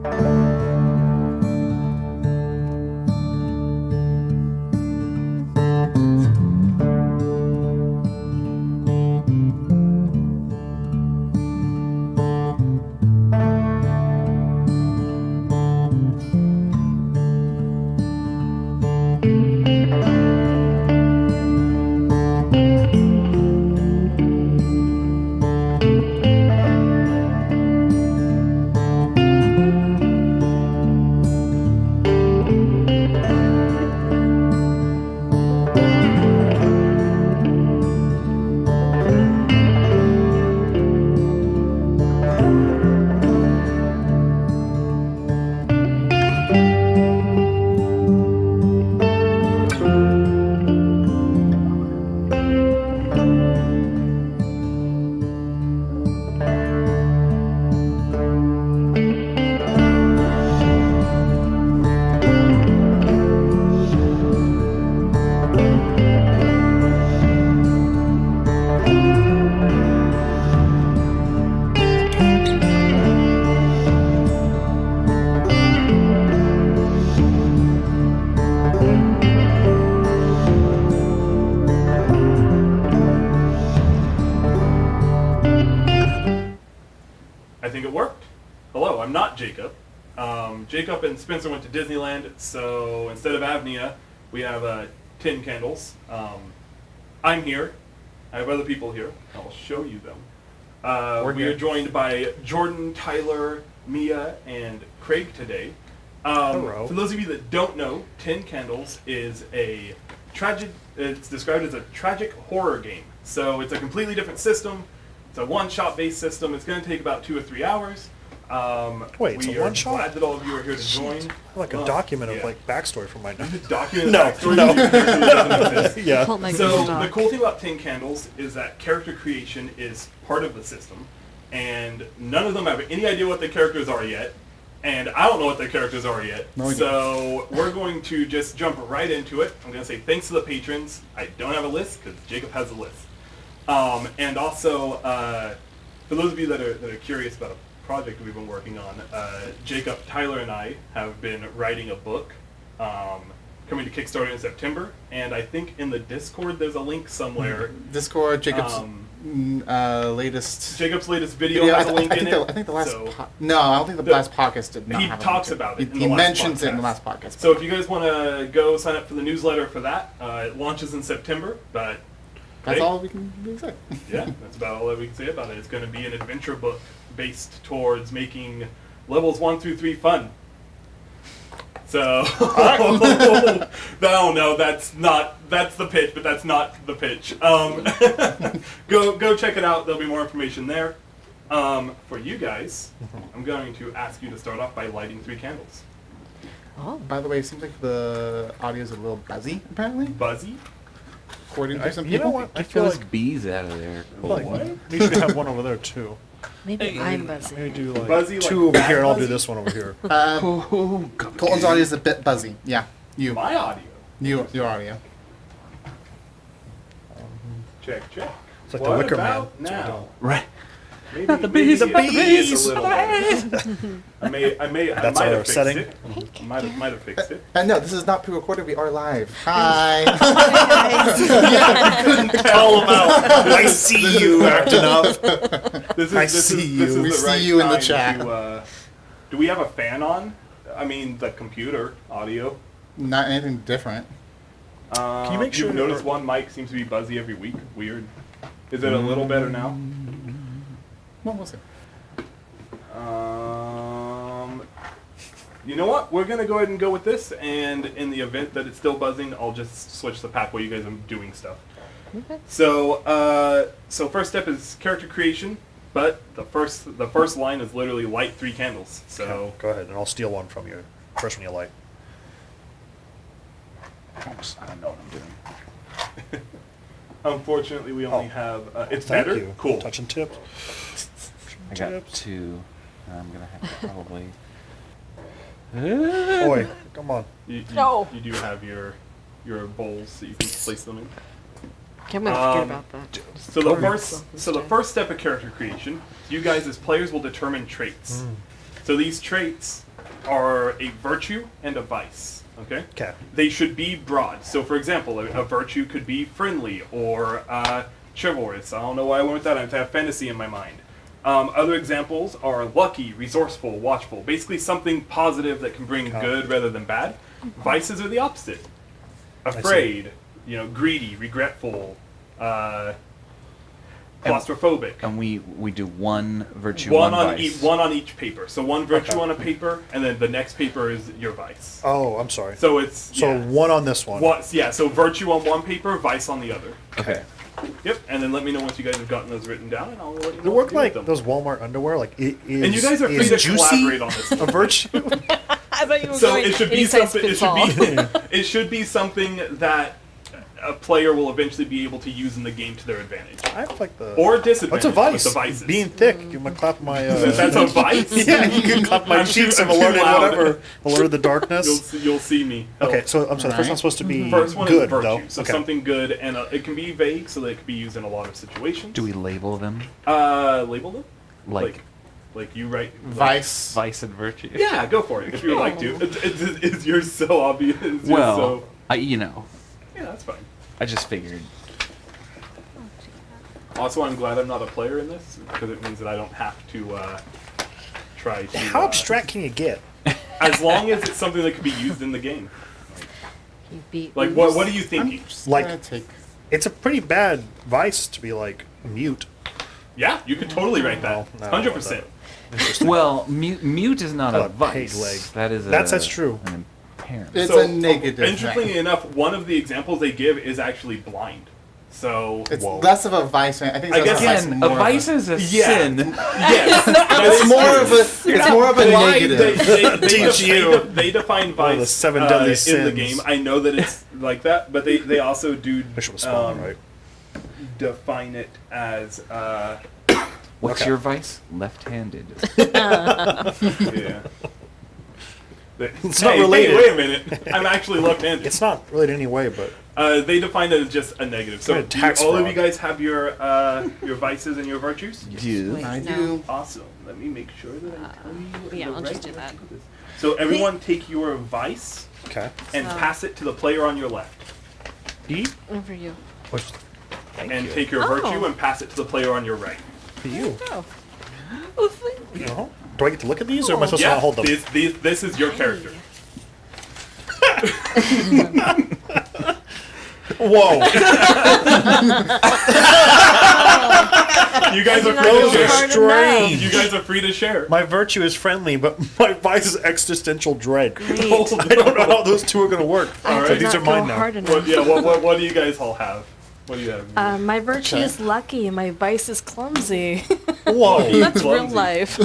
I'm not Jacob. Jacob and Spencer went to Disneyland, so instead of Avnia, we have tin candles. I'm here. I have other people here. I'll show you them. We are joined by Jordan, Tyler, Mia, and Craig today. Hello. For those of you that don't know, Tin Candles is a it's described as a tragic horror game. So it's a completely different system. It's a one-shot based system. It's going to take about 2 or 3 hours. Wait, it's a one-shot? We are glad that all of you are here to join. Like a document of like backstory from my document. No. Yeah. Like so the cool thing about Tin Candles is that character creation is part of the system, and none of them have any idea what their characters are yet. And I don't know what their characters are yet. No, so we're going to just jump right into it. I'm going to say thanks to the patrons. I don't have a list because Jacob has a list. And also, for those of you that are curious about a project we've been working on, Jacob, Tyler, and I have been writing a book coming to Kickstarter in September. And I think in the Discord there's a link somewhere. Discord, Jacob's latest video has a link in it. I think the last no, I don't think the last podcast did not. He talks about it. He mentions it in the last podcast. So if you guys want to go sign up for the newsletter for that, it launches in September. But that's all we can say. Yeah, that's about all that we can say about it. It's going to be an adventure book based towards making levels 1 through 3 fun. So, no, that's the pitch, but that's not the pitch. Go check it out. There'll be more information there. For you guys, I'm going to ask you to start off by lighting 3 candles. Oh. By the way, it seems like the audio is a little buzzy, apparently. Buzzy? According to some people. You know what? I feel like bees out of there. Like, we should have one over there, too. Maybe I'm buzzy. Maybe do like buzzy, 2 over here, and I'll do this one over here. Colton's audio is a bit buzzy. Yeah, you. My audio? Your audio. Check. It's like the Wicker Man. Now? Right. Maybe, Not the bees, the bees! I That's might our have setting. It. Might have fixed it. No, this is not pre-recorded. We are live. Hi. Couldn't call them out. I see you acting up. This is We the see right you in the time chat. to, do we have a fan on? I mean, the computer audio. Not anything different. Can you make sure? You've noticed one mic seems to be buzzy every week. Weird. Is it a little better now? What was it? You know what? We're gonna go ahead and go with this, and in the event that it's still buzzing, I'll just switch the path while you guys are doing stuff. Okay. So, first step is character creation, but the first line is literally light 3 candles. So Okay, go ahead, and I'll steal one from you. First one you light. Oops, I don't know what I'm doing. Unfortunately, we only have. It's Thank better. you. Cool. Touching tips. I got 2. I'm gonna have to probably. Boy, come on. You No. You do have your bowls that you can place them in. I'm gonna forget about that. So the first step of character creation, you guys as players will determine traits. So these traits are a virtue and a vice. Okay. Okay. They should be broad. So, for example, a virtue could be friendly or chivalrous. I don't know why I went with that. I have fantasy in my mind. Other examples are lucky, resourceful, watchful. Basically, something positive that can bring good rather than bad. Vices are the opposite. Afraid, greedy, regretful, claustrophobic. And we do one virtue, One one on vice. one on each paper. So one virtue on a paper, and then the next paper is your vice. Oh, I'm sorry. So it's one on this one. So virtue on one paper, vice on the other. Okay. Yep, and then let me know once you guys have gotten those written down, and I'll let you know. They what work to do with like them. those Walmart underwear. Like it is. And you guys are free to juicy collaborate on this. a virtue. I thought you were So going it should be any size something. fits all. It should be something that a player will eventually be able to use in the game to their advantage I have like the. or disadvantage. What's a vice? With the vices. Being thick. You might clap my. That's a vice. Yeah, you can clap my I'm cheeks too- and I'm too alert it, loud. whatever. Alert the darkness. You'll see me. Okay, so I'm sorry. The first Alright. one's supposed to be First one good is virtue, though. so Okay. something good, and it can be vague, so that it can be used in a lot of situations. Do we label them? Label them? Like Like you write Vice. vice and virtue? Yeah, go for it if you would like to. It's yours so obvious. It's yours Well, so, yeah, that's fine. I just figured. Also, I'm glad I'm not a player in this because it means that I don't have to try to. How abstract can you get? As long as it's something that could be used in the game. You beat Like, what are you thinking? I'm just Like- gonna take. It's a pretty bad vice to be like mute. Yeah, you could totally write that. No, I don't 100%. Well, mute is not I a love peg vice. leg. That is That's true. An impairment. It's a negative Interestingly thing. enough, one of the examples they give is actually blind. So It's Whoa. less of a vice. I think I it's guess less Again, more a of vice is a Yeah. sin. yes, It's more of a. It's more of a Blind, negative. Teach you. They define One of vice the 7 deadly in the sins. game. I know that it's like that, but they also do I should have spelled it right. define it as What's Okay. your vice? Left-handed. yeah. It's not related. Hey, wait a minute. I'm actually left-handed. It's not related in any way, but They define it as just a negative. So Good, tax all of fraud. you guys have your vices and your virtues? Yeah. Wait, I no. do. Awesome. Let me make sure that I tell you. yeah, the I'll just right do way that. to do this. So everyone take your vice okay. and So- pass it to the player on your left. E. Over you. Which, thank And you. take your Oh. virtue and pass it to the player on your right. To you. Oh. Oh, thank you. You know? Do I get to look at these, or am I supposed to Yeah, not hold them? this is your character. Whoa! You guys are free Those to are share. hard strange. You guys are free to share. My virtue is friendly, but my vice is existential dread. Great. I don't know how those two are going to work. All I right. did These not are mine go now. hard enough. What do you guys all have? What do you have? My virtue Okay. is lucky. My vice is clumsy. Whoa! That's real Clumsy. life.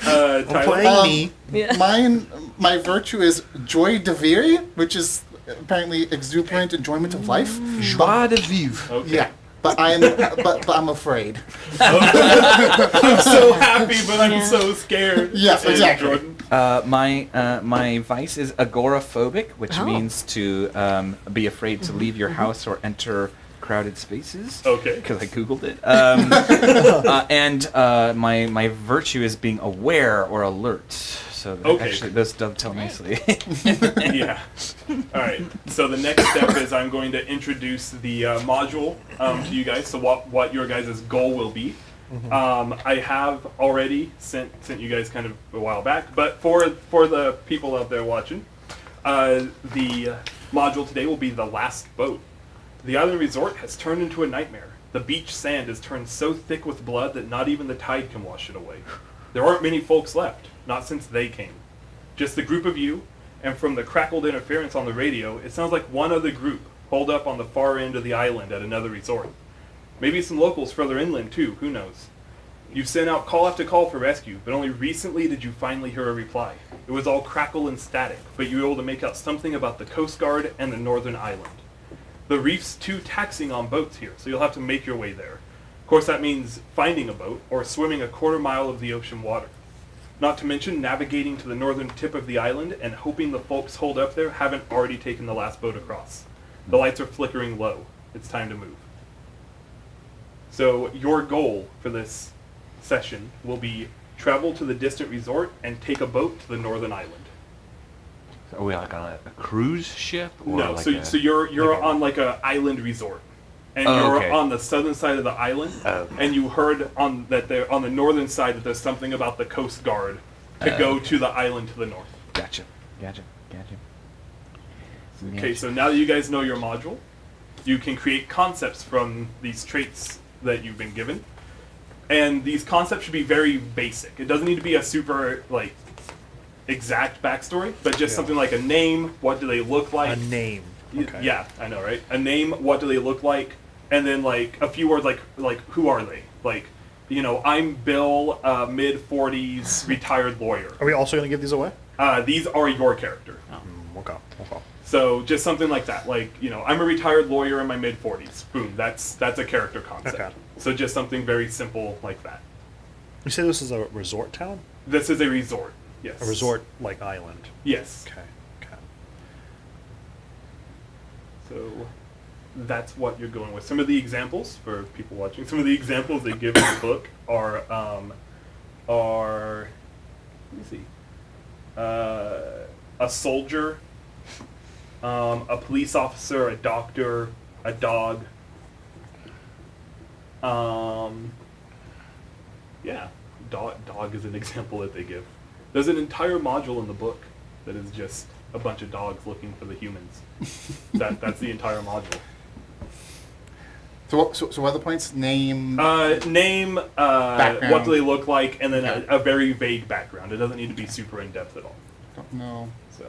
I'm Tyler? playing me. Yeah. My virtue is joie de vivre, which is apparently exuberant enjoyment of life. Joie de vivre. Okay. Yeah, but I'm afraid. I'm so happy, but I'm Yeah. so scared. Yes, Hey, exactly. Jordan. My vice is agoraphobic, which Oh. means to be afraid to leave your house or enter crowded spaces. Okay. Because I googled it. And my virtue is being aware or alert. So that Okay. actually, those dovetail nicely. Yeah. All right. So the next step is I'm going to introduce the module to you guys. So what your guys' goal will be. I have already sent you guys kind of a while back, but for the people out there watching, the module today will be the last boat. The island resort has turned into a nightmare. The beach sand has turned so thick with blood that not even the tide can wash it away. There aren't many folks left, not since they came. Just the group of you, and from the crackled interference on the radio, it sounds like one other group holed up on the far end of the island at another resort. Maybe some locals further inland too, who knows? You've sent out call after call for rescue, but only recently did you finally hear a reply. It was all crackle and static, but you were able to make out something about the Coast Guard and the northern island. The reef's too taxing on boats here, so you'll have to make your way there. Of course, that means finding a boat or swimming a quarter mile of the ocean water. Not to mention navigating to the northern tip of the island and hoping the folks holed up there haven't already taken the last boat across. The lights are flickering low. It's time to move. So your goal for this session will be travel to the distant resort, and take a boat to the northern island. Are we like on a cruise ship? Or No, like so you're on like a island resort, and Oh, you're okay. on the southern side of the island, and you heard on the northern side that there's something about the Coast Guard to go to the island to the north. Gotcha. Okay, so now that you guys know your module, you can create concepts from these traits that you've been given, and these concepts should be very basic. It doesn't need to be a super like exact backstory, but just something like a name. What do they look like? A name. Okay. Yeah, I know, right? A name. What do they look like? And then like a few words like who are they? Like, I'm Bill, mid-40s, retired lawyer. Are we also going to give these away? These are your character. Okay. So just something like that. Like, I'm a retired lawyer in my mid-40s. Boom, that's a character concept. Okay. So just something very simple like that. You say this is a resort town? This is a resort. Yes. A resort like island. Yes. Okay. So that's what you're going with. Some of the examples for people watching. Some of the examples they give in the book are let me see, a soldier, a police officer, a doctor, a dog. Yeah, dog is an example that they give. There's an entire module in the book that is just a bunch of dogs looking for the humans. That's the entire module. So what are the points? Name. Name, Background. what do they look like, and then Okay. a very vague background. It doesn't need to be super in depth at all. Don't know. So.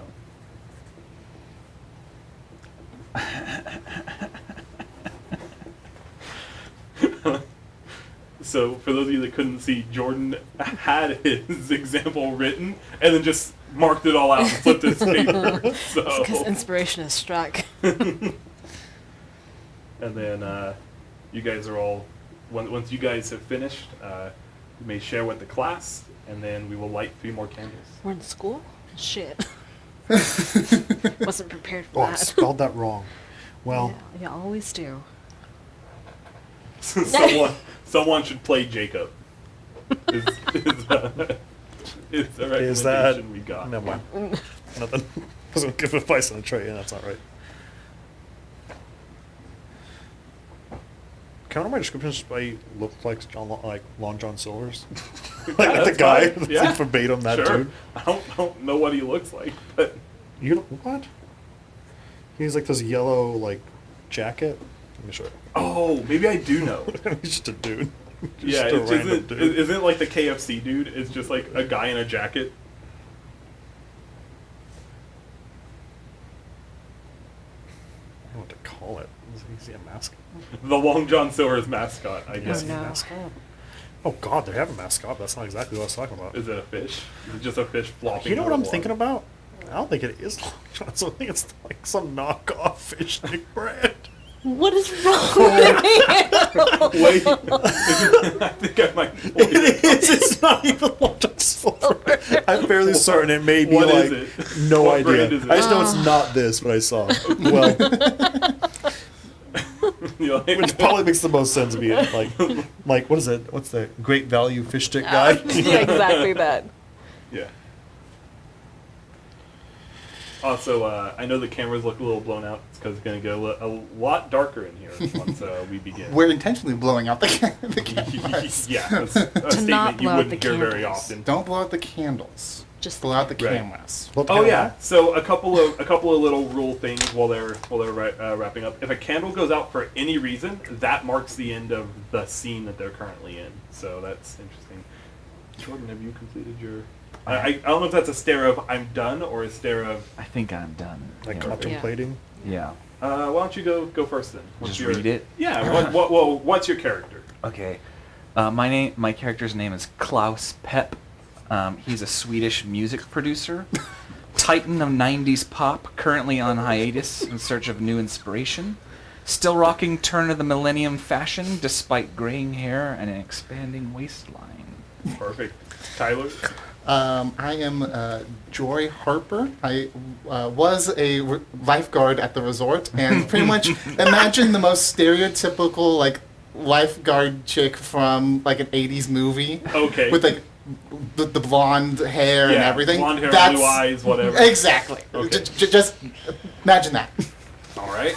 So for those of you that couldn't see, Jordan had his example written and then just marked it all out and flipped his paper. Because So, inspiration has struck. and then you guys are all, once you guys have finished, you may share with the class, and then we will light 3 more candles. We're in school? Shit. Wasn't prepared Oh, for I that. spelled that wrong. Well, Yeah, you always do. Someone should play Jacob. Is a is that... recommendation we got. Never mind. Nothing. I was going to give advice on a trait, and that's not right. Can one of my descriptions be look like Long John Silver's? Like the that's guy, fine. that's Yeah. like verbatim that Sure. dude. I don't know what he looks like, but You don't, what? He's like this yellow like jacket. Let me show you. oh, maybe I do know. He's just a dude. Yeah, Just a it random isn't, dude. isn't like the KFC dude. It's just like a guy in a jacket. I don't know what to call it. Is he a mascot? The Long John Silver's mascot, I guess. Oh, no. Mascot? Oh god, they have a mascot. That's not exactly what I was talking about. Is it a fish? Is it just a fish flopping? You know what on I'm the thinking water? about? I don't think it is Long John Silver. I think it's like some knockoff fish stick brand. What is wrong with me? Wait, I think I might. It is. It's not even Long John Silver. I'm fairly certain it may be What like is it? no What idea. brand is it? I just know it's not this, but I saw. Well, You're like- which probably makes the most sense to be like what is it? What's the Great Value fish stick guy? Yeah, exactly that. Yeah. Also, I know the cameras look a little blown out. It's because it's going to get a lot darker in here once we begin. We're intentionally blowing out the cameras. Yeah, that's a not statement you blow out wouldn't the hear very candles. often. Don't blow out the candles. Just Blow out the Right. cameras. Oh yeah. So a couple of little rule things while they're wrapping up. If a candle goes out for any reason, that marks the end of the scene that they're currently in. So that's interesting. Jordan, have you completed your? I don't know if that's a stare of I'm done or a stare of. I think I'm done. Like Yeah. contemplating. Yeah. Why don't you go first then? Just read it? Yeah. What's your character? Okay. My character's name is Klaus Pep. He's a Swedish music producer, titan of 90s pop, currently on hiatus in search of new inspiration, still rocking turn of the millennium fashion despite graying hair and an expanding waistline. Perfect. Tyler. I am Joy Harper. I was a lifeguard at the resort, and pretty much imagine the most stereotypical like lifeguard chick from like an '80s movie. Okay. With like the blonde hair and everything. Blonde hair, That's- blue eyes, whatever. Exactly. Okay. Just imagine that. All right.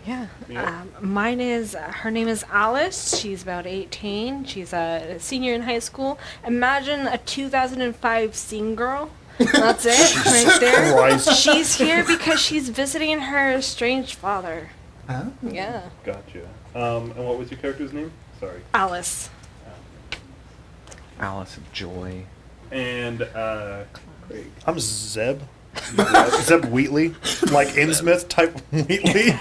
Yeah. Yeah. Her name is Alice. She's about 18. She's a senior in high school. Imagine a 2005 scene girl. That's it, right there. Christ. She's here because she's visiting her estranged father. Oh. Yeah. Gotcha. And what was your character's name? Sorry. Alice. Alice of Joy. And Craig. I'm Zeb. Zeb Wheatley, like Innsmouth type Wheatley.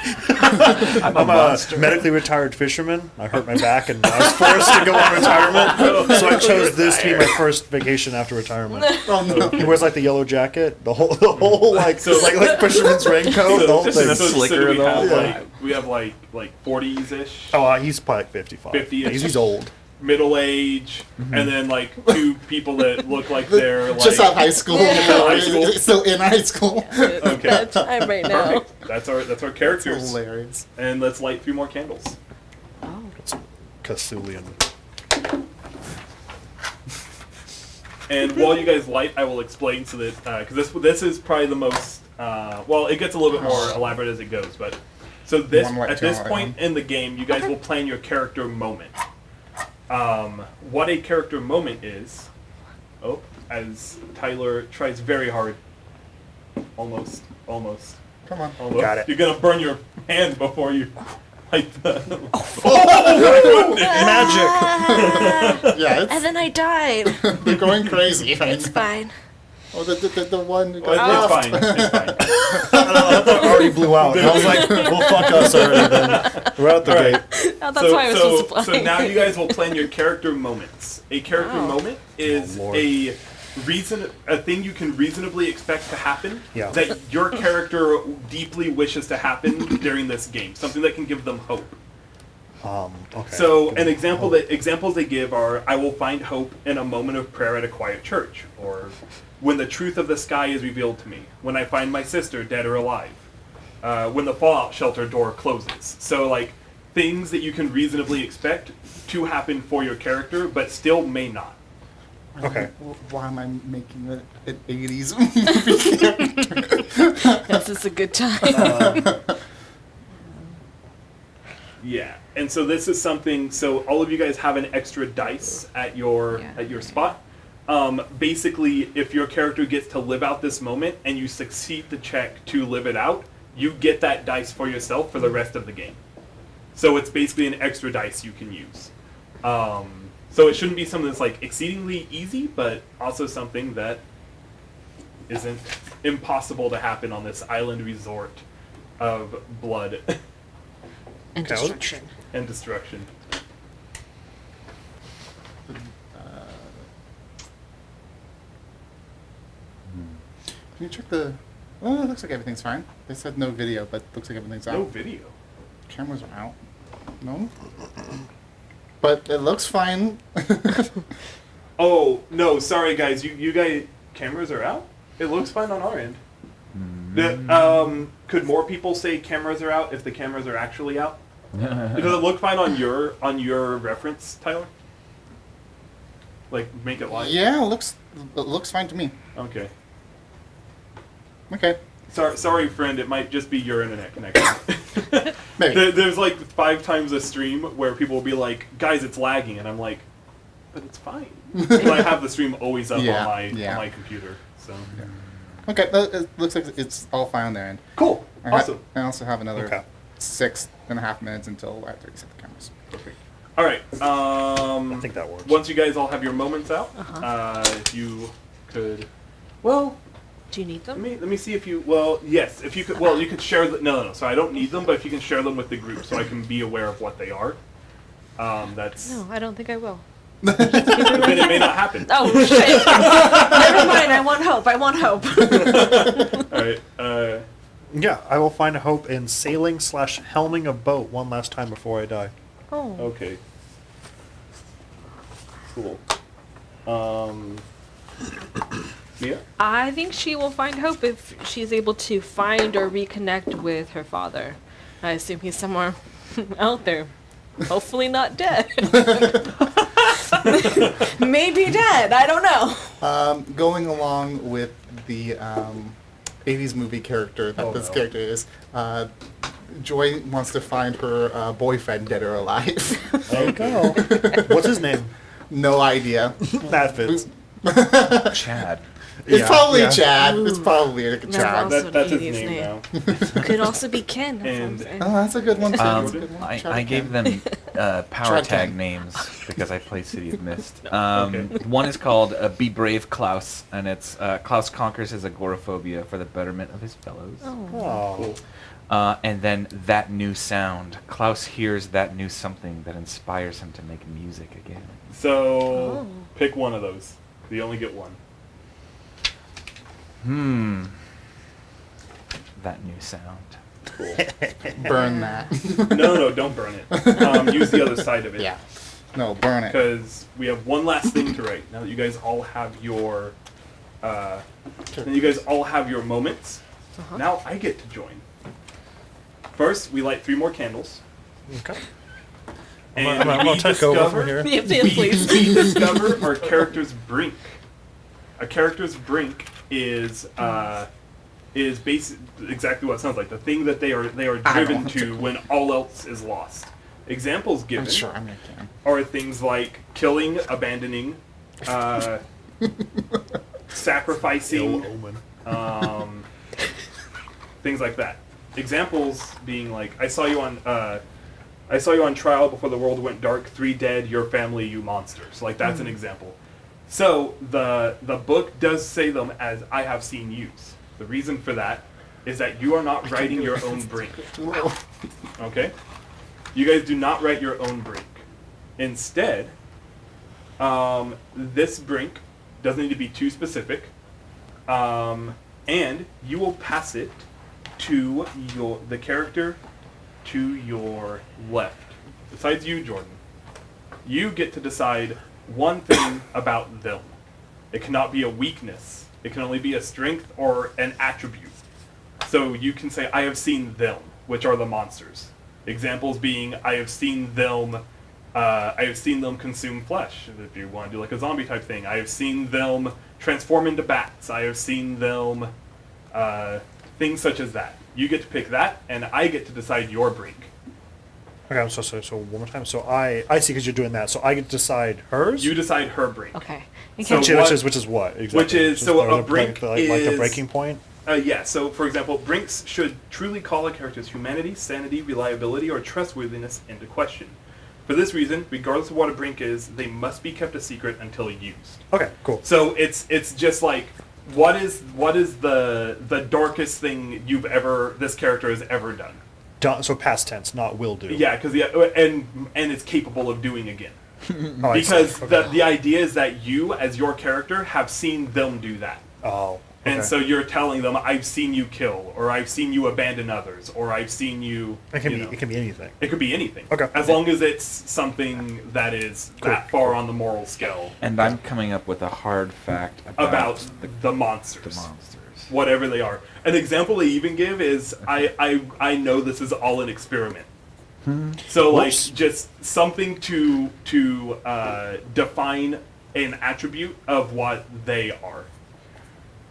I'm a monster. medically retired fisherman. I hurt my back and I was forced to go on retirement, so I chose this to be my first vacation after retirement. Oh no. He wears like the yellow jacket, the whole like fisherman's raincoat, the whole thing. Slicker we have though. like 40s-ish, Oh, he's probably like 55. 50-ish. He's old. middle age, and then like two people that look like they're like Just out of high school. High school. Still in high school. Okay. That time right now. Perfect. That's our That's characters. hilarious. And let's light 3 more candles. Oh. It's Cthulian. And while you guys light, I will explain so that because this is probably the most well, it gets a little bit more elaborate as it goes, but so this One light, at two this light, point in the game, you guys will plan your character moment. What a character moment is, as Tyler tries very hard, almost. Come on. Almost. Got it. You're gonna burn your hand before you light the. Magic. Yeah, And then I died. they're going crazy. Right It's now. fine. Oh, the one who got Well, left. it's fine. It's fine. I thought it already blew out. And I was like, well, fuck us already then. We're out the Alright. gate. Oh, that's why I was supposed to play. So now you guys will plan your character moments. A character Wow. moment is Oh, Lord. a thing you can reasonably expect to happen Yeah. that your character deeply wishes to happen during this game. Something that can give them hope. Okay. So an examples they give are, I will find hope in a moment of prayer at a quiet church, or when the truth of the sky is revealed to me, when I find my sister dead or alive, when the fallout shelter door closes. So like things that you can reasonably expect to happen for your character, but still may not. Okay. Why am I making an 80s movie character? This is a good time. Yeah, and so this is something. So all of you guys have an extra dice at your spot. Basically, if your character gets to live out this moment and you succeed the check to live it out, you get that dice for yourself for the rest of the game. So it's basically an extra dice you can use. So it shouldn't be something that's like exceedingly easy, but also something that isn't impossible to happen on this island resort of blood And Okay, destruction. and destruction. Can you check the... Oh, it looks like everything's fine. They said no video, but looks like everything's out. No video. Cameras are out. No? But it looks fine. Oh, no, sorry guys. You guys, cameras are out? It looks fine on our end. Could more people say cameras are out if the cameras are actually out? Does it look fine on your reference, Tyler? Like, make it live? Yeah, it looks fine to me. Okay. Okay. Sorry, friend. It might just be your internet connection. Maybe. There's like 5 times a stream where people will be like, "Guys, it's lagging," and I'm like, "But it's fine." But I have the stream always up Yeah, on yeah. my computer. So Okay, it looks like it's all fine on their end. cool. I Awesome. I also have another Okay. 6.5 minutes until I have to reset the cameras. Perfect. All right. I think that works. Once you guys all have your moments out, if you could, well, Do you need them? let me see if you, well, yes, if you could, well, you could share the, no, so I don't need them, but if you can share them with the group so I can be aware of what they are, that's, No, I don't think I will. then it may not happen. Oh, shit. Never mind. I want hope. I want hope. All right. Yeah, I will find hope in sailing/helming a boat one last time before I die. Oh. Okay. Cool. Yeah. I think she will find hope if she's able to find or reconnect with her father. I assume he's somewhere out there. Hopefully not dead. Maybe dead. I don't know. Going along with the 80s movie character that this character is, Joy wants to find her boyfriend, dead or alive. There you go. What's his name? No idea. That fits. Chad. It's Yeah, probably yeah. Chad. It's probably a That's Chad. also That's his 80s name name. now. Could also be Ken. That's what I'm And- saying. Oh, that's a good one too. That's a good one. Chad I and gave Ken. them power Chad tag Ken. names because I play City of Mist. Okay. One is called Be Brave Klaus, and it's Klaus conquers his agoraphobia for the betterment of his fellows. Oh. And then That New Sound. Klaus hears that new something that inspires him to make music again. So pick one of those. You only get one. That New Sound. Cool. Burn that. No, don't burn it. Use the other side of it. Yeah. No, burn it. Because we have one last thing to write. Now that you guys all have your, moments. Now I get to join. First, we light 3 more candles. Okay. And I'm gonna we take over discover- from here. Yes, yes, please. we discover our character's brink. A character's brink is exactly what it sounds like. The thing that they are I driven don't to when all else is lost. Examples given I'm sure I'm gonna can. are things like killing, abandoning, sacrificing, Omen. things like that. Examples being like, I saw you on trial before the world went dark. 3 dead, your family, you monsters. Like that's an example. So the book does say them as I have seen used. The reason for that is that you are not writing your own brink. Okay? You guys do not write your own brink. Instead, this brink doesn't need to be too specific, and you will pass it to the character to your left. Besides you, Jordan, you get to decide one thing about them. It cannot be a weakness. It can only be a strength or an attribute. So you can say, I have seen them, which are the monsters. Examples being, I have seen them consume flesh, if you want to do like a zombie type thing. I have seen them transform into bats. I have seen them, things such as that. You get to pick that, and I get to decide your brink. Okay, so one more time. So I see because you're doing that. So I get to decide hers. You decide her brink. Okay. You So can what- which is what exactly? Which is- Just so like a brink like the is- breaking point. Yeah, so for example, brinks should truly call a character's humanity, sanity, reliability, or trustworthiness into question. For this reason, regardless of what a brink is, they must be kept a secret until used. Okay, cool. So it's just like, what is the darkest thing this character has ever done? Done, so past tense, not will do. Yeah, because and it's capable of doing again. Oh, I see. Because Okay. the idea is that you, as your character, have seen them do that. Oh. Okay. And so you're telling them, I've seen you kill, or I've seen you abandon others, or I've seen you. it can you be know. it can be anything. It could be anything. Okay. As long as it's something that is Cool. that far on the moral scale And I'm coming up with a hard fact about the monsters. the monsters. Whatever they are. An example they even give is, I know this is all an experiment. So like Whoops. just something to define an attribute of what they are.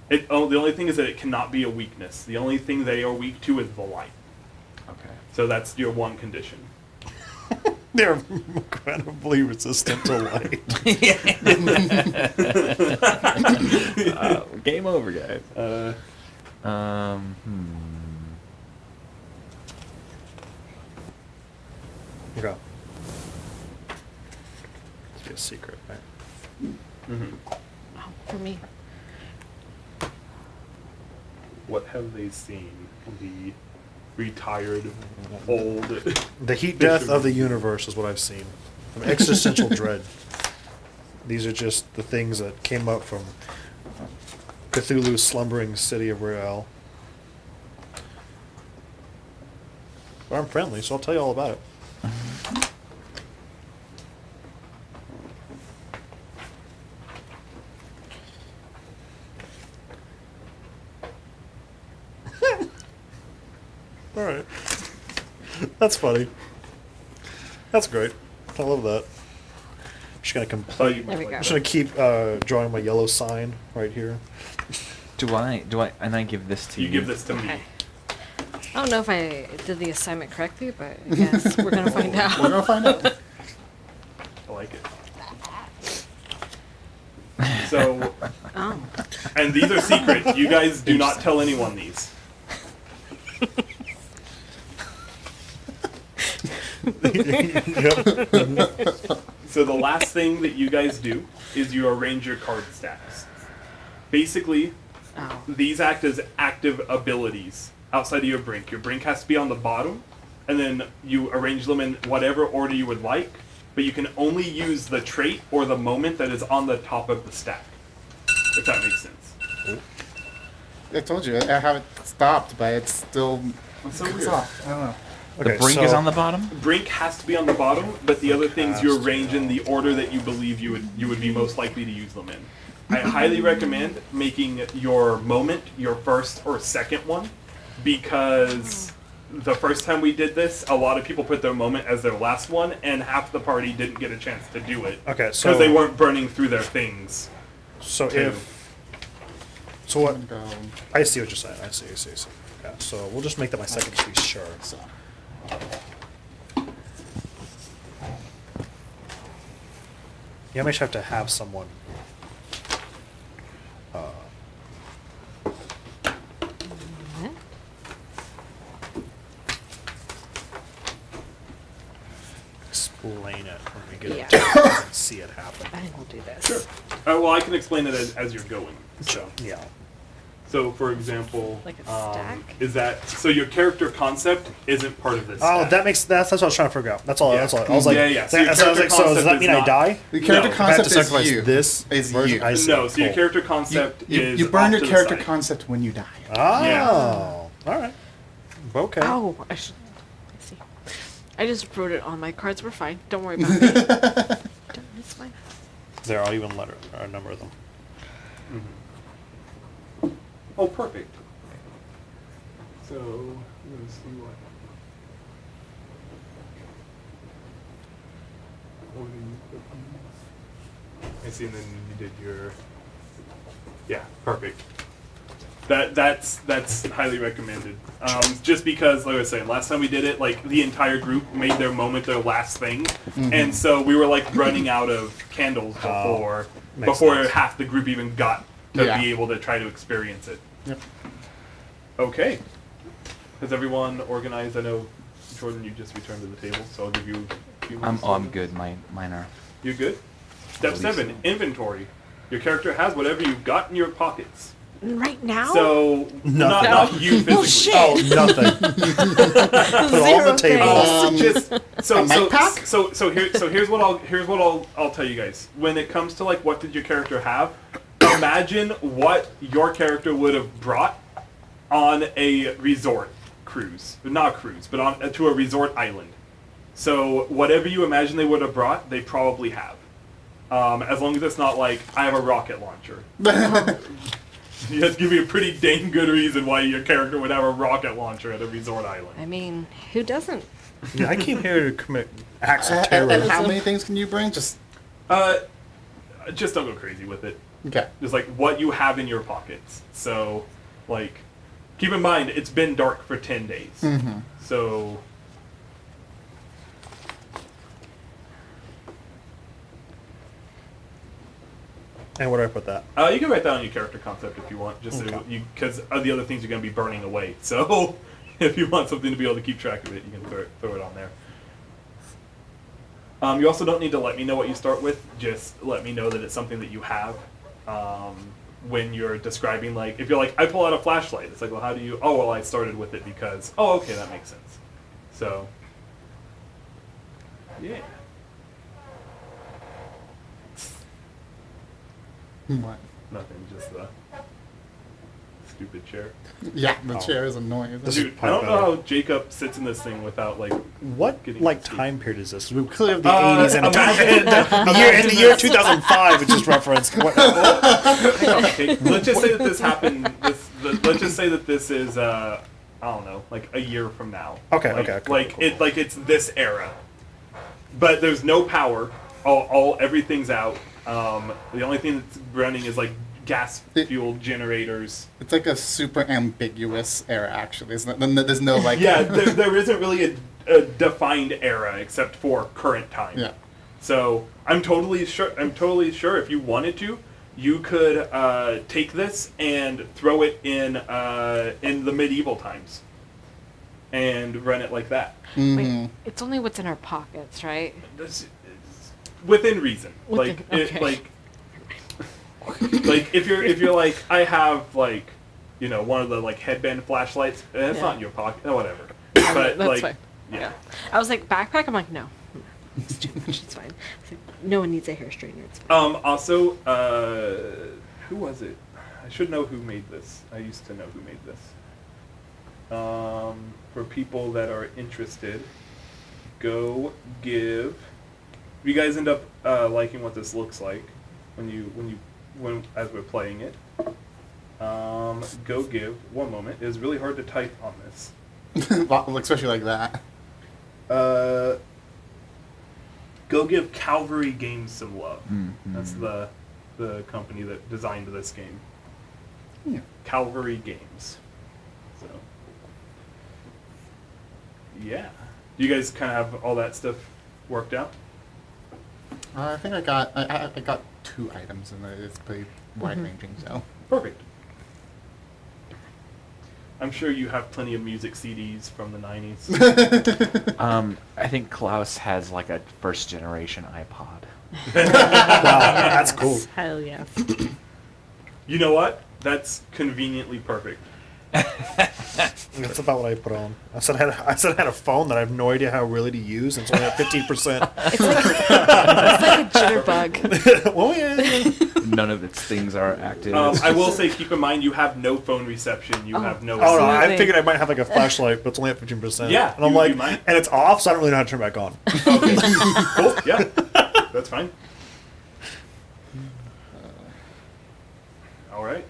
The only thing is that it cannot be a weakness. The only thing they are weak to is the light. Okay. So that's your one condition. They're incredibly resistant to light. Game over, guys. Okay. It's be a secret, right? Oh, for me. What have they seen? The retired, old... The heat death of the universe is what I've seen. From existential dread. These are just the things that came up from Cthulhu's slumbering city of Real. But I'm friendly, so I'll tell you all about it. Alright. That's funny. That's great. I love that. just gonna complete. There we go. I'm just gonna keep drawing my yellow sign right here. Do I? And I give this to you. You give this to me. Okay. I don't know if I did the assignment correctly, but yes, we're gonna find out. We're gonna find out. I like it. So, Oh. and these are secret. You guys do not tell anyone these. So the last thing that you guys do is you arrange your card stacks. Basically, Oh. these act as active abilities outside of your brink. Your brink has to be on the bottom, and then you arrange them in whatever order you would like, but you can only use the trait or the moment that is on the top of the stack, if that makes sense. I told you, I haven't stopped, but it's still... So It's weird. off. I don't know. The brink is on the bottom. Brink has to be on the bottom, but the other things you arrange in the order that you believe you would be most likely to use them in. I highly recommend making your moment your first or second one, because the first time we did this, a lot of people put their moment as their last one, and half the party didn't get a chance to do it. Okay, so Because they weren't burning through their things. So too. so what? I'm gonna go... I see what you're saying. I see. Okay, so we'll just make that my second to be sure. So. You might have to have someone. Explain it when we get Yeah. it to and see it happen. I will do this. Sure. Well, I can explain it as you're going. So. Yeah. So, for example, Like a stack? is that so? Your character concept isn't part of this. Oh, stack. that makes that's what I was trying to figure out. That's all. Yeah. That's all. I was like, Yeah. So your so I was like, character so does that concept mean is I not- die? The character No. If I have to concept is sacrifice you. this Is version. you. I see. No, so your Cool. character You, concept you, is you burn off your to the character side. concept when you die. Oh, Yeah. all right. Okay. Oh, I should. Let's see. I just wrote it on my cards. We're fine. Don't worry about it. It's fine. There, I'll even letter or number them. Oh, perfect. So, I'm going to see what order you put these. I see, and then you did your... Yeah, perfect. That's highly recommended. Just because, like I was saying, last time we did it, like, the entire group made their moment their last thing. And so we were, like, running out of candles before makes before sense. half the group even got to Yeah. be able to try to experience it. Yep. Okay. Has everyone organized? I know, Jordan, you just returned to the table, so I'll give you a few minutes. I'm good. Mine are. You're good? Step believe 7, inventory. Your character has whatever you've got in your pockets. Right now? So, not, Nothing. not you physically. Oh, shit. Oh, nothing. Put it all on the table. Just so a mic pack? here's what I'll tell you guys. When it comes to like what did your character have, imagine what your character would have brought on a resort cruise, not a cruise, but on to a resort island. So whatever you imagine they would have brought, they probably have. As long as it's not like I have a rocket launcher. You have to give me a pretty dang good reason why your character would have a rocket launcher at a resort island. I mean, who doesn't? Yeah, I came here to commit acts of And terror. how many things can you bring? Just... Just don't go crazy with it. Okay. Just like what you have in your pockets. So, like, keep in mind it's been dark for 10 days. Mm-hmm. So, And where do I put that? you can write that on your character concept if you want, just so you because the other things are going to be burning away. So, if you want something to be able to keep track of it, you can throw it on there. You also don't need to let me know what you start with. Just let me know that it's something that you have. When you're describing, like, if you're like, I pull out a flashlight, it's like, well, how do you? Oh, well, I started with it because. Oh, okay, that makes sense. So, yeah. What? Nothing, just the stupid chair. Yeah, the chair is annoying. This is Dude, I probably don't know better. how Jacob sits in this thing without, like, What getting like escaped. time period is this? We clearly have the Uh, 80s and imagine- the year 2005, which is referenced. What, Okay, let's just say that this happened. Let's just say that this is, I don't know, like a year from now. Okay, Like, okay, cool, Like cool. it's this era, but there's no power. everything's out. The only thing that's running is like gas fueled generators. It's like a super ambiguous era, actually. Isn't it? There's no like. Yeah, there isn't really a defined era except for current time. Yeah. So I'm totally sure if you wanted to, you could take this and throw it in the medieval times, and run it like that. Mm-hmm. Wait, it's only what's in our pockets, right? Within reason. Okay. Like if you're like, I have like, one of the like headband flashlights. It's Yeah. not in your pocket. Whatever. But That's like, fine. yeah. I was like, backpack? I'm like, no. It's too much. It's fine. It's like, no one needs a hair straightener. It's fine. Also, who was it? I should know who made this. I used to know who made this. For people that are interested, go give. If you guys end up liking what this looks like when as we're playing it, go give. One moment. It's really hard to type on this. Well, especially like that. Go give Calvary Games some love. Mm-hmm. That's the company that designed this game. Yeah. Calvary Games. So, yeah. Do you guys kind of have all that stuff worked out? I think I got 2 items, and it's pretty wide ranging. So. Perfect. I'm sure you have plenty of music CDs from the 90s. I think Klaus has like a first generation iPod. Wow, that's cool. Hell yes. You know what? That's conveniently perfect. That's about what I put on. I said I had a phone that I have no idea how really to use, and it's only at 15%. It's like a jitterbug. Well, yeah. None of its things are active. I will say, keep in mind, you have no phone reception. You have no. Oh no! I Absolutely. figured I might have like a flashlight, but it's only at 15%. Yeah, and I'm you like, might. and it's off, so I don't really know how to turn it back on. Okay. Cool. Yeah, that's fine. All right.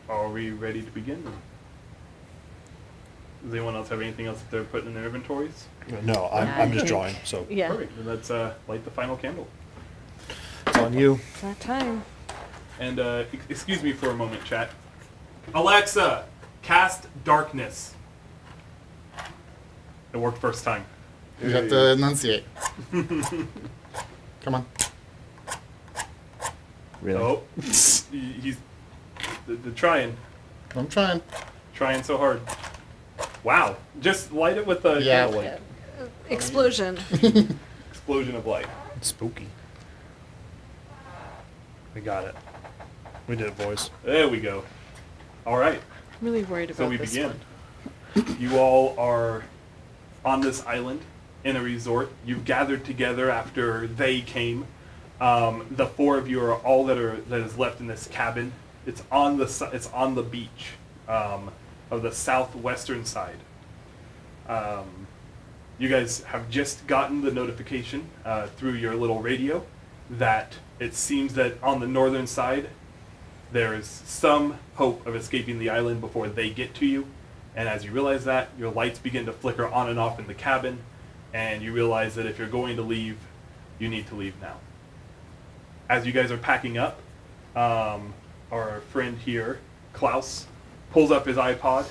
Are we ready to begin? Does anyone else have anything else that they're putting in their inventories? No, I'm just drawing, so Yeah. Perfect. Then let's light the final candle. it's on you. It's that time. And excuse me for a moment, chat. Alexa, cast darkness. It worked first time. You have to enunciate. Come on. Really? Oh, he's the trying I'm trying. so hard. Wow! Just light it with the Yeah. candle light. Explosion. Explosion of light. It's spooky. We got it. We did it, boys. There we go. All right. I'm really worried about So we this begin. one. You all are on this island in a resort. You've gathered together after they came. The four of you are all that is left in this cabin. It's on the beach of the southwestern side. You guys have just gotten the notification through your little radio that it seems that on the northern side there is some hope of escaping the island before they get to you. And as you realize that, your lights begin to flicker on and off in the cabin, and you realize that if you're going to leave, you need to leave now. As you guys are packing up, our friend here, Klaus, pulls up his iPod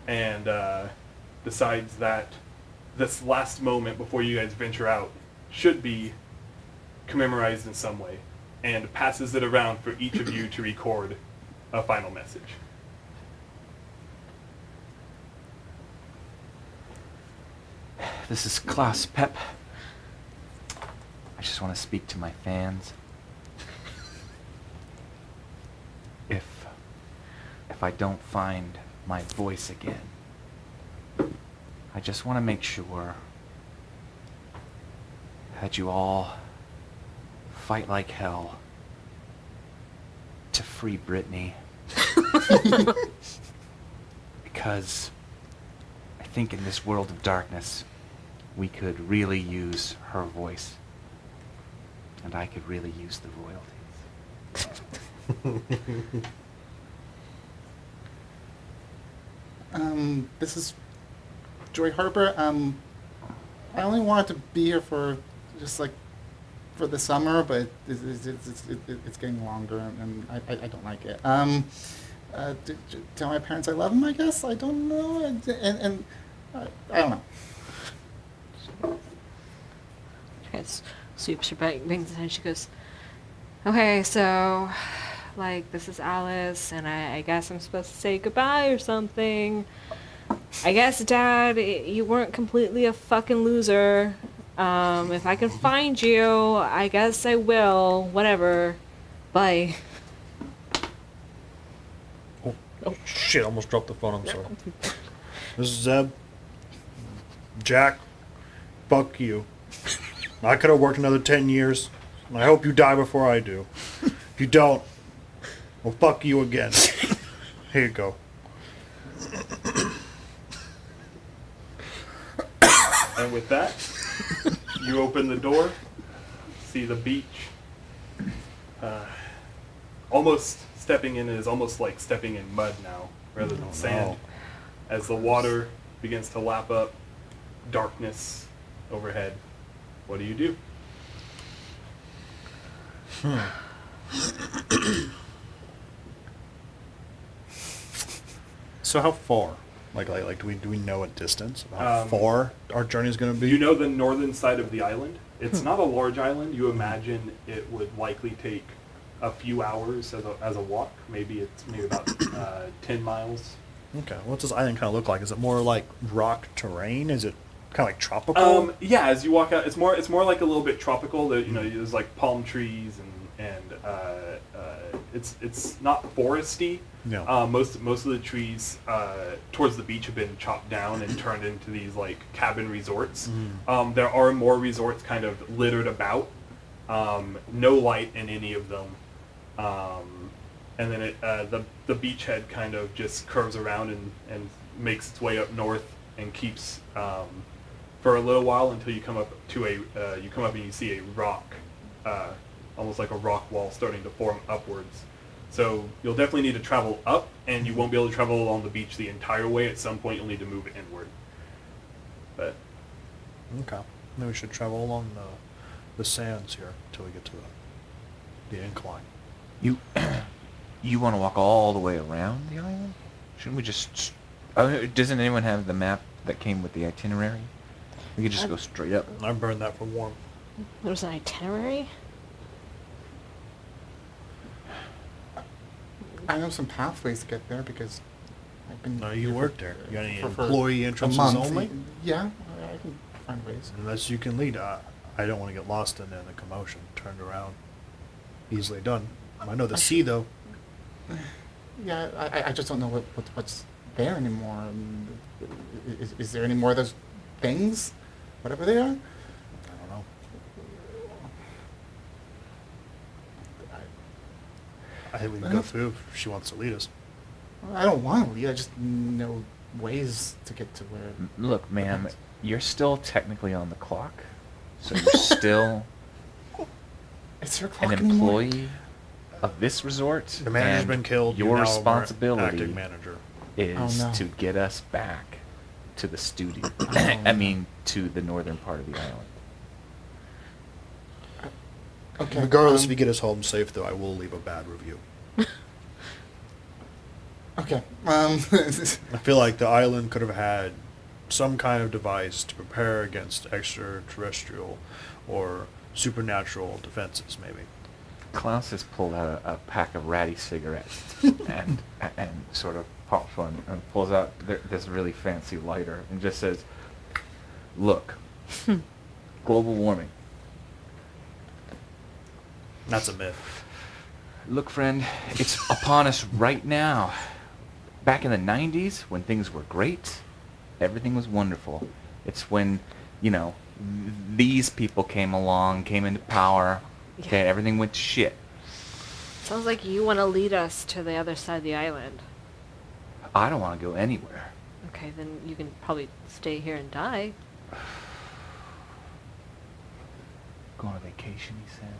and decides that this last moment before you guys venture out should be commemorized in some way, and passes it around for each of you to record a final message. This is Klaus Pep. I just want to speak to my fans. If I don't find my voice again, I just want to make sure that you all fight like hell to free Britney. Because I think in this world of darkness, we could really use her voice. And I could really use the royalties. This is Joy Harper. I only wanted to be here for just like for the summer, but it's getting longer, and I don't like it. Tell my parents I love them, I guess. I don't know, and I don't know. She sweeps her bangs and she goes, okay, so, like, this is Alice, and I guess I'm supposed to say goodbye or something. I guess, Dad, you weren't completely a fucking loser. If I can find you, I guess I will. Whatever. Bye. Oh shit! Almost dropped the phone. I'm sorry. This is Zeb. Jack. Fuck you. I could have worked another 10 years. And I hope you die before I do. If you don't, well, fuck you again. Here you go. And with that, you open the door, see the beach. Almost stepping in is almost like stepping in mud now, rather than sand. As the water begins to lap up, darkness overhead. What do you do? So how far? Like do we know a distance of how far our journey is going to be? You know the northern side of the island. It's not a large island. You imagine it would likely take a few hours as a walk. Maybe about 10 miles. Okay. What's this island kind of look like? Is it more like rock terrain? Is it kind of like tropical? Yeah. As you walk out, it's more like a little bit tropical. There's like palm trees and it's not foresty. No. Most of the trees towards the beach have been chopped down and turned into these like cabin resorts. There are more resorts kind of littered about. No light in any of them. And then the beachhead kind of just curves around and makes its way up north and keeps for a little while until you come up and you see a rock, almost like a rock wall starting to form upwards. So you'll definitely need to travel up, and you won't be able to travel along the beach the entire way. At some point, you'll need to move inward. But Okay. Maybe we should travel along the sands here until we get to the incline. You want to walk all the way around the island? Shouldn't we just... doesn't anyone have the map that came with the itinerary? We could just go straight up. I burned that for warm. There was an itinerary? I know some pathways to get there because I've been... No, you work there. You got any for employee a entrances month. only? Yeah, I can find ways. Unless you can lead. I don't want to get lost in the commotion. Turned around. Easily done. I know the sea, though. Yeah, I just don't know what's there anymore. Is there any more of those things? Whatever they are? I don't know. I think we can go through if she wants to lead us. I don't want to lead. I just know ways to get to where... Look, ma'am, you're still technically on the clock, so you're still Is there a an clock anymore? employee of this resort. The manager's and been killed. Your You're now responsibility acting manager. is Oh, no. to get us back to the studio. To the northern part of the island. Okay. Regardless if you get us home safe, though, I will leave a bad review. Okay. I feel like the island could have had some kind of device to prepare against extraterrestrial or supernatural defenses, maybe. Klaus has pulled out a pack of ratty cigarettes and sort of pops one and pulls out this really fancy lighter and just says, "Look, global warming. That's a myth. Look, friend, it's upon us right now. Back in the 90s, when things were great, everything was wonderful. It's when, these people came into power, okay, everything went to shit. Sounds like you want to lead us to the other side of the island. I don't want to go anywhere. Okay, then you can probably stay here and die. Go on a vacation, he said.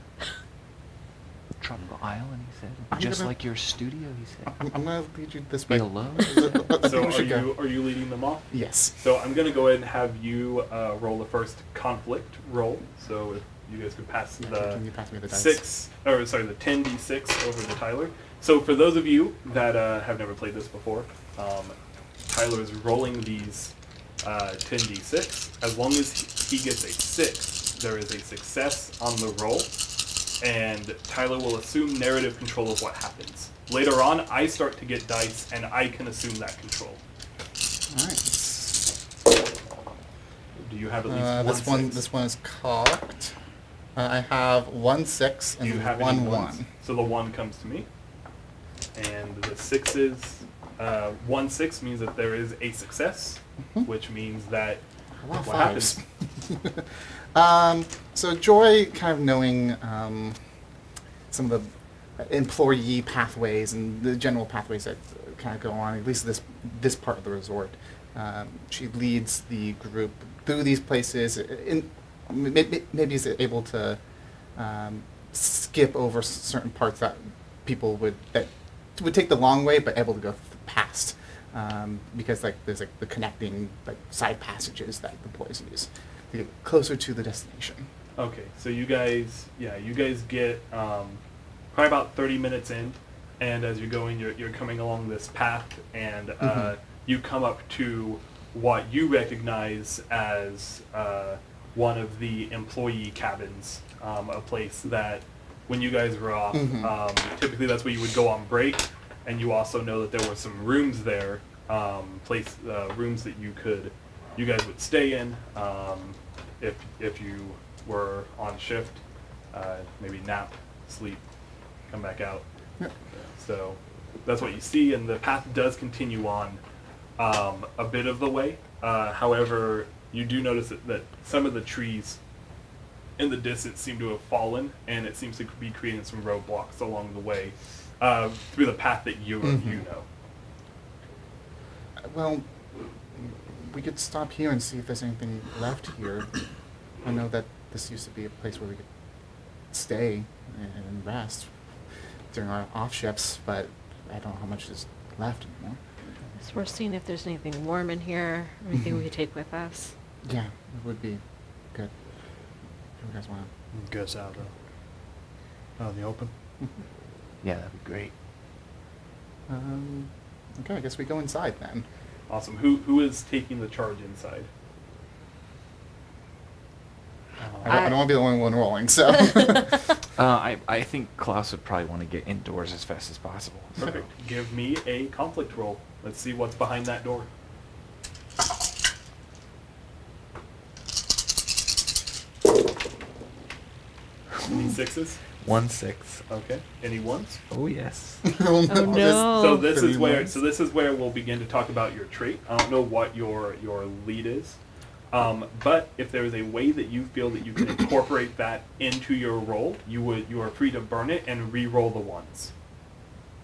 Tropical island, he said. I'm Just gonna- like your studio, he said. I'm going to lead you this Be way. alone. I think So we should go. are you leading them off? Yes. So I'm going to go ahead and have you roll the first conflict roll. So you guys could pass Can you pass me the dice? the 10d6 over to Tyler. So for those of you that have never played this before, Tyler is rolling these 10d6. As long as he gets a 6, there is a success on the roll, and Tyler will assume narrative control of what happens. Later on, I start to get dice, and I can assume that control. All right. Do you have at least one six? This one is cocked. I have 1 6 and Do you have 1 any 1. ones? So the 1 comes to me, and the 6 is 1 6 means that there is a success, which means that A lot of what fives. happens? So Joy, kind of knowing some of the employee pathways and the general pathways that kind of go on, at least this part of the resort, she leads the group through these places. Maybe is able to skip over certain parts that people would take the long way, but able to go past because there's the connecting side passages that the employees use to get closer to the destination. Okay, so you guys get probably about 30 minutes in, and as you're going, you're coming along this path, and you come up to what you recognize as one of the employee cabins, a place that when you guys were off, typically that's where you would go on break, and you also know that there were some rooms there, rooms that you guys would stay in if you were on shift, maybe nap, sleep, come back out. Yep. So that's what you see, and the path does continue on a bit of the way. However, you do notice that some of the trees in the distance seem to have fallen, and it seems to be creating some roadblocks along the way through the path that you know. Well, we could stop here and see if there's anything left here. I know that this used to be a place where we could stay and rest during our off shifts, but I don't know how much is left anymore. So we're seeing if there's anything warm in here, anything we could take with us. Yeah, it would be good. If you guys want Get us out in the open. Yeah, that'd be great. to. Okay, I guess we go inside then. Awesome. Who is taking the charge inside? I don't want to be the only one rolling, so. I think Klaus would probably want to get indoors as fast as possible. Perfect. Give me a conflict roll. Let's see what's behind that door. Any 6s? 1 6. Okay. Any 1s? Oh yes. Oh no. So this Pretty is where nice. we'll begin to talk about your trait. I don't know what your lead is, but if there is a way that you feel that you can incorporate that into your roll, you are free to burn it and re-roll the 1s,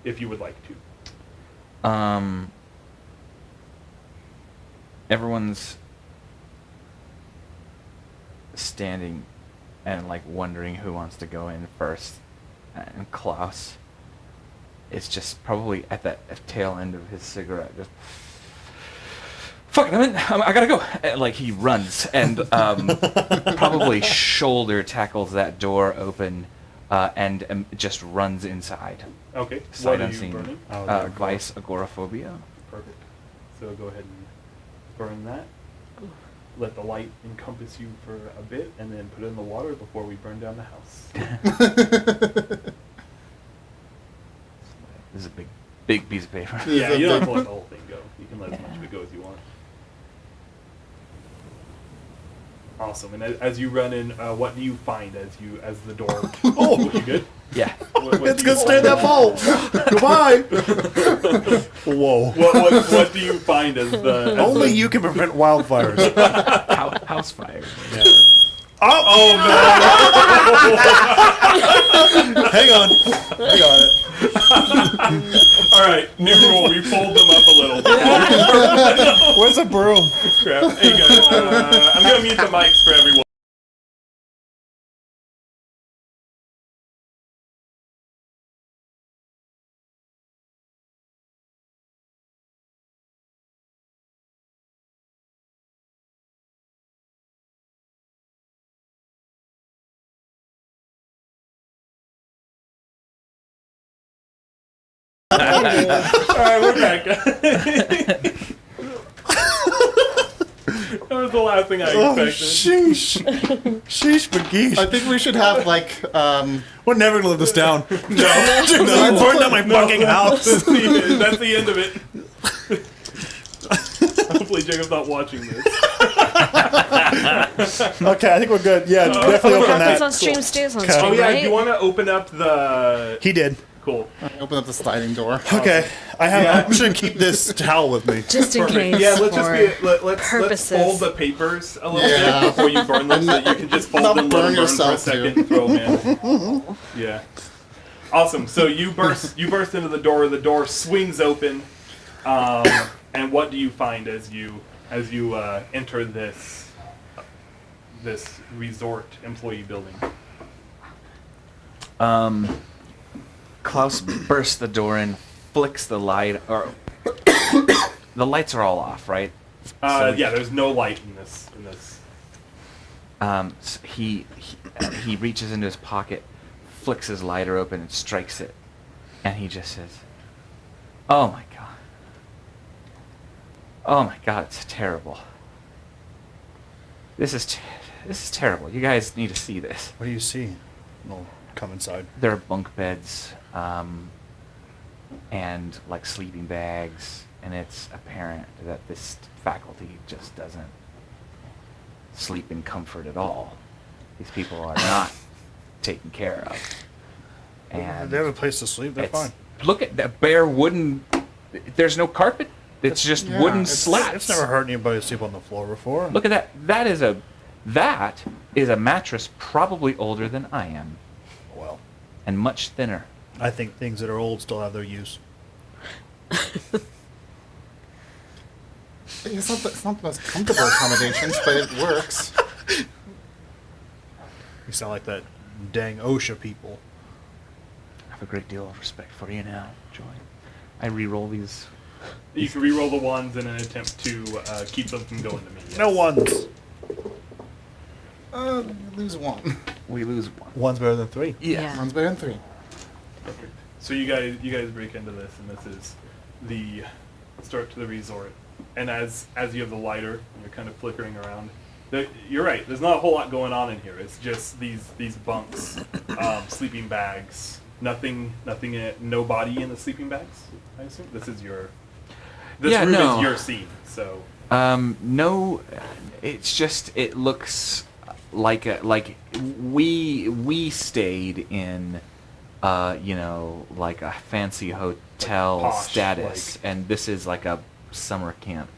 if you would like to. Everyone's standing and wondering who wants to go in first, and Klaus is just probably at that tail end of his cigarette, just fuck it, I'm in. I gotta go. He runs and probably shoulder tackles that door open and just runs inside. Okay. Sight What are you unseen. burning? Vice agoraphobia. Perfect. So go ahead and burn that. Let the light encompass you for a bit, and then put it in the water before we burn down the house. This is a big piece of paper. Yeah, you don't have to let the whole thing go. You can let as much of it go as you want. Awesome. And as you run in, what do you find as the door? Oh, you good? Yeah. What It's do you gonna stay in that find? bowl. Goodbye. Whoa. What do you find as the? Only you can prevent wildfires. House fire. Yeah. Oh no! Hang on. I got it. All right, new rule. We fold them up a little. Where's the broom? Crap. Hey guys, I'm gonna mute the mics for everyone. Alright, we're back. That was the last thing I expected. Sheesh. Sheesh McGeesh. I think we should have like We're never gonna live this down. No, You burned down my fucking house. That's the end of it. Hopefully Jacob's not watching this. Okay, I think we're good. Yeah, definitely What open happens that. on stream stays on Okay. stream, Oh yeah, right? do you want to open up the... He did. Cool. open up the sliding door. Okay, I have. Yeah. I'm gonna keep this towel with me. Just in Perfect. case. Yeah, let's just for let's purposes. fold the papers a little Yeah. bit before you burn them, so that you can just fold Not them, let burn them burn for a yourself, second, too. and throw them in. Yeah. Awesome. So you burst into the door. The door swings open, and what do you find as you enter this resort employee building? Klaus bursts the door in, flicks the light, or the lights are all off, right? Yeah, there's no light in this. So he reaches into his pocket, flicks his lighter open, and strikes it, and he just says, "Oh my god! Oh my god! It's terrible. This is terrible. You guys need to see this." What do you see? We'll come inside. There are bunk beds, and like sleeping bags, and it's apparent that this faculty just doesn't sleep in comfort at all. These people are not taken care of. And They have a place to sleep. They're it's- fine. Look at that bare wooden. There's no carpet. It's just Yeah, wooden it's- slats. It's never hurt anybody to sleep on the floor before. Look at that. That is a mattress probably older than I am, Well, and much thinner. I think things that are old still have their use. It's not the most comfortable accommodations, but it works. You sound like that dang OSHA people. I have a great deal of respect for you now, Joy. I re-roll these. You can re-roll the ones in an attempt to keep them from going to me. Yes. No ones. You lose one. We lose one. One's better than three. Yeah. One's better than three. Perfect. So you guys break into this, and this is the start to the resort. And as you have the lighter, and you're kind of flickering around. You're right. There's not a whole lot going on in here. It's just these bunks, sleeping bags. Nothing. No body in the sleeping bags. I assume this is your. This Yeah, room no. is your scene. So. No, it's just it looks like we stayed in, like a fancy hotel Posh, status, like- and this is like a summer camp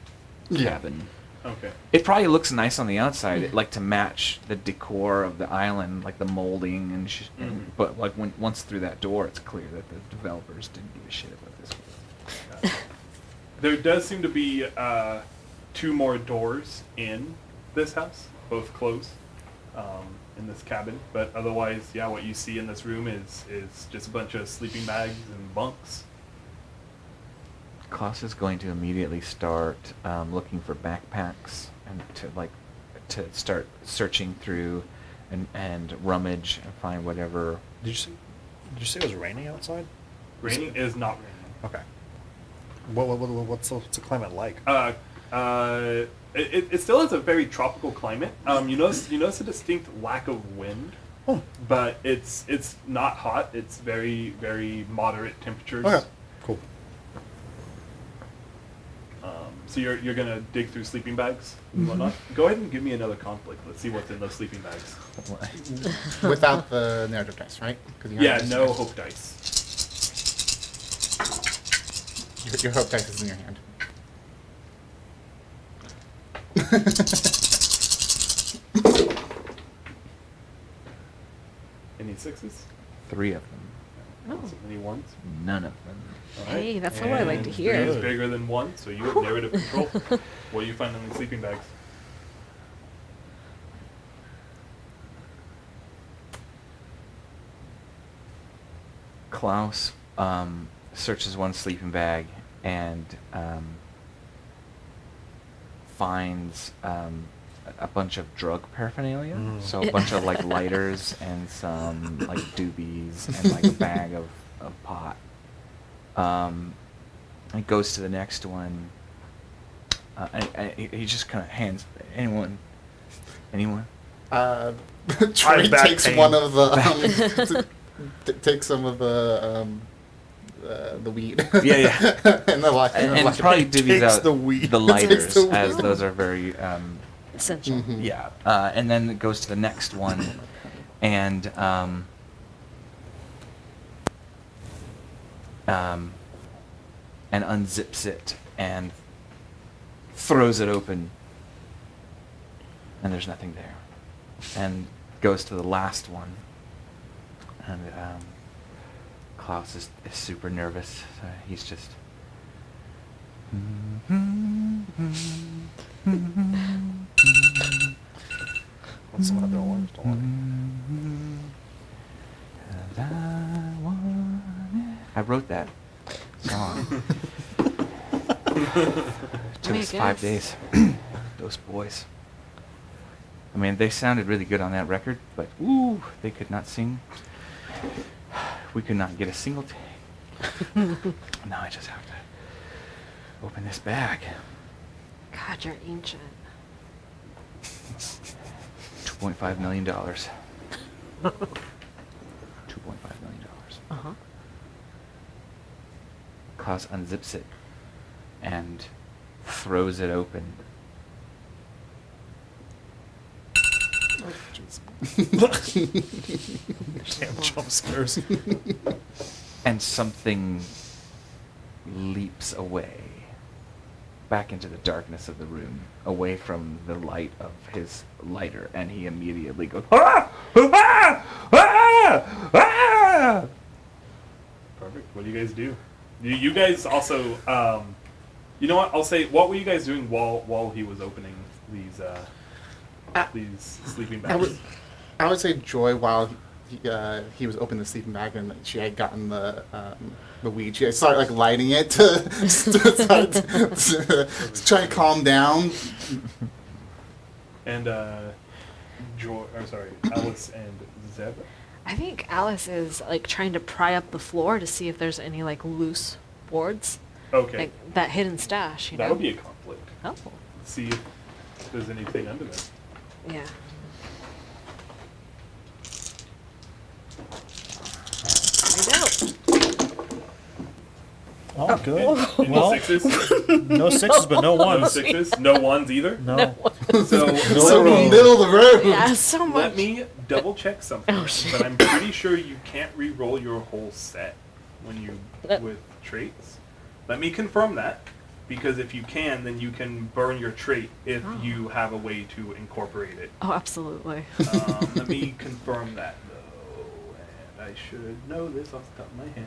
Yeah. cabin. Okay. It probably looks nice on the outside, like to match the decor of the island, like the molding and Mhm. but like once through that door, it's clear that the developers didn't give a shit about this. There does seem to be 2 more doors in this house, both closed, in this cabin. But otherwise, yeah, what you see in this room is just a bunch of sleeping bags and bunks. Klaus is going to immediately start looking for backpacks and to start searching through and rummage and find whatever. Did you say it was raining outside? Raining is not raining. Okay. What's the climate like? It still has a very tropical climate. You notice a distinct lack of wind, Oh. but it's not hot. It's very, very moderate temperatures. Okay. Cool. So you're gonna dig through sleeping bags and whatnot. Go ahead and give me another conflict. Let's see what's in those sleeping bags. Without the narrative dice, right? 'Cause you have Yeah, this no here. hope dice. Your hope dice is in your hand. Any 6s? 3 of them. Oh. Any 1s? None of them. All right. Hey, that's what I like to And hear. 3 is bigger than 1, so you have narrative control. What do you find in the sleeping bags? Klaus searches one sleeping bag and finds a bunch of drug paraphernalia. Mm. So a bunch of like lighters and some like doobies and like a bag of pot. He goes to the next one. He just kind of hands anyone. Troy back takes pain. one of the takes some of the weed. Yeah. and the light. And probably divvies takes out the weed. the lighters, Takes the as weed. those are very Essential. yeah. And then it goes to the next one, and unzips it and throws it open, and there's nothing there. And goes to the last one, and Klaus is super nervous. So he's just. What's some other ones? Don't I wrote that song. Took us 5 days. Those boys. I mean, they sounded really good on that record, but ooh, they could not sing. We could not get a single take. Now I just have to open this bag. God, you're ancient. $2.5 million. $2.5 million. Uh-huh. Klaus unzips it and throws it open. Damn jump scares. And something leaps away, back into the darkness of the room, away from the light of his lighter, and he immediately goes, "Ah! Ah! Ah! Ah!" Perfect. What do you guys do? You guys also, you know what? I'll say, what were you guys doing while he was opening these sleeping bags? I would say Joy, while he was opening the sleeping bag and she had gotten the weed, she started like lighting it to try to calm down. And Alice and Zeb. I think Alice is like trying to pry up the floor to see if there's any like loose boards. Okay. Like that hidden stash, you know? That would be a conflict. Oh. See if there's anything under there. Yeah. Find out. Oh, good. Any Well, sixes? no sixes, but no No ones. sixes? No ones either? No. So So in the middle of the road. Yeah, so much. let me double check something. Oh, shit. But I'm pretty sure you can't re-roll your whole set when you with traits. Let me confirm that, because if you can, then you can burn your trait if Oh. you have a way to incorporate it. Oh, absolutely. Let me confirm that though, and I should know this off the top of my head.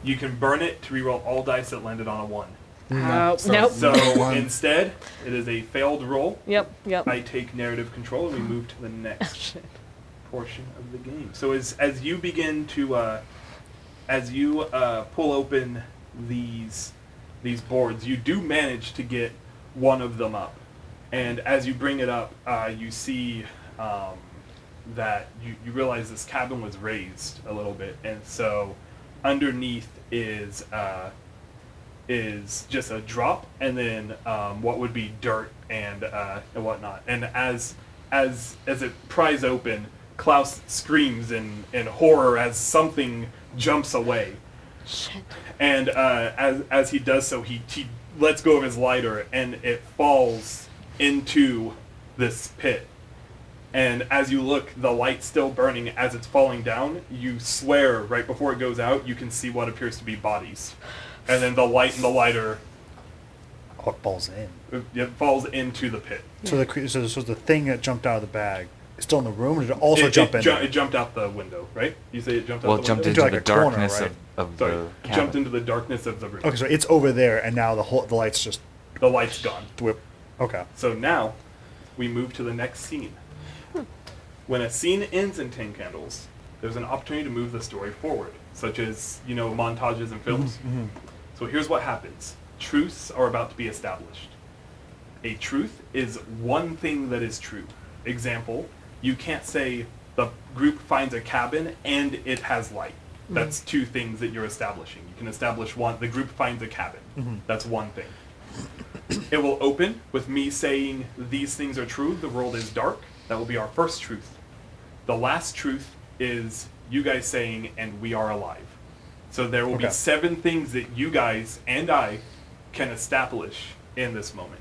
You can burn it to re-roll all dice that landed on a 1. Nope. So One. instead, it is a failed roll. Yep. I take narrative control and we move to the Oh, next shit. portion of the game. So as you begin to pull open these boards, you do manage to get one of them up, and as you bring it up, you see that you realize this cabin was raised a little bit, and so underneath is just a drop, and then what would be dirt and whatnot. And as it pries open, Klaus screams in horror as something jumps away. Shit. And as he does so, he lets go of his lighter, and it falls into this pit. And as you look, the light's still burning as it's falling down. You swear right before it goes out, you can see what appears to be bodies. And then the light and the lighter, What falls in? it falls into the pit. So the thing that jumped out of the bag is still in the room, or did it also jump in? It jumped out the window, right? You say it jumped out Well, the it jumped window? into Into the like a corner, darkness right? of Sorry, the it cabin. jumped into the darkness of the room. Okay, so it's over there, and now the light's just The light's gone. whip. Okay. So now, we move to the next scene. When a scene ends in 10 candles, there's an opportunity to move the story forward, such as, montages and films. So here's what happens. Truths are about to be established. A truth is one thing that is true. Example, you can't say the group finds a cabin and it has light. That's two things that you're establishing. You can establish one. The group finds a cabin. That's one thing. It will open with me saying these things are true. The world is dark. That will be our first truth. The last truth is you guys saying, and we are alive. So there will be 7 things that you guys and I can establish in this moment.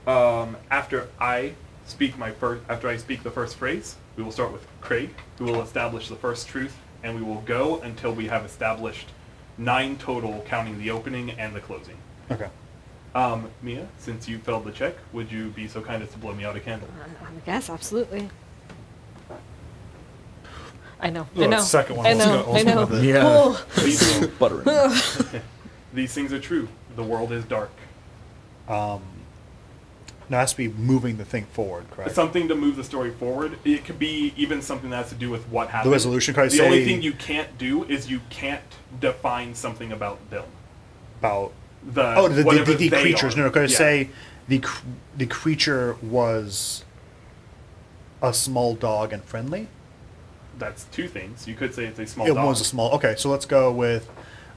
After I speak the first phrase, we will start with Craig, who will establish the first truth, and we will go until we have established 9 total, counting the opening and the closing. Okay. Mia, since you failed the check, would you be so kind as to blow me out a candle? I guess, absolutely. I know. Oh, I know. the second one. I Let's know. go- let's I go know. with it. Yeah. Oh. These, Buttering. these things are true. The world is dark. Now it has to be moving the thing forward, correct? Something to move the story forward. It could be even something that has to do with what happened. The resolution card The only say- thing you can't do is you can't define something about them. About The the creatures. Are. No, because Yeah. say the creature was a small dog and friendly. That's 2 things. You could say it's a small It dog. was a small. Okay, so let's go with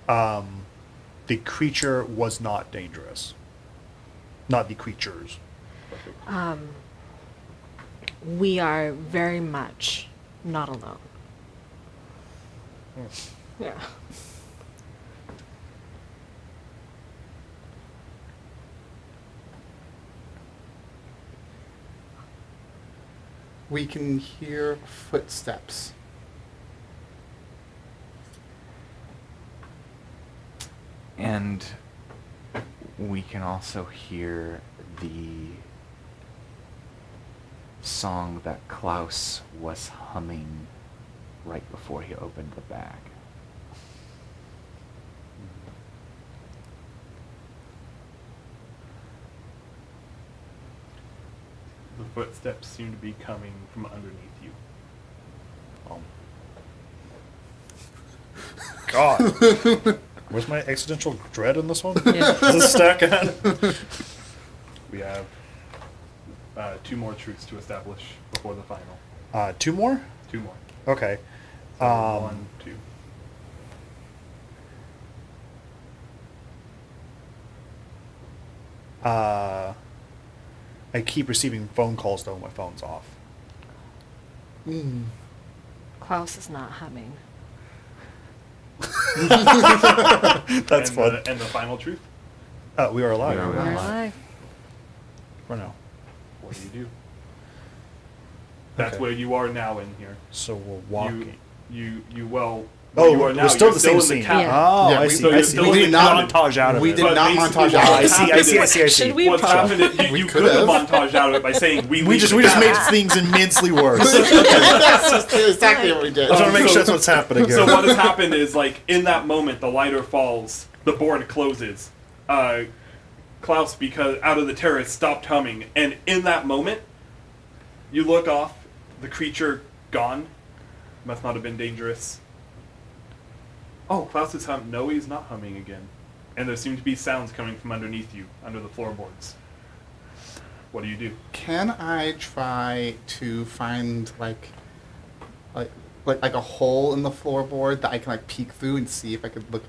the creature was not dangerous. Not the creatures. We are very much not alone. Yeah. We can hear footsteps. And we can also hear the song that Klaus was humming right before he opened the bag. The footsteps seem to be coming from underneath you. God. Where's my existential dread in this one? Yeah. Is this stack on? We have 2 more truths to establish before the final. 2 more? 2 more. Okay. So 1, 2. I keep receiving phone calls though. My phone's off. Klaus is not humming. That's and fun. And the final truth? We are alive. We are We're alive. alive. For now. What do you do? That's Okay. where you are now in here. So we're walking. You where Oh, you are now, we're still you're the same in scene. cabin. Yeah. Oh, Yeah, I we- see. so I you're see. still We in did the not cabin. montage out of We it. did But not basically montage what out. I has see. I happened see. I is- see. I see. Should we What's Montage. happened is We you could could have have. montaged out of it by saying we We leave just the made cabin. things immensely worse. That's exactly what we did. I just want to make sure that's what's happening here. So what has happened is, like, in that moment, the lighter falls, the board closes. Klaus, because out of the terrace, stopped humming, and in that moment, you look off, the creature gone. Must not have been dangerous. Oh, Klaus is humming. No, he's not humming again. And there seem to be sounds coming from underneath you, under the floorboards. What do you do? Can I try to find like a hole in the floorboard that I can like peek through and see if I could look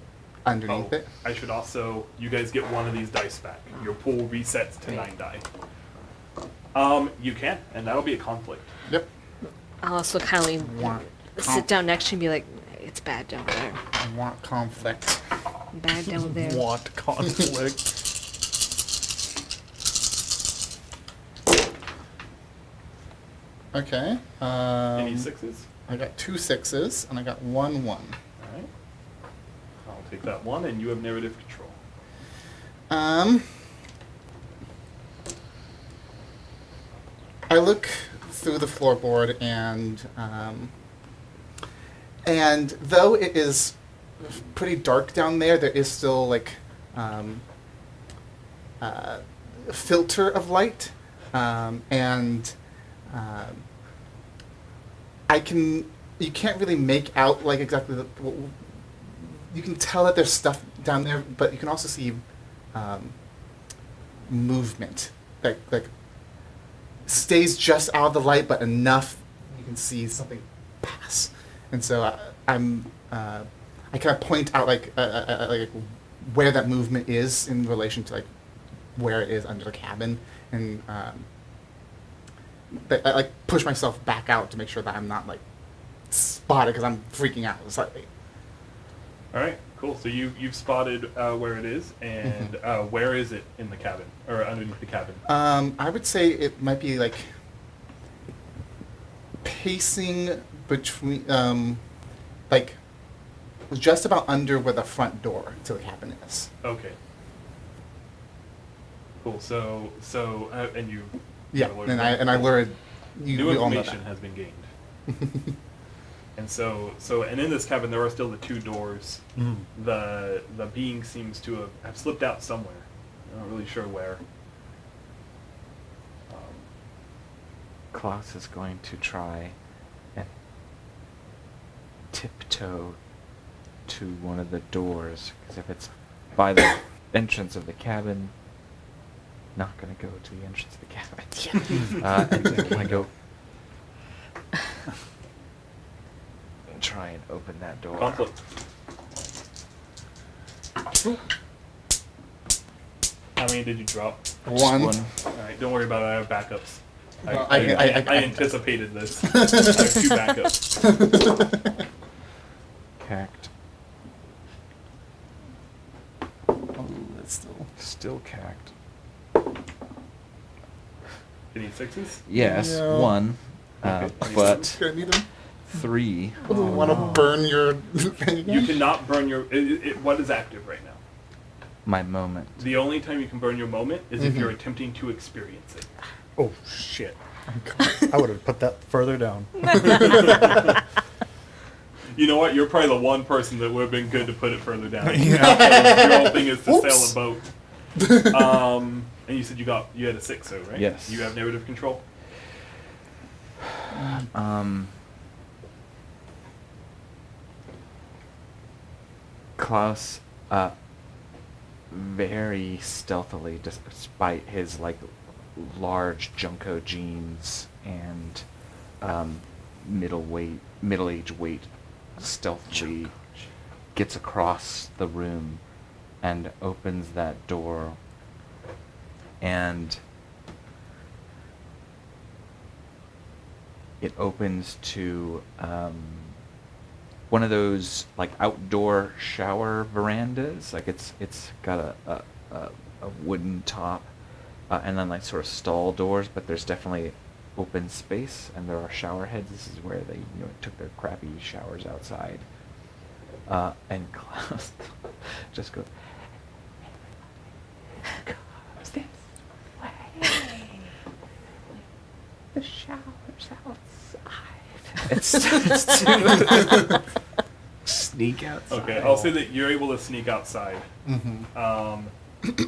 underneath it? I should also, you guys get one of these dice back. Your pool resets to 9 die. You can, and that'll be a conflict. Yep. I'll also kind of Want sit down next to you and be like, it's bad down there. want conflict. Bad down there. Want conflict. Okay. Any 6s? I got 2 6s and I got 1 1. Alright. I'll take that 1, and you have narrative control. I look through the floorboard and though it is pretty dark down there, there is still like a filter of light, and you can't really make out like exactly you can tell that there's stuff down there, but you can also see movement like stays just out of the light, but enough you can see something pass. And so I kind of point out like where that movement is in relation to like where it is under the cabin, and I like push myself back out to make sure that I'm not like spotted because I'm freaking out slightly. All right, cool. So you've spotted where it is, and where is it in the cabin or underneath the cabin? I would say it might be like pacing between like just about under where the front door to the cabin is. Okay. Cool. So and you. Yeah, learned and I lured you. New you all know information that. has been gained. And so and in this cabin there are still the two doors. Mm. The being seems to have slipped out somewhere. I'm not really sure where. Klaus is going to try and tiptoe to one of the doors, because if it's by the entrance of the cabin, not going to go to the entrance of the cabin. And I go try and open that door. Conflict. How many did you drop? One. One. All right, don't worry about it. I have backups. Well, I anticipated this. I have 2 backups. Cacked. Oh, that's Still cacked. Any 6s? Yes, Yeah. 1. Okay. But gonna need them. 3. Want to burn your thing again? You cannot burn your. What is active right now? My moment. The only time you can burn your moment is if you're attempting to experience it. Oh shit! I would have put that further down. You know what? You're probably the one person that would have been good to put it further down. Yeah. Your whole thing is to Oops. sail a boat. And you said you had a 6, so right? Yes. You have narrative control. Klaus, very stealthily, despite his like large Junko jeans and middle-aged weight, stealthily gets across the room and opens that door, and it opens to one of those like outdoor shower verandas. Like it's got a wooden top, and then like sort of stall doors, but there's definitely open space, and there are shower heads. This is where they took their crappy showers outside. And Klaus just goes, "Goes this way. The shower's outside." It starts to sneak outside. Okay, I'll say that you're able to sneak outside. Mm-hmm.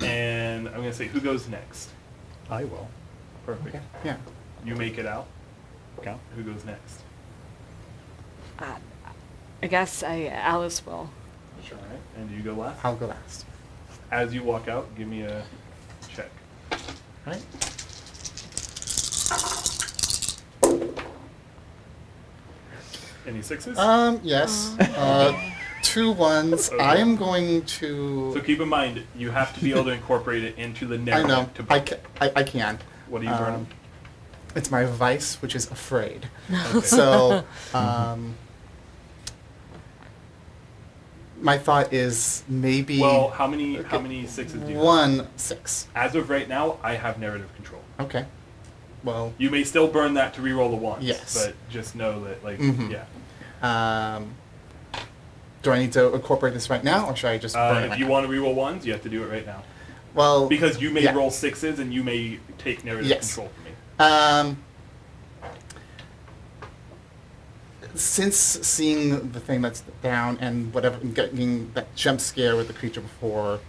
And I'm gonna say who goes next. I will. Perfect. Okay. Yeah. You make it out. Okay. Who goes next? I guess Alice will. All right. And you go last. I'll go last. As you walk out, give me a check. All right. Any 6s? Yes. 2 1s. Okay. I am going to. So keep in mind, you have to be able to incorporate it into the I narrative. know. To I can. What are you burning? It's my vice, which is afraid. Okay. So, my thought is maybe. Well, how many 6s do you have? 1 6. As of right now, I have narrative control. Okay. Well. You may still burn that to reroll the ones. Yes. But just know that, like, Mhm. yeah. Do I need to incorporate this right now, or should I just burn it? If you want to reroll ones, you have to do it right now. Well. Because you may yeah. roll 6s and you may take narrative Yes. control from me. Since seeing the thing that's down and whatever, getting that jump scare with the creature before,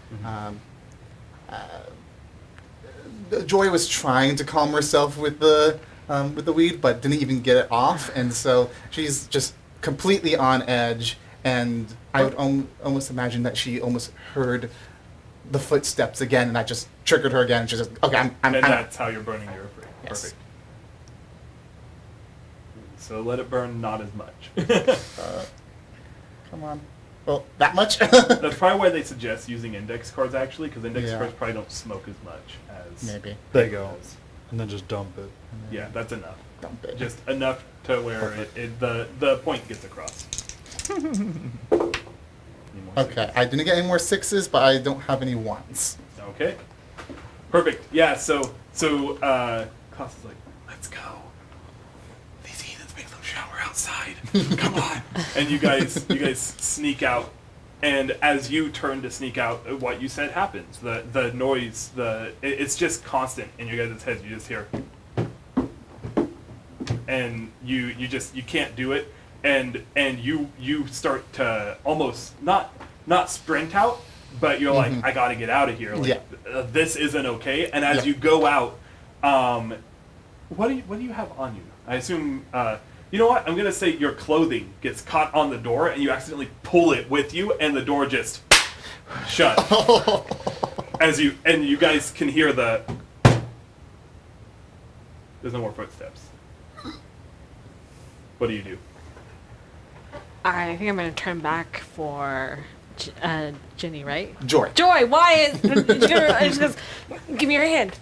Joy was trying to calm herself with the weed, but didn't even get it off, and so she's just completely on edge. And I would almost imagine that she almost heard the footsteps again, and that just triggered her again. And she's just okay. I'm And that's how you're burning your afraid. Yes. Perfect. So let it burn not as much. Come on. Well, that much? That's probably why they suggest using index cards, actually, because index Yeah. cards probably don't smoke as much as... Maybe. There you go. And then just dump it. Yeah, that's enough. Dump it. Just enough to where the point gets across. Any more Okay, sixes? I didn't get any more 6s, but I don't have any 1s. Okay. Perfect. Yeah, so Klaus is like, let's go. These heathens make them shower outside. Come on. And you guys sneak out. And as you turn to sneak out, what you said happens. The noise, it's just constant in your guys' heads. You just hear, and you can't do it. And you start to almost not sprint out, but you're like, I gotta get out of here. Like, this isn't okay. And as you go out, what do you have on you? I assume. You know what? I'm gonna say your clothing gets caught on the door, and you accidentally pull it with you, and the door just shut. You guys can hear the. There's no more footsteps. What do you do? I think I'm gonna turn back for Ginny, right? Joy. Joy, why is she goes, give me your hand.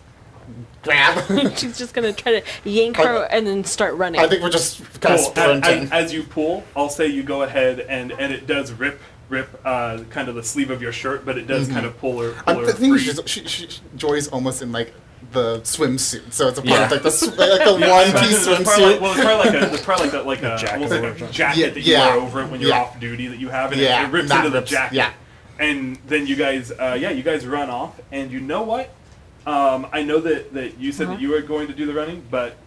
Grab. She's just gonna try to yank her and then start running. I think we're just kind of sprinting. As you pull, I'll say you go ahead, and it does rip kind of the sleeve of your shirt, but it does kind of pull her The thing free. is, Joy's almost in like the swimsuit, so it's a part Yeah. of like the one-piece It's probably swimsuit. it's probably like a jacket almost like or a something. jacket that you Yeah. wear over it when you're off duty that you have, and Yeah, it rips that into the rips, jacket. yeah. And then you guys run off, and you know what? I know that you said that you were going to do the running, but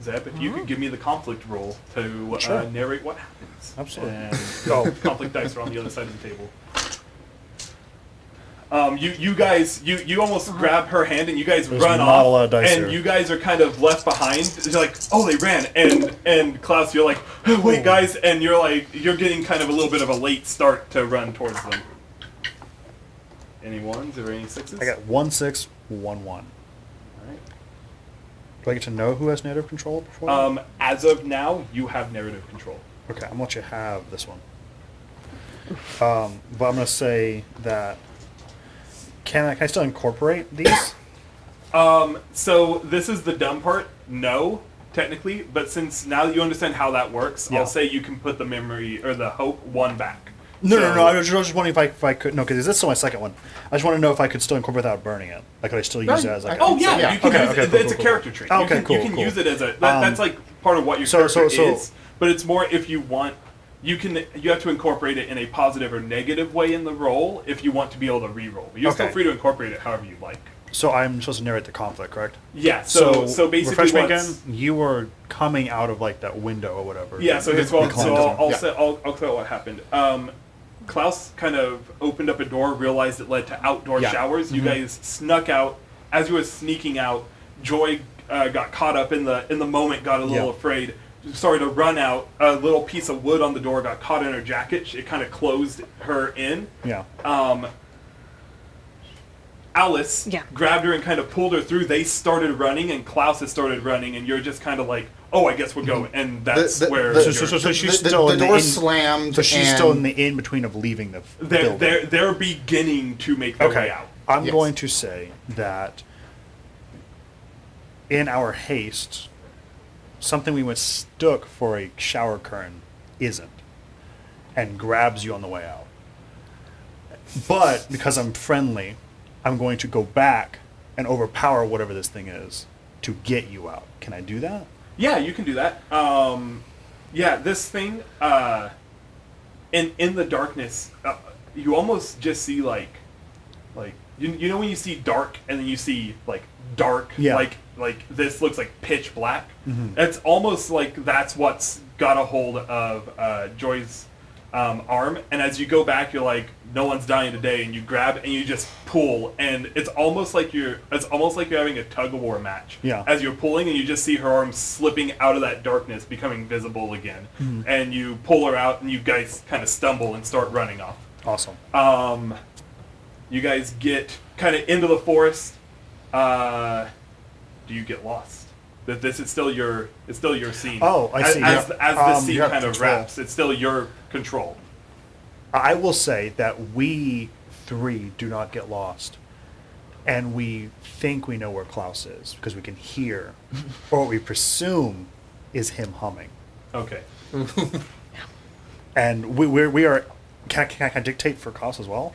Zeb, if you could give me the conflict roll to Sure. narrate what happens. Absolutely. And Oh. conflict dice are on the other side of the table. You guys almost grab her hand and you guys There's run not a lot off, of dice and here. you guys are kind of left behind. You're like, oh, they ran, and Klaus, you're like, oh, wait, guys, and you're getting kind of a little bit of a late start to run towards them. Any ones or any sixes? I got 1 6, 1 1. All right. Do I get to know who has narrative control before? As of now, you have narrative control. Okay, I'm gonna let you have this one. But I'm gonna say that can I still incorporate these? So this is the dumb part. No, technically, but since now that you understand how that works, Yeah. I'll say you can put the memory or the hope one back. No. I So- was just wondering if I could. No, because this is still my second one. I just want to know if I could still incorporate without burning it. Like, could I still use it as like? Oh yeah, Yeah. you can Okay, use okay, it. cool, It's a cool, character cool. trait. Oh, You okay, can, cool, You can cool. use it as that's like part of what your So- character so- is. But it's more if you want. You have to incorporate it in a positive or negative way in the roll if you want to be able to re-roll. But you're still Okay. free to incorporate it however you like. So I'm supposed to narrate the conflict, correct? Yeah. So basically, refresh me again. what's- You were coming out of like that window or whatever. Yeah, so here's what, Climbed so down. I'll Yeah. say I'll tell you what happened. Klaus kind of opened up a door, realized it led to outdoor Yeah. showers. You guys snuck out. As you were sneaking out, Joy got caught up in the moment, got a little Yeah. afraid, started to run out. A little piece of wood on the door got caught in her jacket. It kind of closed her in. Yeah. Alice Yeah. grabbed her and kind of pulled her through. They started running, and Klaus has started running, and you're just kind of like, oh, I guess we're going. And that's where So you're- she's still in the the door in- slammed. So she's and still in the in between of leaving the building. they're beginning to make their way Okay. out. I'm Yes. going to say that in our haste, something we mistook for a shower curtain isn't, and grabs you on the way out. But because I'm friendly, I'm going to go back and overpower whatever this thing is to get you out. Can I do that? Yeah, you can do that. Yeah, this thing, in the darkness, you almost just see like you know when you see dark and then you see like dark, Yeah. like this looks like pitch black. It's almost like that's what's got a hold of Joy's arm, and as you go back, you're like, no one's dying today, and you grab and you just pull, and it's almost like you're having a tug of war match. Yeah. As you're pulling, and you just see her arm slipping out of that darkness, becoming visible again, and you pull her out, and you guys kind of stumble and start running off. Awesome. You guys get kind of into the forest. Do you get lost? That this is still your scene. Oh, I see, As yeah. the scene you have kind of control. wraps, it's still your control. I will say that we three do not get lost. And we think we know where Klaus is because we can hear, or what we presume is him humming. Okay. And we are. Can I dictate for Klaus as well?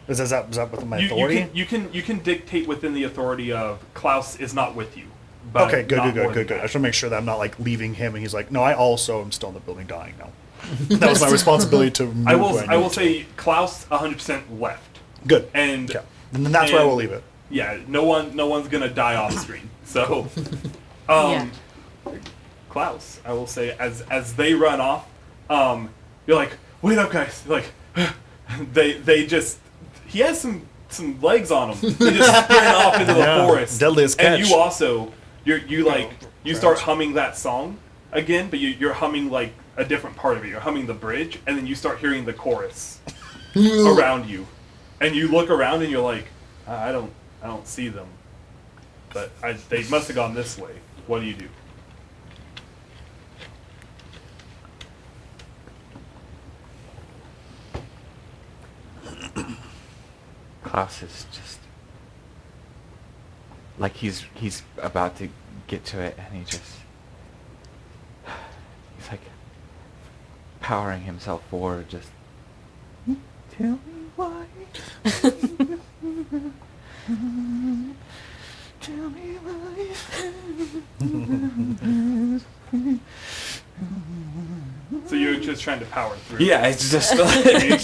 Is that within my authority? You can dictate within the authority of Klaus is not with you. But Okay, good. not more I than just want that. to make sure that I'm not like leaving him, and he's like, no, I also am still in the building dying now. That was my responsibility to move. I where will need say Klaus 100% left. to. Good. And Okay. And then that's where I will leave it. Yeah, no one's gonna die off screen. So, Yeah. Klaus, I will say as they run off, you're like, wait up, guys! Like, they just he has some legs on him. They just sprint off into the Yeah, forest. deadliest And catch. you also you start humming that song again, but you're humming like a different part of it. You're humming the bridge, and then you start hearing the chorus around you, and you look around and you're like, I don't see them, but they must have gone this way. What do you do? Klaus is just like he's about to get to it, and he's like powering himself forward. Just tell me why. Tell me why. So you're just trying to power through. Yeah, it's just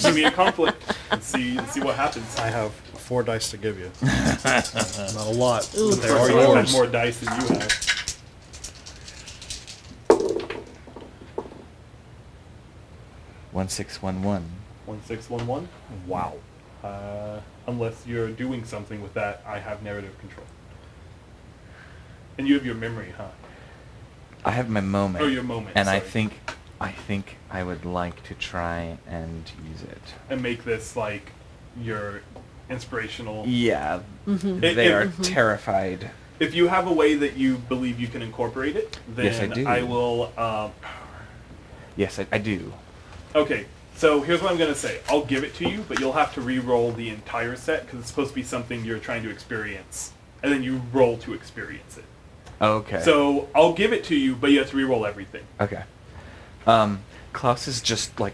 Give me a conflict and see what happens. I have 4 dice to give you. Not a lot, Ooh. but they Of are course, I have yours. more dice than you have. One 611. 1611. Wow. Unless you're doing something with that, I have narrative control. And you have your memory, huh? I have my moment. Oh, your moment, And sorry. I think I would like to try and use it. And make this like your inspirational. Yeah, Mm-hmm. they are If- terrified. If you have a way that you believe you can incorporate it, then Yes, I do. I will. Yes, I do. Okay, so here's what I'm gonna say. I'll give it to you, but you'll have to re-roll the entire set because it's supposed to be something you're trying to experience, and then you roll to experience it. Okay. So I'll give it to you, but you have to re-roll everything. Okay. Klaus is just like,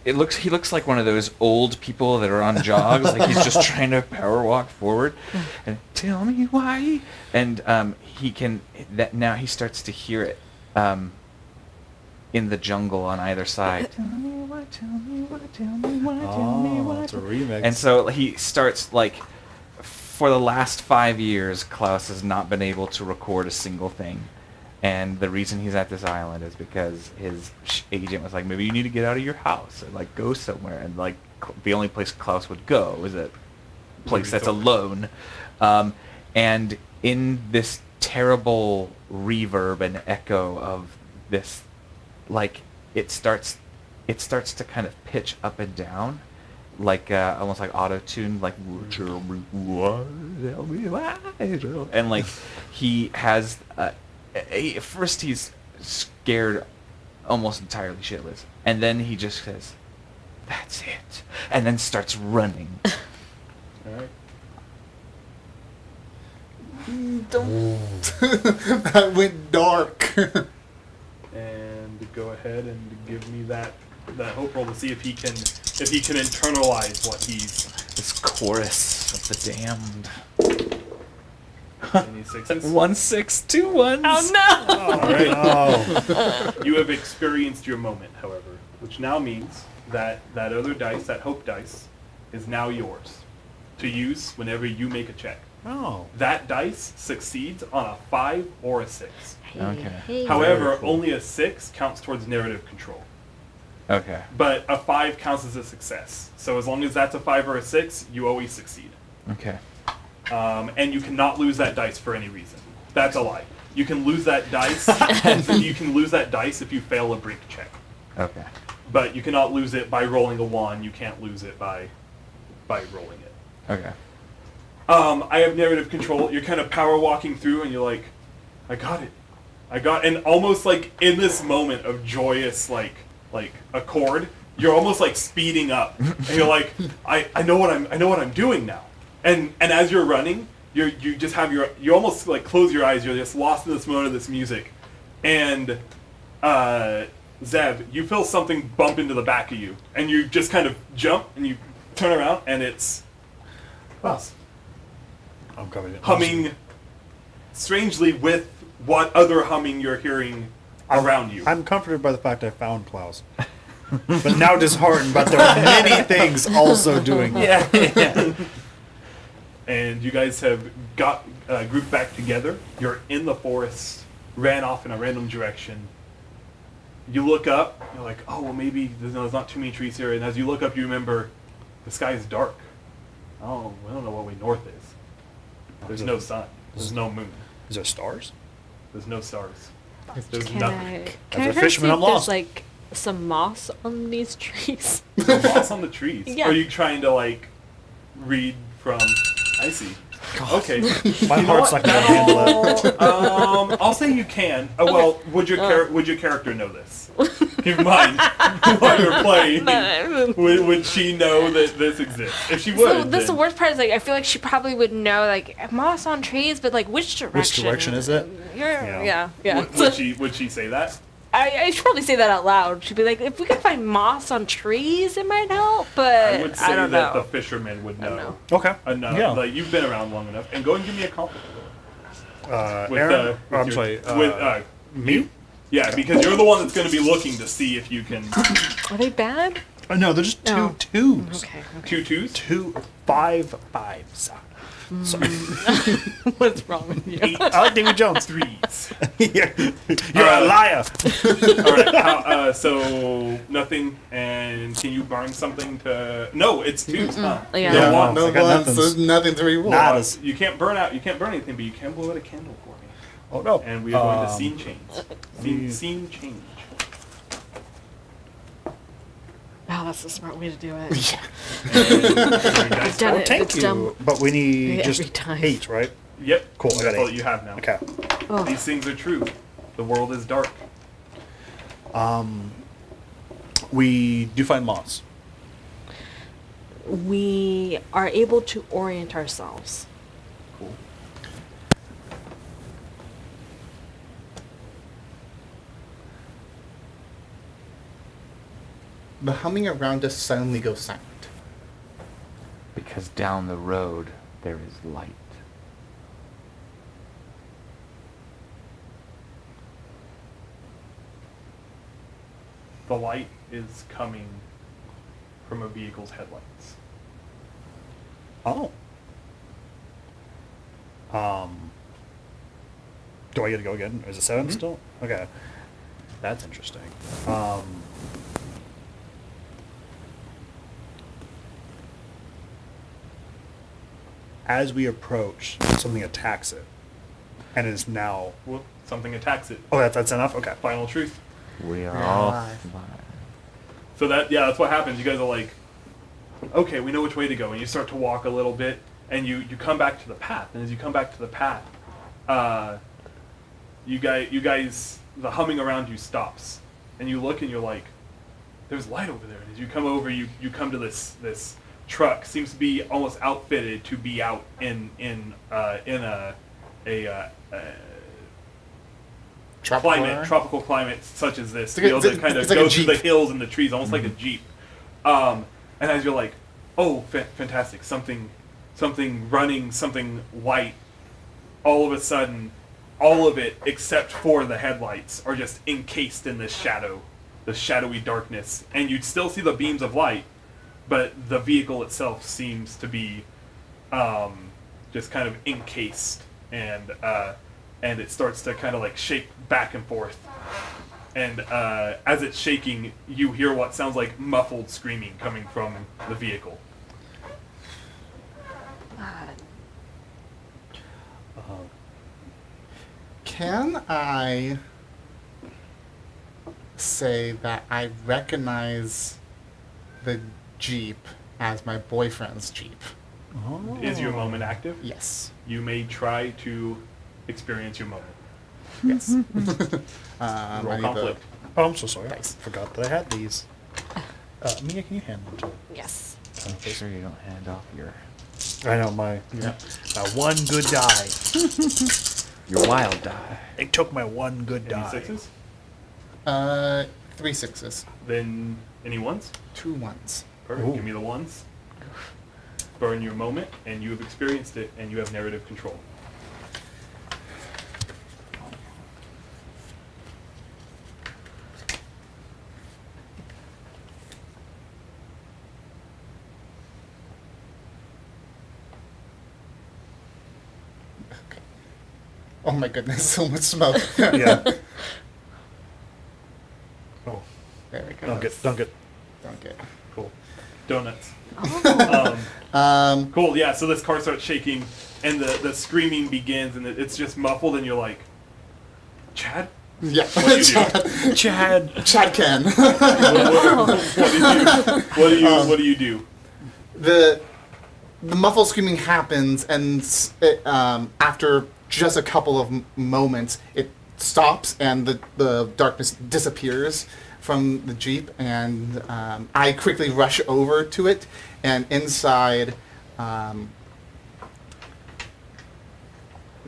he looks like one of those old people that are on jogs, like he's just trying to power walk forward, and tell me why, and now he starts to hear it, in the jungle on either side. Tell me why, tell me why, tell me why, tell me why. It's a remix. And so he starts like, for the last 5 years, Klaus has not been able to record a single thing. And the reason he's at this island is because his agent was like, maybe you need to get out of your house and like go somewhere. And like the only place Klaus would go is a place that's alone. And in this terrible reverb and echo of this, like it starts to kind of pitch up and down, like almost like auto-tune, like tell me why, tell me why. And like he has at first he's scared almost entirely shitless, and then he just says, that's it, and then starts running. All right. Don't. That went dark. And go ahead and give me that hope roll to see if he can internalize what he's. This chorus of the damned. Any sixes? 1 6 2 1. Oh no! All right. Oh. You have experienced your moment, however, which now means that other dice, that hope dice, is now yours to use whenever you make a check. Oh. That dice succeeds on a 5 or a 6. Okay. However, Very cool. only a 6 counts towards narrative control. Okay. But a 5 counts as a success. So as long as that's a 5 or a 6, you always succeed. Okay. And you cannot lose that dice for any reason. That's a lie. You can lose that dice. You can lose that dice if you fail a brink check. Okay. But you cannot lose it by rolling a 1. You can't lose it by rolling it. Okay. I have narrative control. You're kind of power walking through, and you're like, I got it. And almost like in this moment of joyous like accord, you're almost like speeding up, and you're like, I know what I'm doing now. And as you're running, you just have you almost like close your eyes. You're just lost in this mode of this music, and Zeb, you feel something bump into the back of you, and you just kind of jump and you turn around, and it's us I'm coming. humming strangely with what other humming you're hearing around you. I'm comforted by the fact I found Klaus. But now disheartened, but there are many things also doing that. Yeah. And you guys have got grouped back together. You're in the forest, ran off in a random direction. You look up, you're like, oh, well, maybe there's not too many trees here. And as you look up, you remember the sky is dark. Oh, we don't know what way north is. There's no sun. There's no moon. Is there stars? There's no stars. There's Can nothing. I As try a to fisherman, see I'm if there's lost. like some moss on these trees? There's moss on the trees. Yeah. Are you trying to like read from? I see. Okay. My You know heart's what? not going to handle it. I'll say you can. Oh well, would your character know this? Keep in mind while you're playing. Would she know that this exists? If she would, So that's the then- worst part is like I feel like she probably would know like moss on trees, but like which direction? Which direction is it? Yeah. Would she say that? I should probably say that out loud. She'd be like, if we can find moss on trees, it might help. But I would say don't that know. the fisherman would don't know. Okay. Enough. Yeah. Like you've been around long enough, and go and give me a compliment. Aaron? I'm sorry. Me? Yeah, because you're the one that's going to be looking to see if you can. Are they bad? No, they're just two Oh. twos. Okay. 2 twos? 2 5 5s. Sorry. What's wrong with you? I like Davy Jones. 3s. You're a liar. All right. So nothing, and can you burn something to? No, it's 2s. Huh? Yeah. Yeah, one. no. I got ones, nothings. so nothing to reward. Nadas. You can't burn anything, but you can blow out a candle for me. Oh no. And we are going to scene change. Scene change. Wow, that's the smart way to do it. And you guys Done roll. it. Thank It's you. dumb. But we need Yeah, just every time. 8, right? Yep. Cool, I That's got all 8. that you have now. Okay. Oh. These things are true. The world is dark. We do find moss. We are able to orient ourselves. Cool. The humming around us suddenly goes silent. Because down the road there is light. The light is coming from a vehicle's headlights. Oh. Do I get to go again? Is it 7 still? Okay. That's interesting. As we approach, something attacks it. And it is now... Well, something attacks it. Oh, that's enough? Okay. Final truth. We are We're all alive. fine. So that's what happens. You guys are like, okay, we know which way to go, and you start to walk a little bit, and you come back to the path. And as you come back to the path, you guys, the humming around you stops, and you look and you're like, there's light over there. And as you come over, you come to this truck. Seems to be almost outfitted to be out in a tropical climate such as this, to be able to kind of it's like go a through the Jeep. hills and the trees, almost like a Jeep. And as you're like, oh, fantastic, something running, something white, all of a sudden, all of it except for the headlights are just encased in this shadow, the shadowy darkness, and you'd still see the beams of light, but the vehicle itself seems to be just kind of encased, and it starts to kind of like shake back and forth. And as it's shaking, you hear what sounds like muffled screaming coming from the vehicle. Can I say that I recognize the Jeep as my boyfriend's Jeep? Is your moment active? Yes. You may try to experience your moment. Yes. Roll I need conflict. Oh, I'm so sorry. Thanks. Forgot that I had these. Mia, can you hand them to me? Yes. Make sure you don't hand off your I know, my one good die. wild die. They took my one good Any die. sixes? 3 6s. Then any ones? 2 1s. Perfect. Ooh. Give me the ones. Burn your moment, and you have experienced it, and you have narrative control. Okay. Oh my goodness, so much smoke. Yeah. Oh, There we go. don't get. Don't get. Cool. Donuts. Oh. Cool, yeah, so this car starts shaking, and the screaming begins, and it's just muffled, and you're like, Chad? Yeah. What do you do? Chad. Chad can. What do you do? The muffled screaming happens, and after just a couple of moments, it stops, and the darkness disappears from the Jeep, and I quickly rush over to it, and inside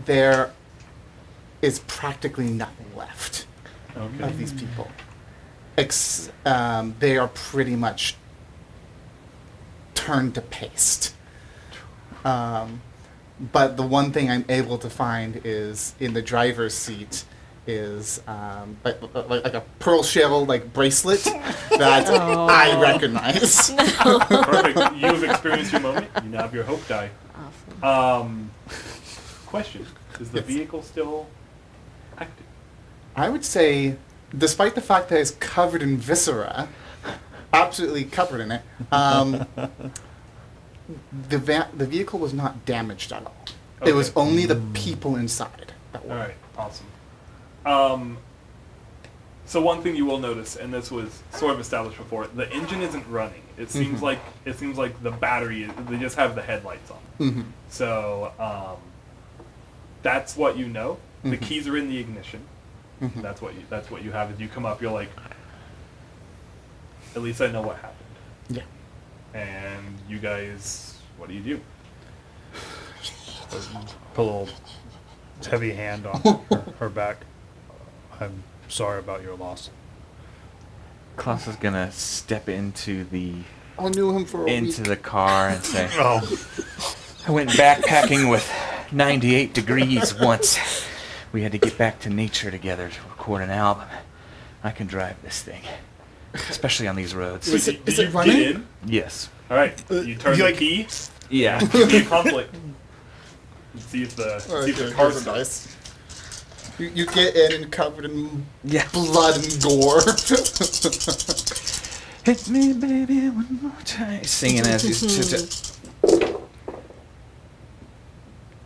there is practically nothing left Okay. of these people. They are pretty much turned to paste. But the one thing I'm able to find is in the driver's seat is like a pearl shell bracelet that I recognize. Perfect. You've experienced your moment. You now have your hope die. Awesome. Question. Is the Yes. vehicle still active? I would say, despite the fact that it's covered in viscera, absolutely covered in it, the vehicle was not damaged at all. It was Okay. only the people inside that were. All right, awesome. So one thing you will notice, and this was sort of established before, the engine isn't running. It seems like the battery. They just have the headlights on. Mhm. So that's what you know. The Mhm. keys are in the ignition. Mhm. That's what you have. As you come up, you're like, at least I know what happened. Yeah. And you guys, what do you do? Put a little heavy hand on her back. I'm sorry about your loss. Klaus is gonna step into I knew him for a week. the car and say, Oh, I went backpacking with 98 degrees once. We had to get back to nature together to record an album. I can drive this thing, especially on these roads. Is Wait, it- did is it you running? get in? Yes. All right. You turn you the like- key. Yeah. Give me a conflict. See if the car Here's a dice. You get in and covered in Yeah. blood and gore. Hit me, baby, one more time. Singing as you sit.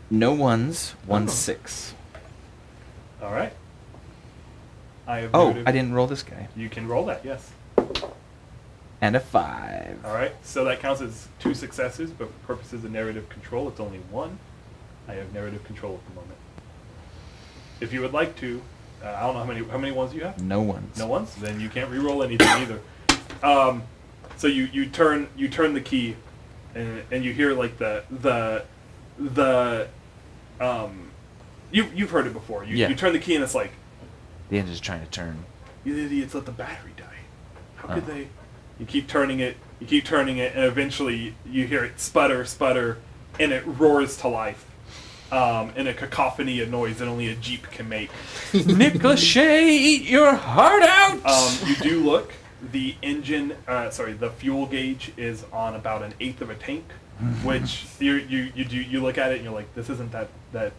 No ones, 1-6. All right. I have Oh, noted- I didn't roll this guy. You can roll that, yes. And a 5. All right. So that counts as 2 successes, but for purposes of narrative control, it's only 1. I have narrative control at the moment. If you would like to, I don't know how many ones you have. No ones. No ones. Then you can't re-roll anything either. So you turn the key, and you hear like you've heard it before. Yeah. You turn the key and it's like, The engine's trying to turn. you idiots let the battery die. How could Oh. they? You keep turning it, and eventually you hear it sputter, and it roars to life. In a cacophony of noise that only a Jeep can make. Nick Lachey, eat your heart out! You do look. The engine, the fuel gauge is on about 1/8 of a tank, which you look at it and you're like, this isn't that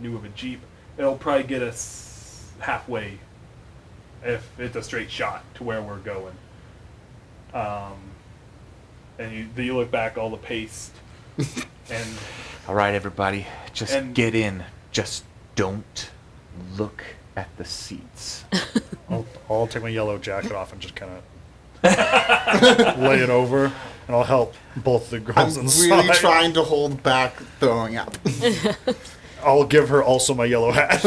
new of a Jeep. It'll probably get us halfway if it's a straight shot to where we're going. And you look back, all the paste, and All right, everybody, just And- get in. Just don't look at the seats. I'll take my yellow jacket off and just kind of lay it over, and I'll help both the I'm girls inside. really trying to hold back throwing up. I'll give her also my yellow hat.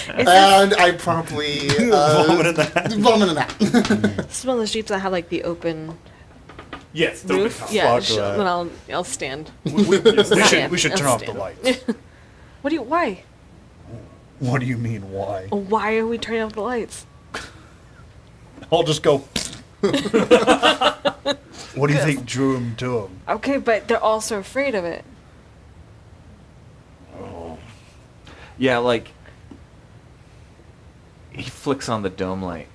And I promptly Vomit in that. vomit in that. This is one of those jeeps that have like the open Yes, it's open roof. top. Yeah, Fuck that. then I'll stand. We should I'll turn off the stand. lights. Why? What do you mean, why? Why are we turning off the lights? I'll just go. What do you think drew him to him? Okay, but they're also afraid of it. Yeah, like he flicks on the dome light.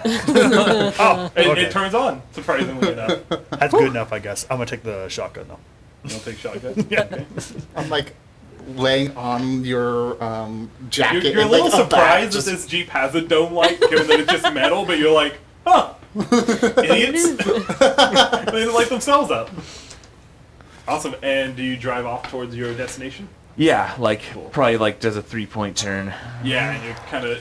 Oh, Okay. it turns on, surprisingly enough. That's good enough, I guess. I'm gonna take the shotgun though. You don't take shotgun? Okay. I'm like laying on your jacket. You're a and, little like, surprised just- that this Jeep has a dome light, given that it's just metal, but you're like, huh, idiots. They light themselves up. Awesome. And do you drive off towards your destination? Yeah, like probably like does a 3-point turn. Yeah, and you're kind of,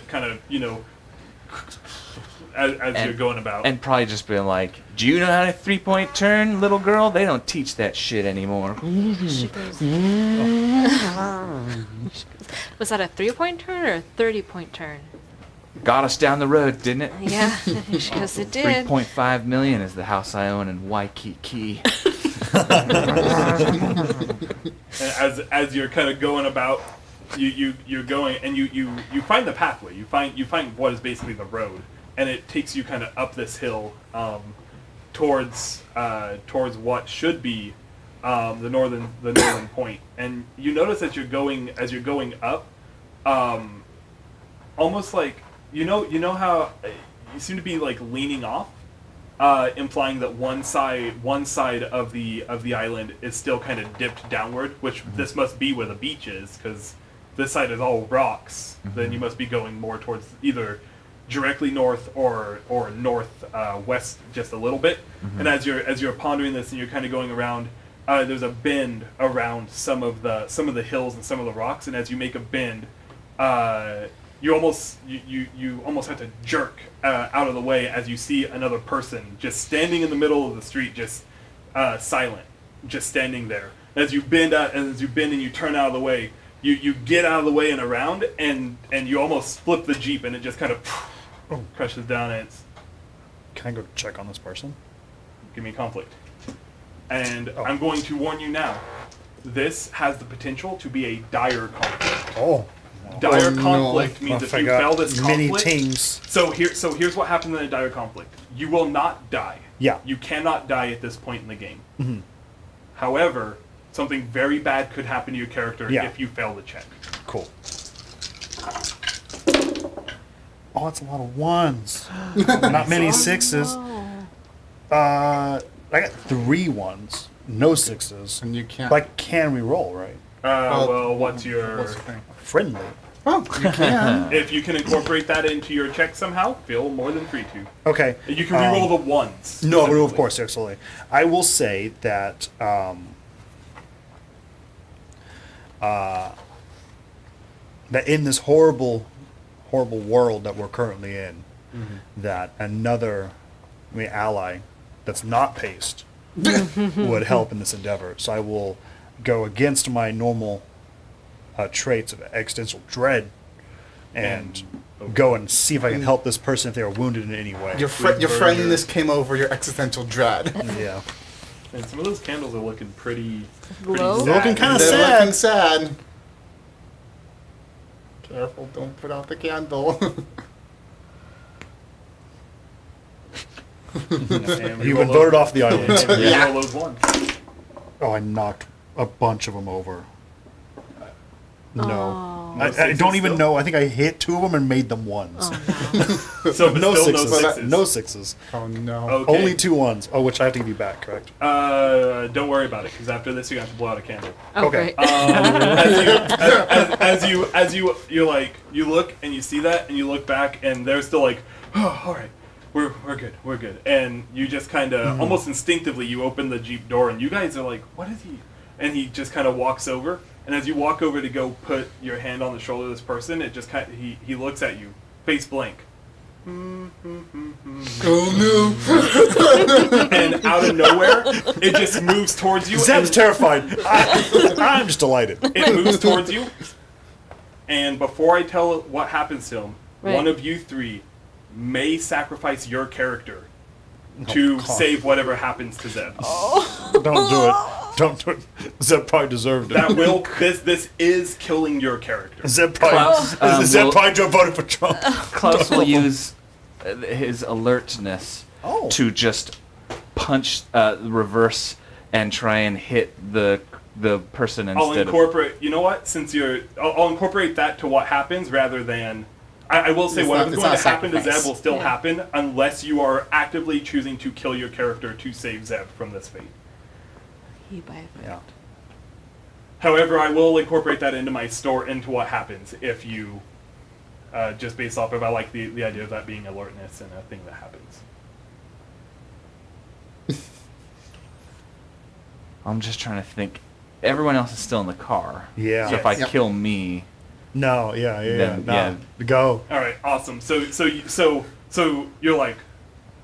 as you're going about. And probably just been like, do you know how to 3-point turn, little girl? They don't teach that shit anymore. She goes, was that a 3-point turn or a 30-point turn? Got us down the road, didn't it? Yeah, she goes, it did. 3.5 million is the house I own in Waikiki. And as you're kind of going about, you're going and you find the pathway. You find what is basically the road, and it takes you kind of up this hill towards what should be the northern point. And you notice that as you're going up, almost like you know how you seem to be like leaning off. Implying that one side of the island is still kind of dipped downward, which this must be where the beach is, because this side is all rocks. Then you must be going more towards either directly north or north west just a little bit. And as you're pondering this and you're kind of going around, there's a bend around some of the hills and some of the rocks, and as you make a bend, you almost have to jerk out of the way as you see another person just standing in the middle of the street, just silent, just standing there. As you bend and you turn out of the way, you get out of the way and around, and you almost flip the Jeep, and it just kind of crushes down. And it's, Can I go check on this person? give me conflict. And I'm going to warn you now, this has the potential to be a dire conflict. Oh. Dire no. conflict means if you fail this many conflict, teams. So here's what happens in a dire conflict. You will not die. Yeah. You cannot die at this point in the game. Mm-hmm. However, something very bad could happen to your character if you fail the check. Cool. Oh, that's a lot of ones. Not many sixes. I got 3 ones. No 6s. And you can't. Like, can we roll, right? Well, what's your... What's the thing? Friendly. Oh, you can. If you can incorporate that into your check somehow, feel more than free to. Okay. You can re-roll the ones. No, of specifically. course, absolutely. I will say that that in this horrible world that we're currently in, that another ally that's not paced would help in this endeavor. So I will go against my normal traits of existential dread and go and see if I can help this person if they are wounded in any way. Your friendliness came over your existential dread. Yeah. And some of those candles are looking pretty Low? sad. They're looking kinda They're sad. looking sad. Careful, don't put out the candle. And You've been voted off the island. And Yeah. re-roll those ones. Oh, I knocked a bunch of them over. No. Oh. No I sixes don't even still? know. I think I hit 2 of them and made them ones. Oh, no. So, but No still sixes. no sixes. No 6s. Oh no. Okay. Only 2 1s. Oh, which I have to give you back, correct? Don't worry about it, because after this you have to blow out a candle. Oh, Okay. great. As you look and you see that, and you look back, and they're still like, oh, all right, we're good, and you just kind of almost instinctively you open the Jeep door, and you guys are like, what is he? And he just kind of walks over, and as you walk over to go put your hand on the shoulder of this person, it just he looks at you, face blank, Oh and out of nowhere, it just moves towards you. Zeb's and terrified. I'm just delighted. It moves towards you. And before I tell what happens to him, Right. one of you three may sacrifice your character to God. save whatever happens to Zeb. Don't do it. Don't do it. Zeb probably deserved it. That will this is killing your character. Zeb Klaus, probably, Zeb will- probably voted for Trump. Klaus will use his alertness Oh. to just punch, reverse, and try and hit the person I'll instead of... incorporate. You know what? Since I'll incorporate that to what happens rather than. I will say It's whatever's not- going it's to not a happen to Zeb sacrifice. will still Yeah. happen unless you are actively choosing to kill your character to save Zeb from this fate. He by effect. Yeah. However, I will incorporate that into my store into what happens if you, just based off of I like the idea of that being alertness and a thing that happens. I'm just trying to think. Everyone else is still in the car. Yeah. So if I Yes. kill me... No, yeah. Then, No. yeah. Go. All right, awesome. So you're like,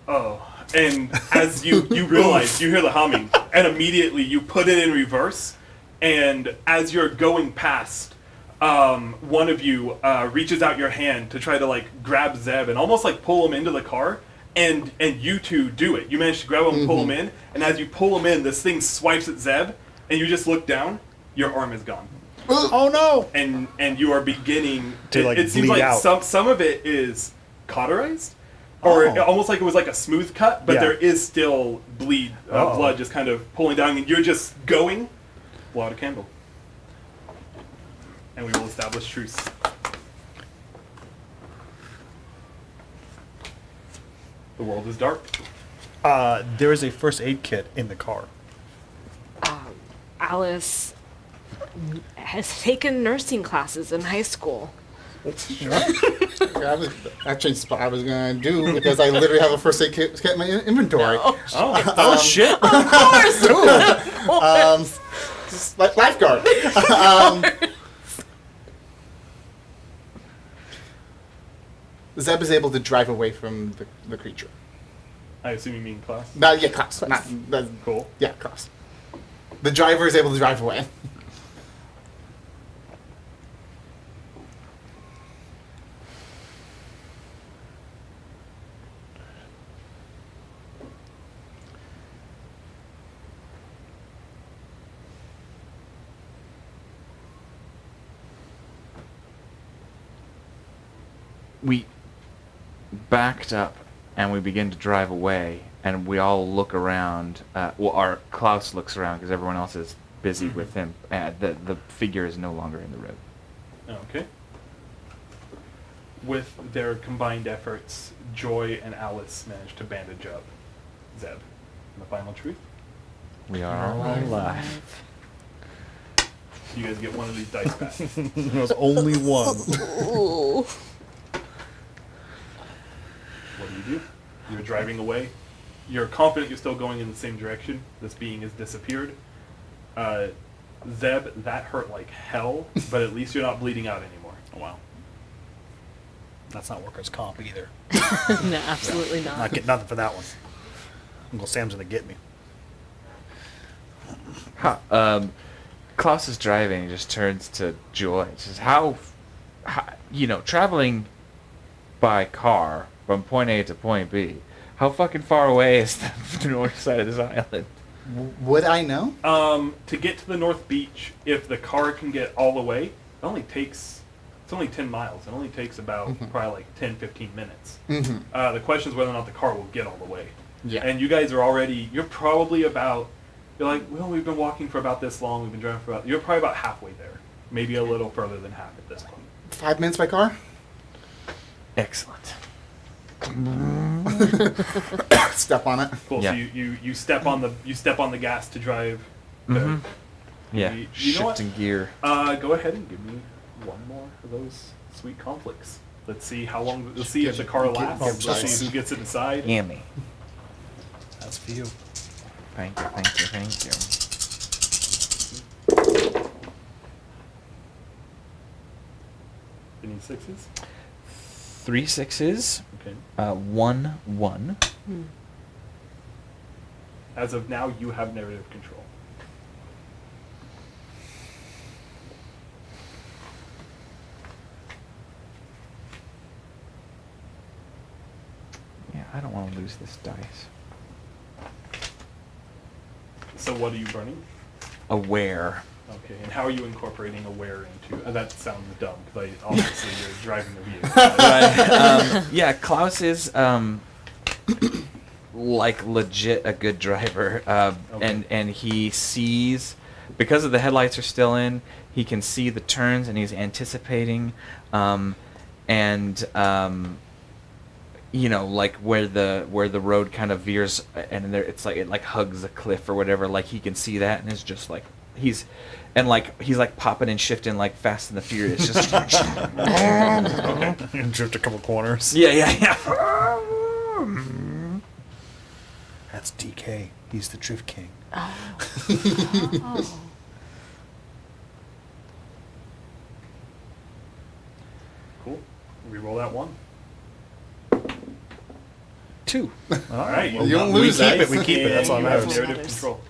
oh, and as you realize, you hear the humming, and immediately you put it in reverse, and as you're going past, one of you reaches out your hand to try to like grab Zeb and almost like pull him into the car, and you two do it. You manage to grab him and pull him in, and as you pull him in, this thing swipes at Zeb, and you just look down, your arm is gone. Oh no! And you are beginning To, like, it seems bleed like out. some of it is cauterized or Oh. almost like it was like a smooth cut, but Yeah. there is still Uh-oh. blood just kind of pulling down, and you're just going. Blow out a candle, and we will establish truce. The world is dark. There is a first aid kit in the car. Alice has taken nursing classes in high school. That changed what I was going to do because I literally have a first aid kit in my inventory. Oh, shit! Like lifeguard. Zeb is able to drive away from the creature. I assume you mean class. Yeah, Klaus. Not, Cool. yeah, Klaus. The driver is able to drive away. We backed up and we begin to drive away, and we all look around. Our Klaus looks around because everyone else is busy with him. The figure is no longer in the room. Okay. With their combined efforts, Joy and Alice managed to bandage up Zeb. And the final truth? We are all alive. You guys get one of these dice back. There's only one. What do? You're driving away. You're confident you're still going in the same direction. This being has disappeared. Zeb, that hurt like hell, but at least you're not bleeding out anymore. Oh, wow. That's not workers' comp either. No, absolutely not. Not getting nothing for that one. Uncle Sam's gonna get me. Klaus is driving. He just turns to Joy. He says, "How, traveling by car from point A to point B. How fucking far away is the north side of this island?" Would I know? To get to the North Beach, if the car can get all the way, it's only 10 miles. It only takes about probably like 10, 15 minutes. The question is whether or not the car will get all the way. Yeah. And you guys are you're probably we've been walking for about this long, we've been driving for you're probably about halfway there. Maybe a little further than half at this point. 5 minutes by car? Excellent. Step on it. Cool. Yeah. So you step on the gas to drive. Mhm. Yeah, You know what? shifting gear. Go ahead and give me one more of those sweet conflicts. Let's see how long. Let's see if the car lasts. Let's see who gets to decide. Yummy. That's for you. Thank you. You need sixes. 3 6s, Okay. 1 1. As of now, you have narrative control. Yeah, I don't want to lose this dice. So what are you burning? Aware. Okay, and how are you incorporating aware into? That sounds dumb because obviously you're driving the vehicle. Right. Yeah, Klaus is like legit a good driver, Okay. and he sees, because of the headlights are still in, he can see the turns and he's anticipating, you know, like where the road kind of veers and there it's like it like hugs a cliff or whatever. Like he can see that and it's just like he's like popping and shifting like Fast and the Furious. Just And drift a couple corners. yeah. That's DK. He's the drift king. Oh. Cool. Reroll that one. 2. All right. well, you don't lose we keep dice. it. We keep it. That's all You that have matters. narrative control.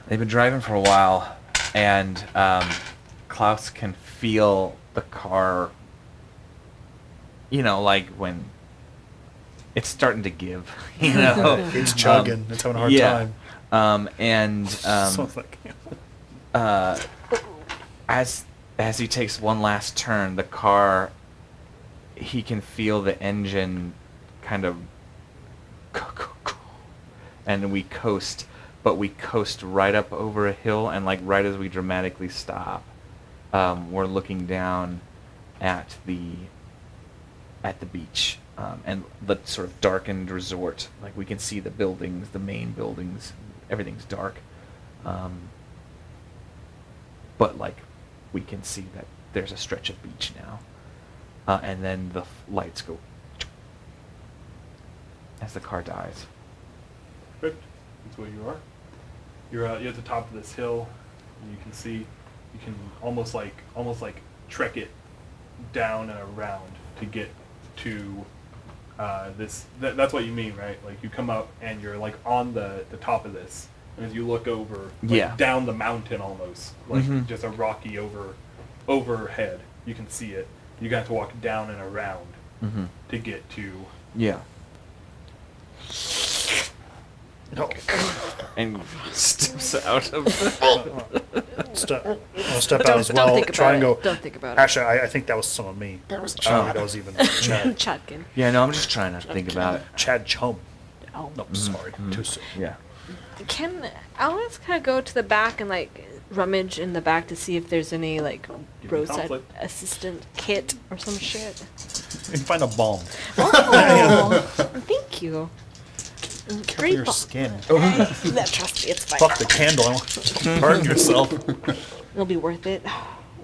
They've been driving for a while, and Klaus can feel the car, you know, like when it's starting to give, you know. It's chugging. It's having a hard yeah. time. And Sounds like as he takes one last turn, the car, he can feel the engine kind of, and we coast, but we coast right up over a hill, and like right as we dramatically stop, we're looking down at the beach, and the sort of darkened resort. Like we can see the buildings, the main buildings, everything's dark, but like we can see that there's a stretch of beach now, and then the lights go as the car dies. Perfect. That's where you are. You're at the top of this hill, and you can see, you can almost like trek it down and around to get to this. That's what you mean, right? Like you come up and you're like on the top of this, and as you look over, like, Yeah. down the mountain almost, like Mhm. just a rocky overhead. You can see it. You got to walk down and around Mm-hmm. to get to. Yeah. And steps out of I'll step out as well. Don't think Try about and it. go. Don't think about Actually, I think that was some of me. That was I don't think Chad. that was even it. Chad. Chadkin. Yeah, no, I'm just trying to think about it. Chad Chum. Oh. No, sorry. Too soon. Yeah. Can Alice kind of go to the back and like rummage in the back to see if there's any like Give me roadside conflict. assistant kit or some shit? You can find a bomb. Oh, thank you. Careful Great your bo- skin. Trust me, it's fine. Fuck the candle. I want burn yourself. It'll be worth it.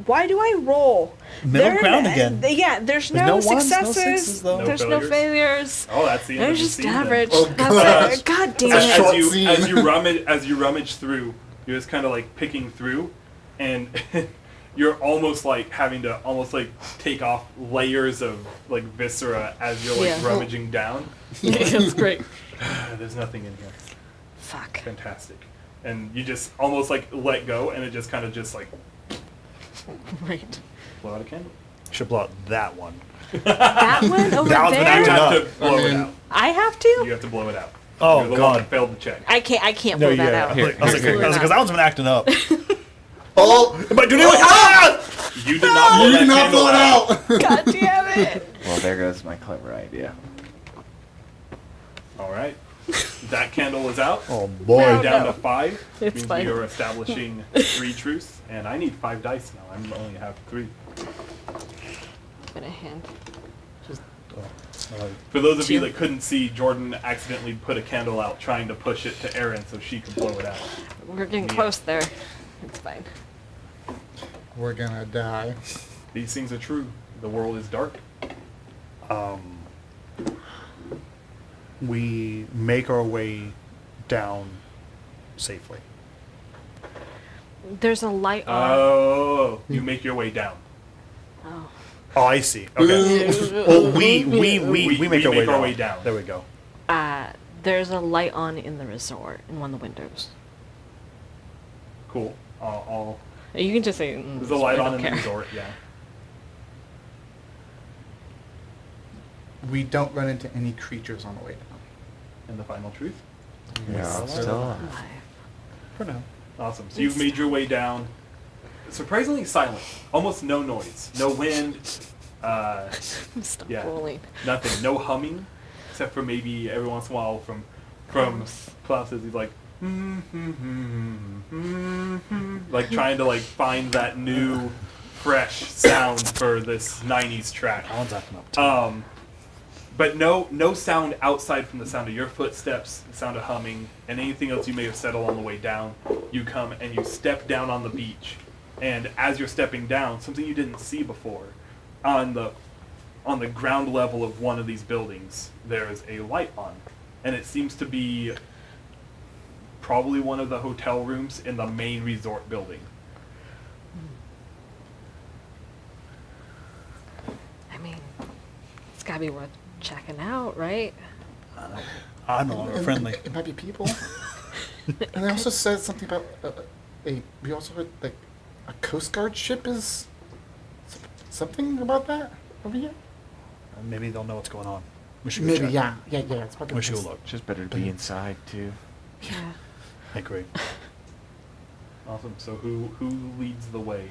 Why do I roll? Middle ground again. Yeah, there's There's no no ones, no successes. sixes, though. No There's no failures. failures. Oh, that's the end There's of the just season. average. Oh, That's it. God damn As, it. Short you scene. as you rummage through, you're just kind of like picking through, and you're almost like having to take off layers of like viscera as you're like Yeah. rummaging down. That's great. There's nothing in here. Fuck. Fantastic. And you just almost like let go, and it just kind of just like Right. blow out a candle. Should blow out that one. That one over That one's been You acting there. up. have to blow it mean- out. I have You to. have to blow it out. Oh, You're the God. one that failed the check. I can't No, blow that yeah. out. Here, I was like, here. because that one's been acting up. Oh, Am I doing it? Ah! You did not blow you that did not candle blow it out. God damn it. Well, there goes my clever idea. All right. That candle is out. Oh boy. No. Down to 5. It's means fine. we are establishing 3 truths, and I need 5 dice now. I only have 3. I'm gonna hand. For those of you 2. that couldn't see, Jordan accidentally put a candle out trying to push it to Erin so she could blow it out. We're getting Yeah. close there. It's fine. We're gonna die. These things are true. The world is dark. We make our way down safely. There's a light on. Oh, you make your way down. Oh. Oh, I see. Okay. Well, we make our way down. There we go. There's a light on in the resort in one of the windows. Cool. You can just say. There's a light I on don't in the care. resort. Yeah. We don't run into any creatures on the way down. And the final truth. Yeah, still alive. Alive. For now. Awesome. So you've made your way down. Surprisingly silent. Almost no noise. No wind. Stop Yeah. rolling. Nothing. No humming, except for maybe every once in a while from Klaus as he's like, like trying to like find that new, fresh sound for this '90s track. That one's acting up too. But no sound outside from the sound of your footsteps, the sound of humming, and anything else you may have said along the way down. You come and you step down on the beach, and as you're stepping down, something you didn't see before, on the ground level of one of these buildings, there is a light on, and it seems to be probably one of the hotel rooms in the main resort building. I mean, it's gotta be worth checking out, right? I'm no longer friendly. It might be people. And they also said something about we also heard like a Coast Guard ship is something about that over here. Maybe they'll know what's going on. We should go Maybe, check. yeah. It's probably. We should go look. Just better to be inside too. Yeah. I agree. Awesome. So who leads the way?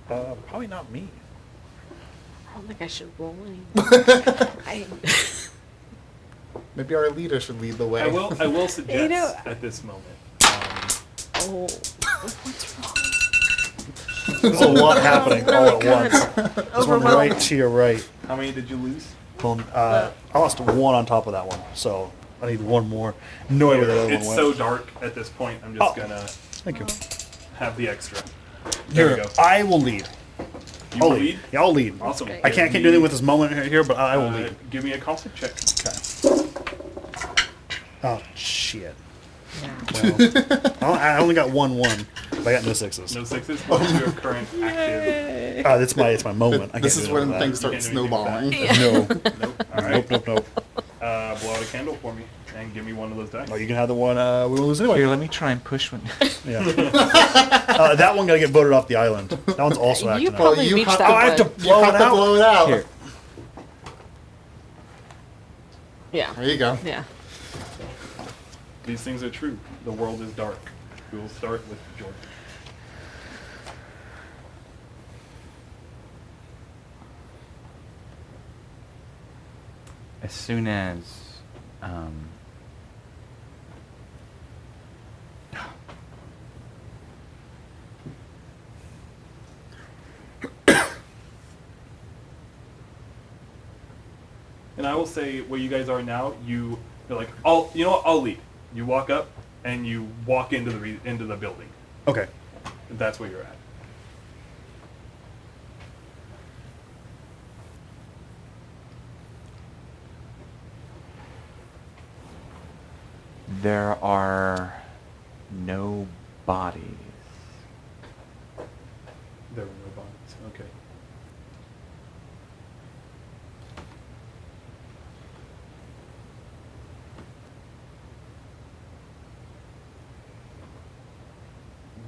Probably not me. I don't think I should roll any. I, Maybe our leader should lead the way. I will suggest know- at this moment. oh, what's wrong? There's a lot happening all at God. once. There's one right to your right. How many did you lose? Well, I lost one on top of that one, so I need one more. No idea where that other It's one so went. dark at this point. I'm just Oh. gonna Thank you. have the extra. There we Here, go. I will lead. You I'll will lead. Yeah, I'll lead. Awesome. Great. I can't do anything with this moment here, but I will lead. Give me a conflict check. Okay. Oh, shit. Yeah. Well, I only got 1-1, but I got no 6s. No sixes. What's your current active? It's my moment. I This can't is do when anything things with start You can't do anything snowballing. that. No. Nope. All right. Nope. Blow out a candle for me and give me one of those dice. Oh, you can have the one we will lose anyway. Here, let me try and push one. Yeah. That one got to get voted off the island. That one's also You acting out. probably you reached have that to- I have one. to- You have to out. blow it out. Here. Yeah. There you go. Yeah. These things are true. The world is dark. We will start with Jordan. As soon as And I will say where you guys are now, you're like, you know what? I'll lead. You walk up and you walk into the building. Okay. That's where you're at. there are no bodies. There were no bodies. Okay.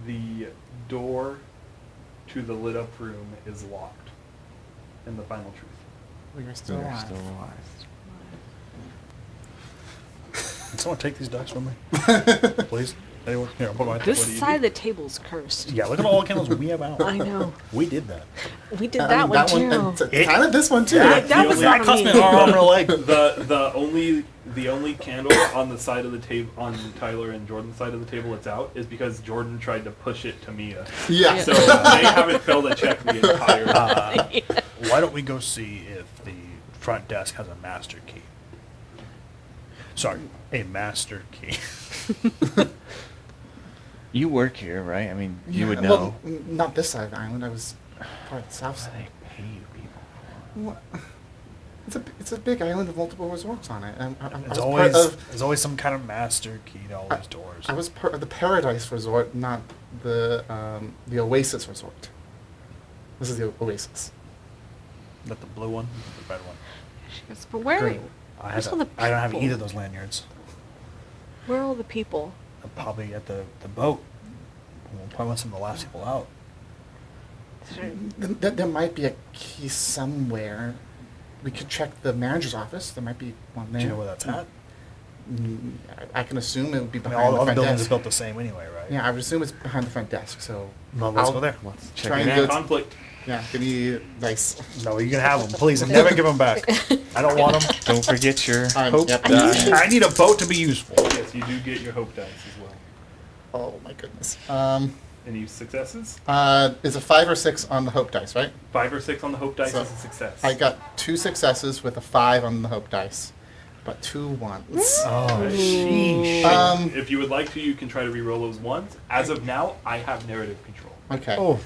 The door to the lit up room is locked. In the final truth. We are still They're alive. still alive. Can someone take these dice from me? Please? Anyone? Here, I'll put mine. This What do you side do? of the table's cursed. Yeah, look at all the candles we have out. I know. We did that. We did I that mean, one that too. kind of this one too. That was That not cost me me. an arm and a leg. The only candle on the side of the table, on Tyler and Jordan's side of the table that's out, is because Jordan tried to push it to Mia. Yeah. So they haven't failed a check the entire time. Why don't we go see if the front desk has a master key? Sorry, a master key. You work here, right? I mean, you Yeah, would well, know. not this side of the island. I was part of the south What do side. they pay you people What? It's a big island with multiple resorts on it. I There's was there's always some kind of master key to all these doors. I was part of the Paradise Resort, not the Oasis Resort. This is the Oasis. Not the blue one, the red one. She goes, but where? Green. Where's all the I don't have people? either of those lanyards. Where are all the people? Probably at the boat. We'll probably want some of the last people out. There might be a key somewhere. We could check the manager's office. There might be one Do there. you know where that's at? I can assume it would be I mean, behind all the the front buildings desk. are built the same anyway, right? Yeah, I would assume it's behind the front desk. So Well, let's I'll go there. Let's check try it and out. go. Conflict. Yeah, give me dice. No, you can have them, please, and never give them back. I don't want them. Don't forget your hope Yep. die. I need a boat to be useful. Yes, you do get your hope dice as well. Oh my goodness. Any successes? Is a 5 or 6 on the hope dice, right? 5 or 6 on the hope dice So, is a success. I got 2 successes with a 5 on the hope dice, but 2 ones. Oh, sheesh. If you would like to, you can try to re-roll those ones. As of now, I have narrative control. Okay. Oh.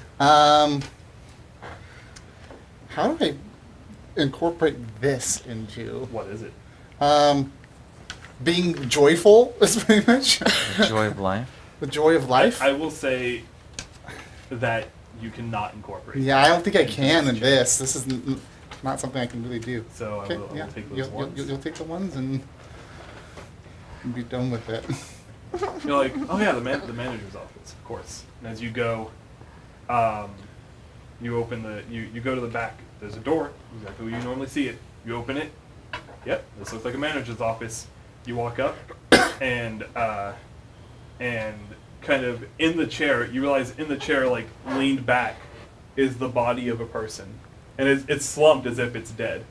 How do I incorporate this into What is it? being joyful? Is pretty much The joy of life. the joy of life. I will say that you cannot incorporate. Yeah, I don't think I into can in check. this. This is not something I can really do. So I will take those ones. You'll take the ones and be done with it. You're like, oh yeah, the manager's office, of course. And as you go, you open you go to the back. There's a door, exactly where you normally see it. You open it. Yep, this looks like a manager's office. You walk up, and kind of in the chair, you realize in the chair, like leaned back, is the body of a person, and it's slumped as if it's dead.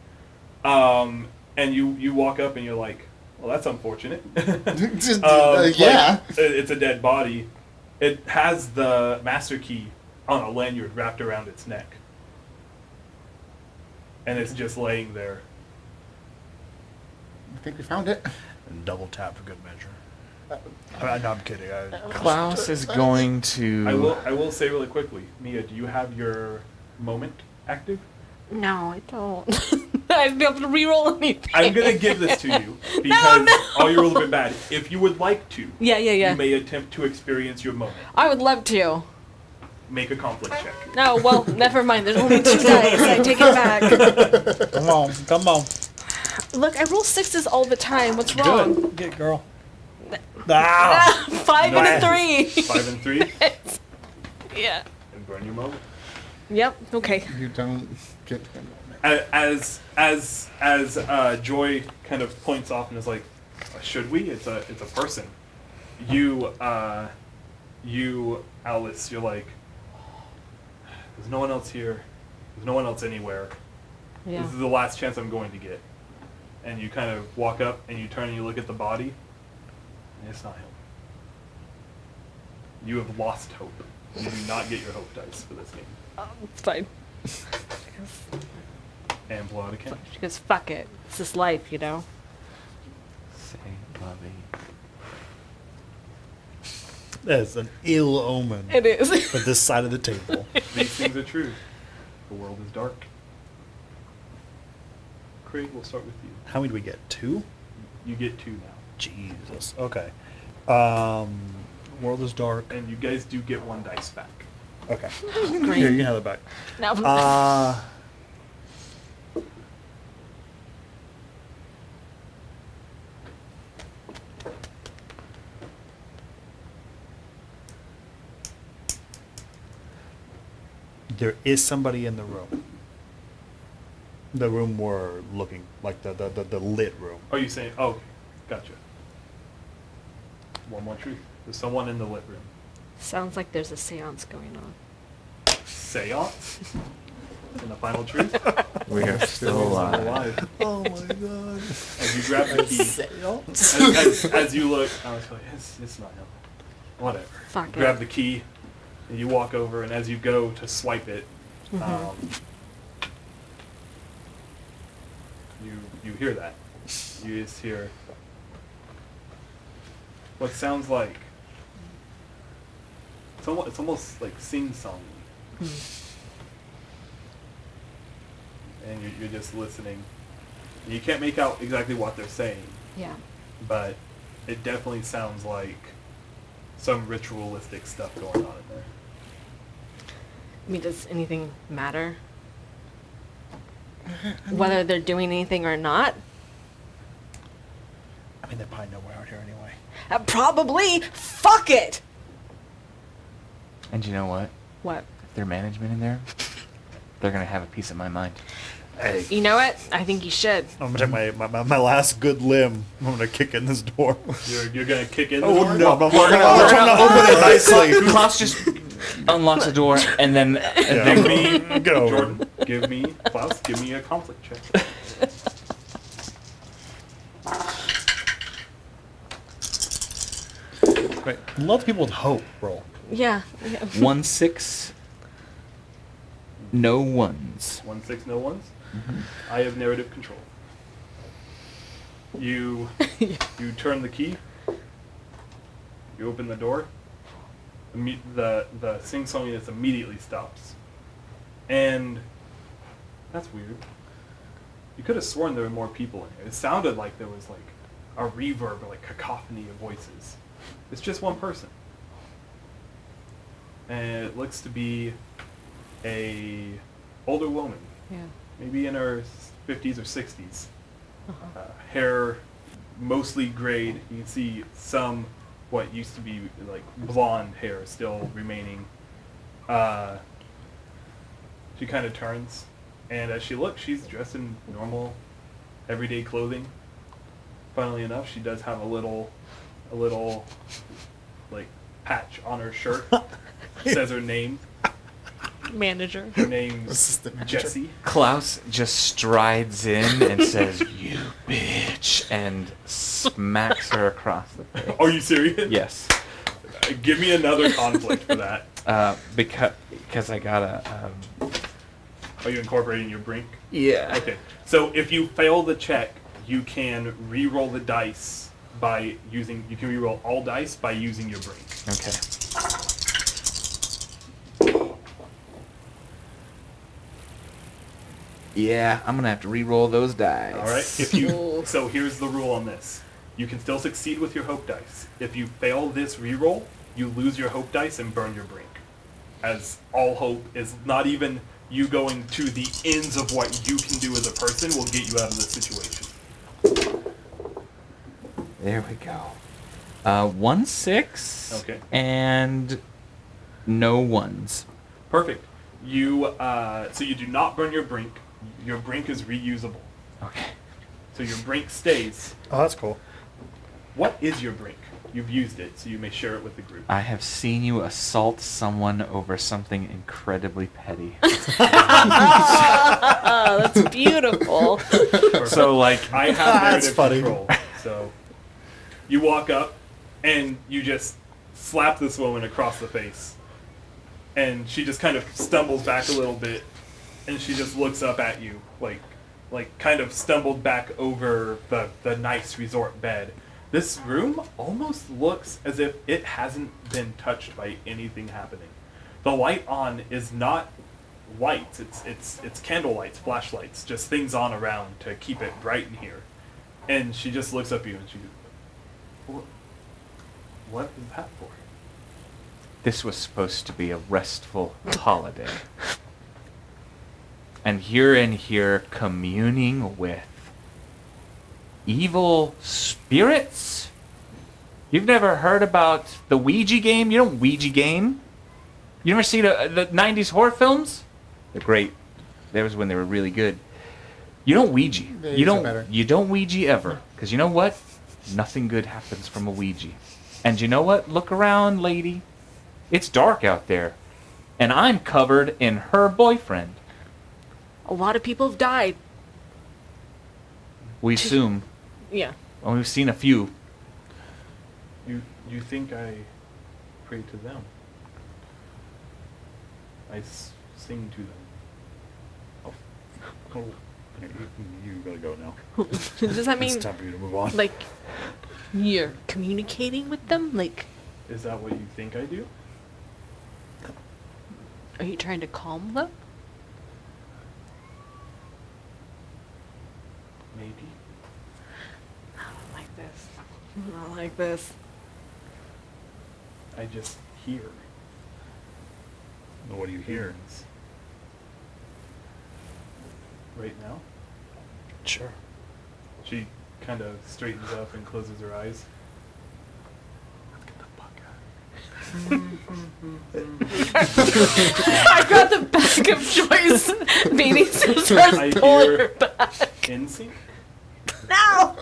And you walk up and you're like, well, that's unfortunate. Yeah. Like, it's a dead body. It has the master key on a lanyard wrapped around its neck. And it's just laying there. I think we found it. And double tap for good measure. No, I'm kidding. Klaus is going to. I will say really quickly, Mia, do you have your moment active? No, I don't. I'd be able to re-roll anything. I'm gonna give this to you because all your rolls have been bad. If you would like to, Yeah. you may attempt to experience your moment. I would love to. Make a conflict check. No, well, never mind. There's only 2 dice. I take it back. Come on. Look, I roll 6s all the time. What's wrong? Good. Get girl. Ah! 5 and a 3. 5 and 3, Yeah. and burn your moment. Yep. Okay. You don't get him. As Joy kind of points off and is like, should we? It's a person. You Alice, you're like, there's no one else here. There's no one else anywhere. Yeah. This is the last chance I'm going to get. And you kind of walk up and you turn and you look at the body. And it's not him. You have lost hope. You do not get your hope dice for this game. It's fine. And blow out a can. She goes, fuck it. It's just life, you know? Say lovey. That's an ill omen It is. for this side of the table. These things are true. The world is dark. Craig, we'll start with you. How many do we get? 2? You get 2 now. Jesus. Okay. World is dark. And you guys do get 1 dice back. Okay. Great. Here, you can have it back. Now, There is somebody in the room. The room we're looking, like the lit room. Oh, you saying? Oh, okay. Gotcha. One more truth. There's someone in the lit room. sounds like there's a seance going on. Seance? And the final truth? We are still alive. Oh my god. As you grab the key, as you look, I was like, it's not him. Whatever. Fuck Grab it. the key, and you walk over, and as you go to swipe it, you hear that. You just hear what sounds like it's almost like sing-song. And you're just listening. And you can't make out exactly what they're saying, Yeah. but it definitely sounds like some ritualistic stuff going on in there. I mean, does anything matter? Whether they're doing anything or not. I mean, they probably know we're out here anyway. Probably. Fuck it. And you know what? What? If their management in there, they're gonna have a piece of my mind. Hey, You know what? I think you should. I'm gonna take my last good limb. I'm gonna kick in this door. You're gonna kick in the Oh door? no! I'm trying to open it nicely. Klaus just unlocks the door and then Yeah. Get over. Jordan, give me a conflict check. Right. Love people with hope. Roll. Yeah. 1-6. No ones. 1-6, no ones. I have narrative control. You turn the key. You open the door. The sing-songiness immediately stops. And that's weird. You could have sworn there were more people in here. It sounded like there was like a reverb or like cacophony of voices. It's just one person. And it looks to be a older woman, Yeah. maybe in her 50s or 60s. Hair mostly grayed. You can see some what used to be like blonde hair still remaining. She kind of turns, and as she looks, she's dressed in normal, everyday clothing. Funnily enough, she does have a little like patch on her shirt. Says her name. Manager. Her name's Assistant manager. Jessie. Klaus just strides in and says, "You bitch," and smacks her across the face. Are you serious? Yes. Give me another conflict for that. Because I gotta. Are you incorporating your brink? Yeah. Okay. So if you fail the check, you can re-roll the dice by using. You can re-roll all dice by using your brink. Okay. Yeah, I'm gonna have to re-roll those dice. All right. So here's the rule on this. You can still succeed with your hope dice. If you fail this re-roll, you lose your hope dice and burn your brink. As all hope is not even you going to the ends of what you can do as a person will get you out of the situation. There we go. 1-6. Okay. And no ones. Perfect. You so you do not burn your brink. Your brink is reusable. Okay. So your brink stays. Oh, that's cool. What is your brink? You've used it, so you may share it with the group. I have seen you assault someone over something incredibly petty. Oh, that's beautiful. So, like, I have That's narrative funny. control. So you walk up and you just slap this woman across the face. And she just kind of stumbles back a little bit, and she just looks up at you, like kind of stumbled back over the nice resort bed. This room almost looks as if it hasn't been touched by anything happening. The light on is not lights, it's candle lights, flashlights, just things on around to keep it bright in here. And she just looks up at you and she goes, what is that for? this was supposed to be a restful holiday. And you're in here communing with evil spirits? You've never heard about the Ouija game? You don't Ouija game. You never seen the 90s horror films? They're great. That was when they were really good. You don't Ouija. They You are better. don't Ouija ever. Because you know what? Nothing good happens from a Ouija. And you know what? Look around, lady. It's dark out there. And I'm covered in her boyfriend. A lot of people have died. We assume. Yeah. Well, we've seen a few. You think I pray to them? I sing to them. Oh, you gotta go now. Does that mean, It's time for you to move on. like, you're communicating with them? Like, Is that what you think I do? are you trying to calm them? Maybe. I don't like this. I don't like this. I just hear. What do you hear? Things. right now? Sure. She kind of straightens up and closes her eyes. I got the back of Joy's beanie scissors I pulling hear her back. in sync. No!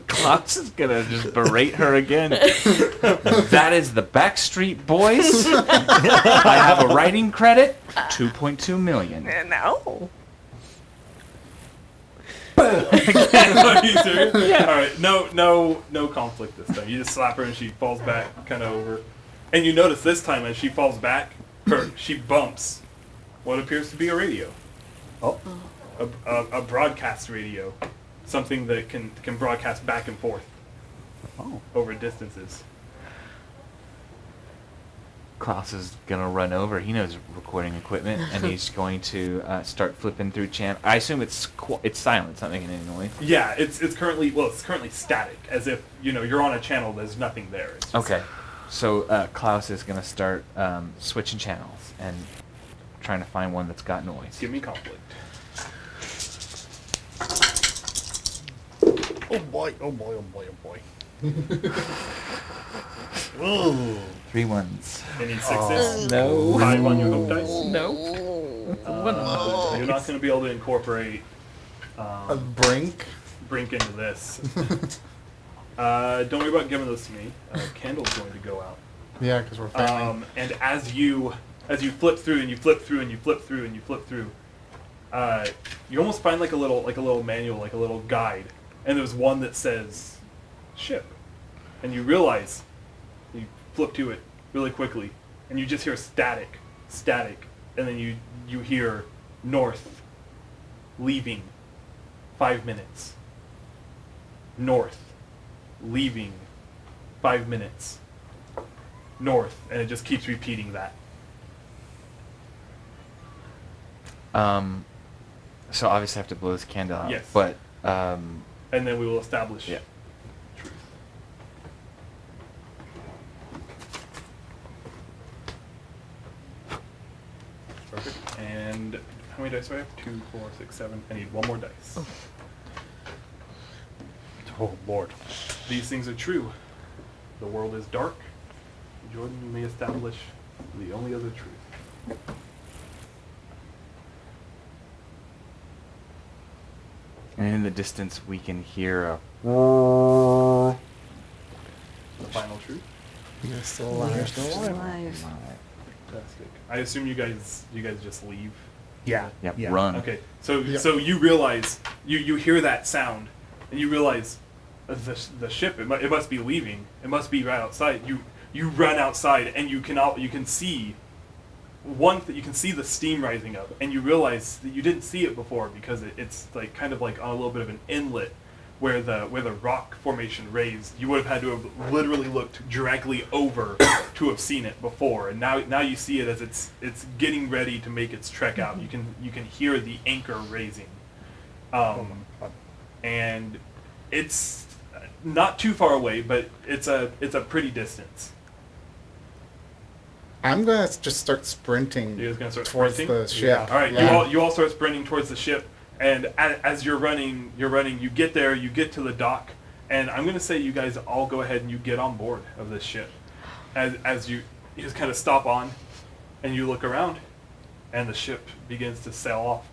Klaus is gonna just berate her again. That is the Backstreet Boys. I have a writing credit, 2.2 million. No. Are you serious? Yeah. All right. No conflict this time. You just slap her and she falls back, kind of over. And you notice this time as she falls back, she bumps what appears to be a radio. Oh. A broadcast radio, something that can broadcast back and forth over distances. Klaus is gonna run over. He knows recording equipment, and he's going to start flipping through channel. I assume it's silent. It's not making any noise. Yeah, it's currently static, as if you're on a channel. There's nothing there. It's just- Okay, so Klaus is gonna start switching channels and trying to find one that's got noise. Give me conflict. Oh boy, oh boy, oh boy, oh boy. Whoa. 3 ones. Any sixes? No. 5 on your hook dice? No. You're not going to be able to incorporate A brink. Brink into this. Don't worry about giving this to me. Candle's going to go out. Yeah, because we're failing. And as you flip through and you flip through and you flip through and you flip through, you almost find like a little manual, like a little guide, and there's one that says ship, and you realize you flip to it really quickly, and you just hear static, and then you hear north, leaving, 5 minutes. North, leaving, 5 minutes. North, and it just keeps repeating that. So obviously I have to blow this candle out. Yes. But And then we will establish Yeah. truth. Perfect. And how many dice do I have? 2, 4, 6, 7. I need one more dice. Oh Lord. These things are true. The world is dark. Jordan, you may establish the only other truth. and in the distance we can hear a. The final truth. You're still alive. Alive. Fantastic. I assume you guys just leave. Yeah. Yep, Yeah. run. Okay, so Yeah. so you realize you hear that sound, and you realize the ship it must be leaving. It must be right outside. You run outside, and you can see you can see the steam rising up, and you realize that you didn't see it before because it's like kind of like on a little bit of an inlet where the rock formation raised. You would have had to have literally looked directly over to have seen it before, and now you see it as it's getting ready to make its trek out. You can hear the anchor raising, and it's not too far away, but it's a pretty distance. I'm gonna just start sprinting You guys gonna start towards sprinting? the ship. All right, Yeah. you all start sprinting towards the ship, and as you're running, you get there, you get to the dock, and I'm gonna say you guys all go ahead and you get on board of this ship. As you just kind of stop on, and you look around, and the ship begins to sail off,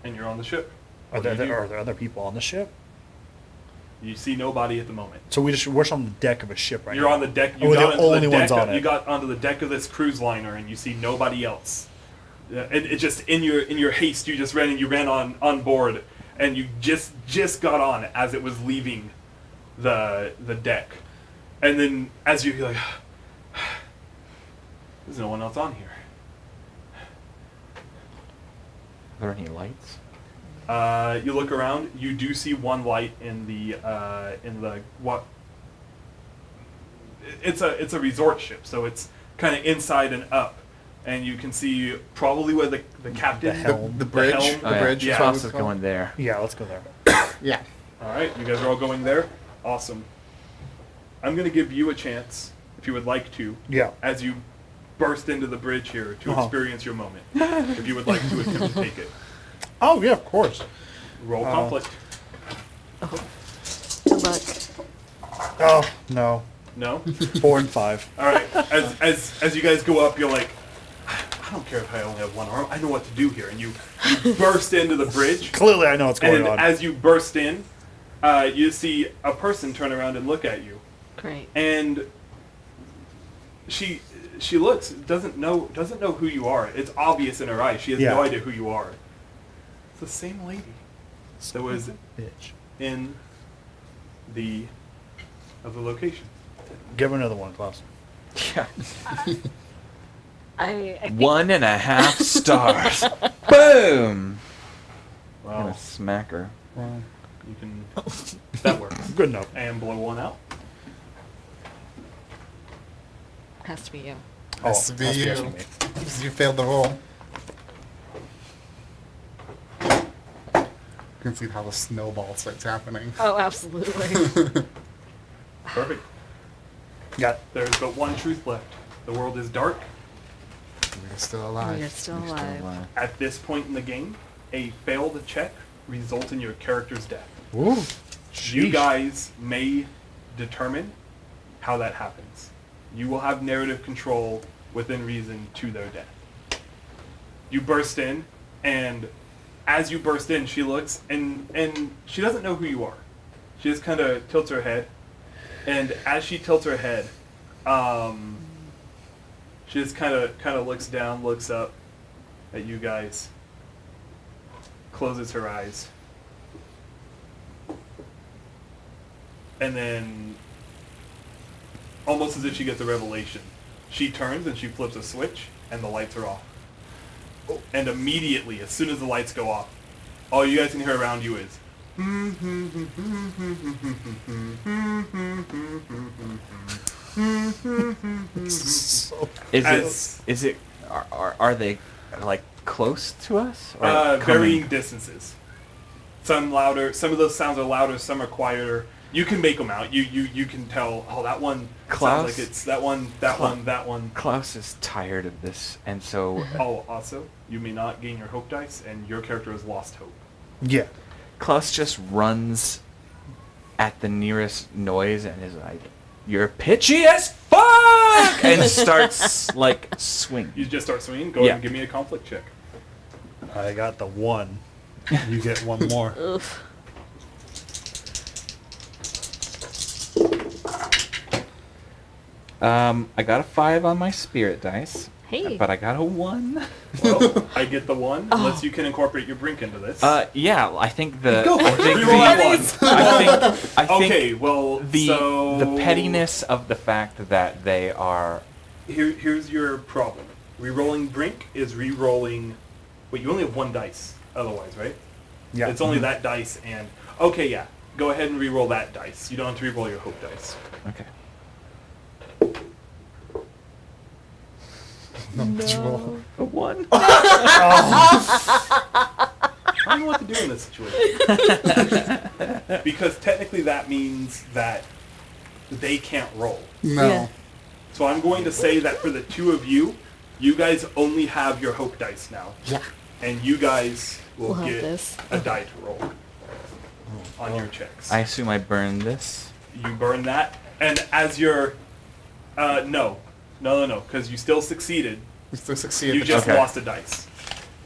and you're on the ship. Are What do you do? there other people on the ship? You see nobody at the moment. So we're just on the deck of a ship right You're now. on the deck. Oh, we're the only ones on You it. got onto the deck of this cruise liner, and you see nobody else. It just in your haste, you just ran and you ran on board, and you just got on as it was leaving the deck, and then as you're like, there's no one else on here. Are there any lights? You look around. You do see one light in the what? It's a resort ship, so it's kind of inside and up, and you can see probably where the captain, The helm. The bridge. helm. The bridge. Yeah. is what Klaus it's is called. going there. Yeah, let's go there. Yeah. All right, you guys are all going there. Awesome. I'm gonna give you a chance, if you would like to, Yeah. as you burst into the bridge here to experience your moment. If you would like to attempt to take it. Oh, yeah, of course. Roll conflict. Good luck. Oh, no. No? 4 and 5. All right. As you guys go up, you're like, I don't care if I only have one arm. I know what to do here. And you burst into the bridge. Clearly, I know what's going And on. as you burst in, you see a person turn around and look at you. Great. And she looks, doesn't know who you are. It's obvious in her eyes. She has Yeah. no idea who you are. It's the same lady that was Bitch. in the location. Give her another one, Klaus. Yeah. I think 1.5 stars. Boom. I'm Wow. gonna smack her. You can. That works. Good enough. And blow one out. has to be you. Has to be that's you. guessing me. Because you failed the roll. You can see how the snowball starts happening. Oh, absolutely. Perfect. Got it. There's but one truth left. The world is dark. We're still You're alive. still You're still alive. alive. At this point in the game, a failed check results in your character's death. Ooh. You Sheesh. guys may determine how that happens. You will have narrative control within reason to their death. You burst in, and as you burst in, she looks, and she doesn't know who you are. She just kind of tilts her head, and as she tilts her head, she just kind of looks down, looks up at you guys, closes her eyes, and then, almost as if she gets a revelation, she turns and she flips a switch, and the lights are off. And immediately, as soon as the lights go off, all you guys can hear around you is Is it? Are they like close to us? Or coming? varying distances. Some louder, some of those sounds are louder, some are quieter. You can make them out. You can tell. Oh, that one Klaus? sounds like it's that one, that Kla- one, that one. Klaus is tired of this, and so Oh, also, you may not gain your hope dice, and your character has lost hope. Yeah. Klaus just runs at the nearest noise and is like, "You're pitchy as fuck!" and starts like swing. You just start swinging. Go ahead Yeah. and give me a conflict check. I got the 1. You get one more. Oof. I got a 5 on my spirit dice, Hey. but I got a 1. Well, I get the 1, unless you can incorporate your brink into this. Yeah, I think the Go for I it. think Reroll the, that one. I think Okay, well, the pettiness of the fact that they are Here's your problem. Rerolling brink is rerolling. Wait, you only have 1 dice otherwise, right? Yeah. It's only that dice and... Okay, yeah. Go ahead and reroll that dice. You don't have to reroll your hope dice. okay. No. A 1. I don't know what to do in this situation. Because technically that means that they can't roll. No. Yeah. So I'm going to say that for the 2 of you, you guys only have your hope dice now. Yeah. And you guys will We'll have get this. a die to roll on your checks. I assume I burned this. You burn that, and as you're... No, because you still succeeded. We still succeeded. You just Okay. lost a dice.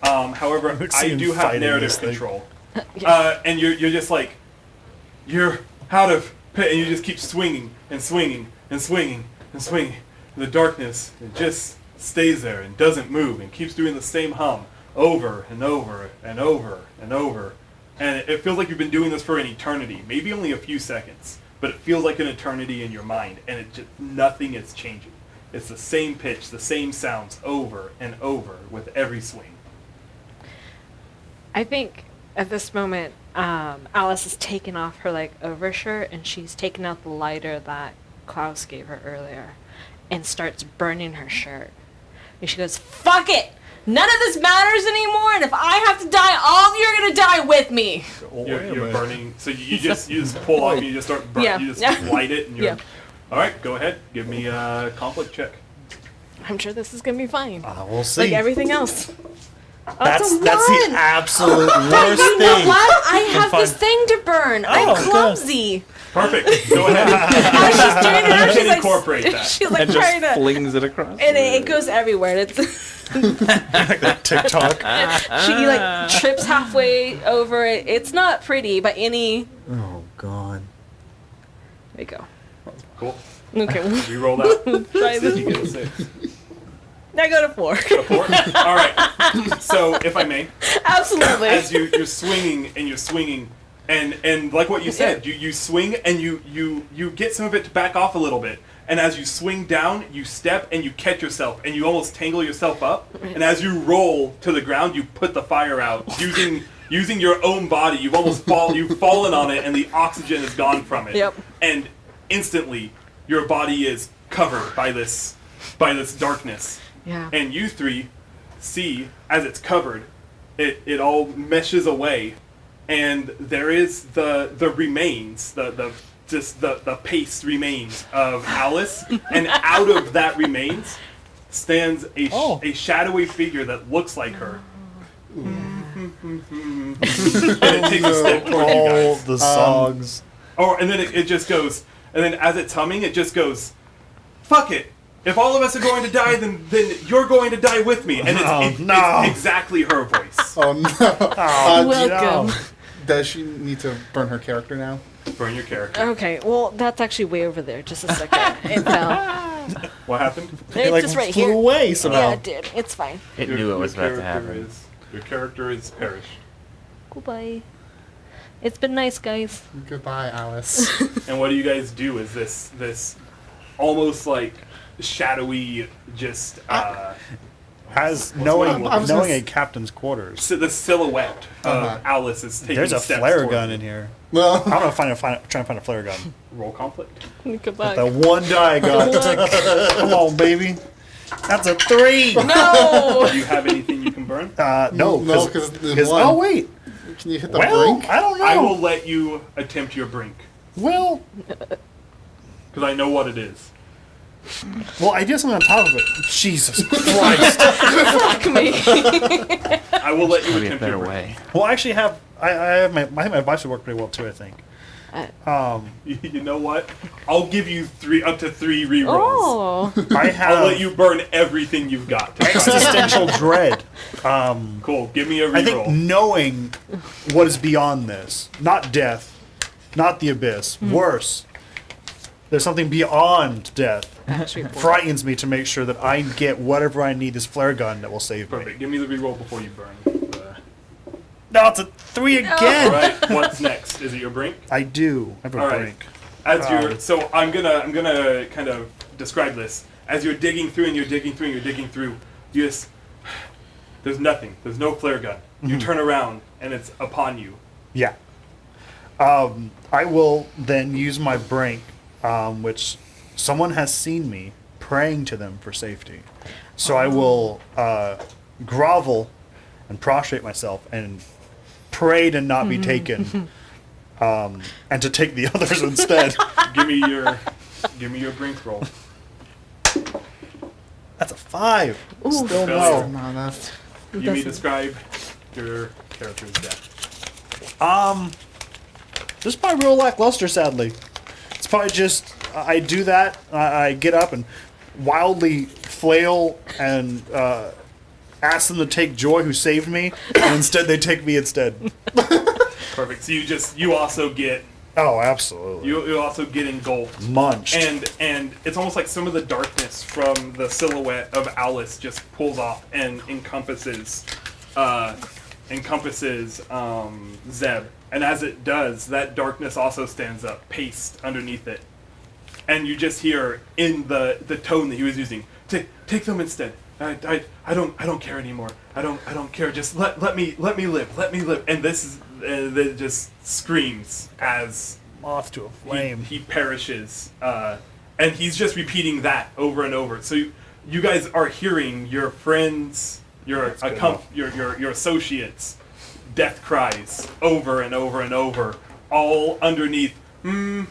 However, We've I seen do have fighting narrative this thing. control. Yeah. And you're just like, you're out of pit, and you just keep swinging and swinging and swinging and swinging. And the darkness, it just stays there and doesn't move and keeps doing the same hum over and over and over and over. And it feels like you've been doing this for an eternity, maybe only a few seconds, but it feels like an eternity in your mind, and it just, nothing is changing. It's the same pitch, the same sounds over and over with every swing. I think at this moment, Alice has taken off her like overshirt and she's taken out the lighter that Klaus gave her earlier, and starts burning her shirt. And she goes, "Fuck it! None of this matters anymore. And if I have to die, all of you are gonna die with me." You're burning, so you just pull off and you just start burning. Yeah. You just light it and you're. Yeah. All right, go ahead. Give me a conflict check. I'm sure this is gonna be fine. We'll see. Like everything else. Oh, that's it's a the one. absolute But worst you thing. know what? I have fine. this thing to burn. Oh, I'm good. clumsy. Perfect. Go ahead. As she's doing it, You she's can like, incorporate that. she's like And just trying to, flings it across. and it goes everywhere. And it's TikTok. she like trips halfway over it. It's not pretty, but any. Oh God. There you go. Cool. Okay, We rolled out. try You this. get a 6. Now go to 4. A 4? All right. So, if I may, Absolutely. as you're swinging and you're swinging, and like what you said, you swing and you get some of it to back off a little bit. And as you swing down, you step and you catch yourself, and you almost tangle yourself up. And as you roll to the ground, you put the fire out using your own body. You've fallen on it, and the oxygen is gone from it. Yep. And instantly, your body is covered by this darkness. Yeah. And you three see, as it's covered, it all meshes away, and there is the remains, the paste remains of Alice, and out of that remains stands a shadowy figure that looks like her. And it takes a step toward you All guys. the songs. And then it just goes, and then as it's humming, it just goes, fuck it. If all of us are going to die, then you're going to die with me. And it's exactly her voice. Oh no. Welcome. Does she need to burn her character now? Burn your character. Okay, well, that's actually way over there. Just a second. It fell. What happened? It's Like just right flew here. away somehow. Yeah, it did. It's fine. It knew it was about to character happen. Your character is perished. Goodbye. It's been nice, guys. Goodbye, Alice. And what do you guys do? Is this almost like shadowy, just Has what's knowing what I'm knowing gonna a captain's quarters. the silhouette of Uh-huh. Alice is taking There's a steps flare toward gun you. in here. Well, I'm gonna try and find a flare gun. Roll conflict. Goodbye. The one die I got. Come on, baby. That's a 3. No! Do you have anything you can burn? No, No, 'cause there's one. oh wait. can you hit the Well, brink? I don't know. I will let you attempt your brink Well, because I know what it is. I did something on top of it. Jesus Christ. Fuck me. I will let you Probably a attempt better your brink. way. Well, I actually have. I have my. I think my advice would work pretty well too. I think. You know what? I'll give you up to 3 rerolls. Oh. I have I'll let you burn everything you've got. To try. existential dread. Cool. Give me a I think reroll. knowing what is beyond this, not death, not the abyss, worse, there's something beyond death, frightens me to make sure that I get whatever I need, this flare gun that will save me. Perfect. Give me the reroll before you burn. No, it's a 3 again! All right. What's next? Is it your brink? I do. I have a All right. break. As you're, so I'm gonna kind of describe this. As you're digging through and you're digging through and you're digging through, you just there's nothing. There's no flare gun. You turn around and it's upon you. Yeah. I will then use my brink, which someone has seen me praying to them for safety. So I will grovel and prostrate myself and pray to not be taken, and to take the others instead. Give me your brink roll. That's a 5. Still Failure. no. No, that's You may describe your character's death. This is probably real lackluster, sadly. It's probably just, I do that, I get up and wildly flail and ask them to take Joy, who saved me, and instead they take me instead. Perfect. So you also get Oh, absolutely. you also get engulfed. Munched. And it's almost like some of the darkness from the silhouette of Alice just pulls off and encompasses Zeb. And as it does, that darkness also stands up, paste underneath it. And you just hear in the tone that he was using, take them instead. I don't care anymore. I don't care. Just let me live. And this is it just screams as Moth to a flame. he perishes. And he's just repeating that over and over. So you guys are hearing your friends, your associates' death cries over and over and over, all underneath. And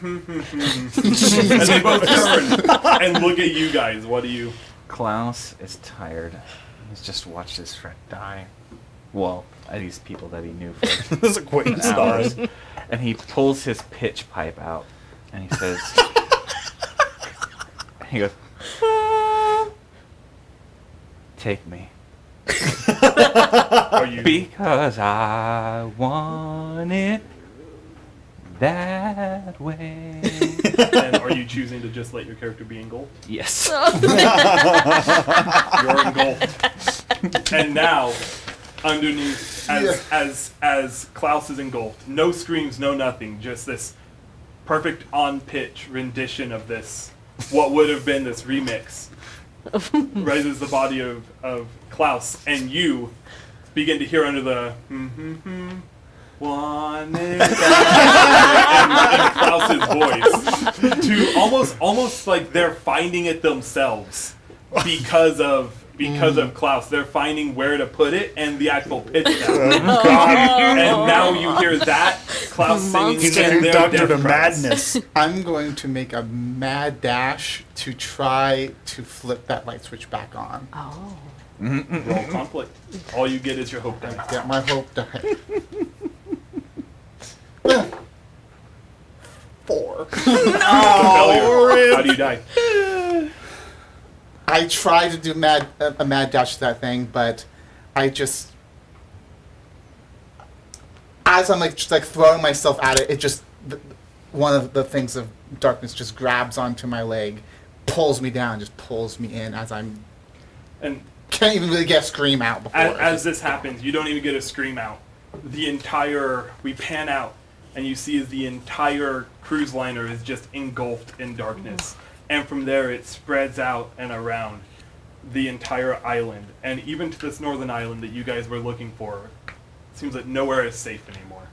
they both turn and look at you guys. What do you Klaus is tired. He's just watched his friend die. Well, at least people that he knew for This is a quick hours. stars. And he pulls his pitch pipe out, and he says, he goes, take me. Are you Because I want it that way. and are you choosing to just let your character be engulfed? Yes. You're engulfed. And now, underneath, as Klaus is engulfed, no screams, no nothing, just this perfect on-pitch rendition of this, what would have been this remix, raises the body of Klaus, and you begin to hear under the want it that way, and Klaus's voice, to almost like they're finding it themselves because of Klaus. They're finding where to put it and the actual pitch down. And now you hear that Klaus singing. He's and their introduced death to cries. madness. I'm going to make a mad dash to try to flip that light switch back on. Oh. Roll conflict. All you get is your hope die. Get my hope die. 4. Failure. How do you die? I tried to do a mad dash to that thing, but I just, as I'm just throwing myself at it, it just one of the things of darkness just grabs onto my leg, pulls me down, just pulls me in as I'm And can't even really get a scream out before. as this happens, you don't even get a scream out. We pan out, and you see as the entire cruise liner is just engulfed in darkness. And from there, it spreads out and around the entire island. And even to this northern island that you guys were looking for, it seems like nowhere is safe anymore.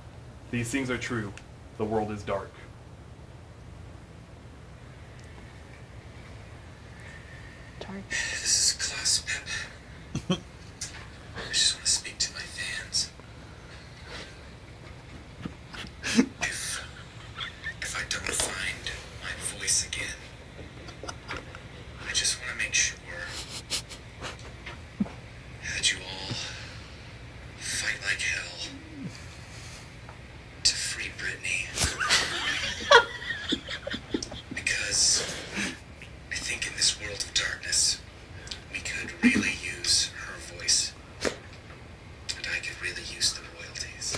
These things are true. The world is dark. Dark. This is Klaus Pep. I just want to speak to my fans. If I don't find my voice again, I just want to make sure that you all fight like hell to free Brittany. Because I think in this world of darkness, we could really use her voice. And I could really use the royalties.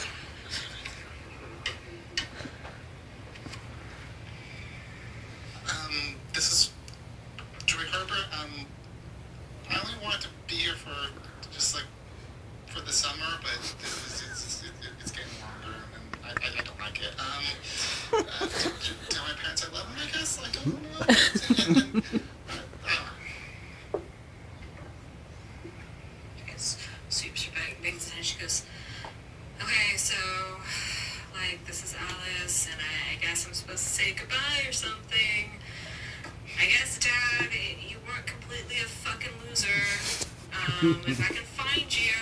This is Joey Herbert. I only wanted to be here for the summer, but it's getting longer, and I don't like it. Tell my parents I love them, I guess. I don't know. I guess sweeps her back, bangs it, and she goes, okay, so, this is Alice, and I guess I'm supposed to say goodbye or something. I guess, Dad, you weren't completely a fucking loser. If I can find you,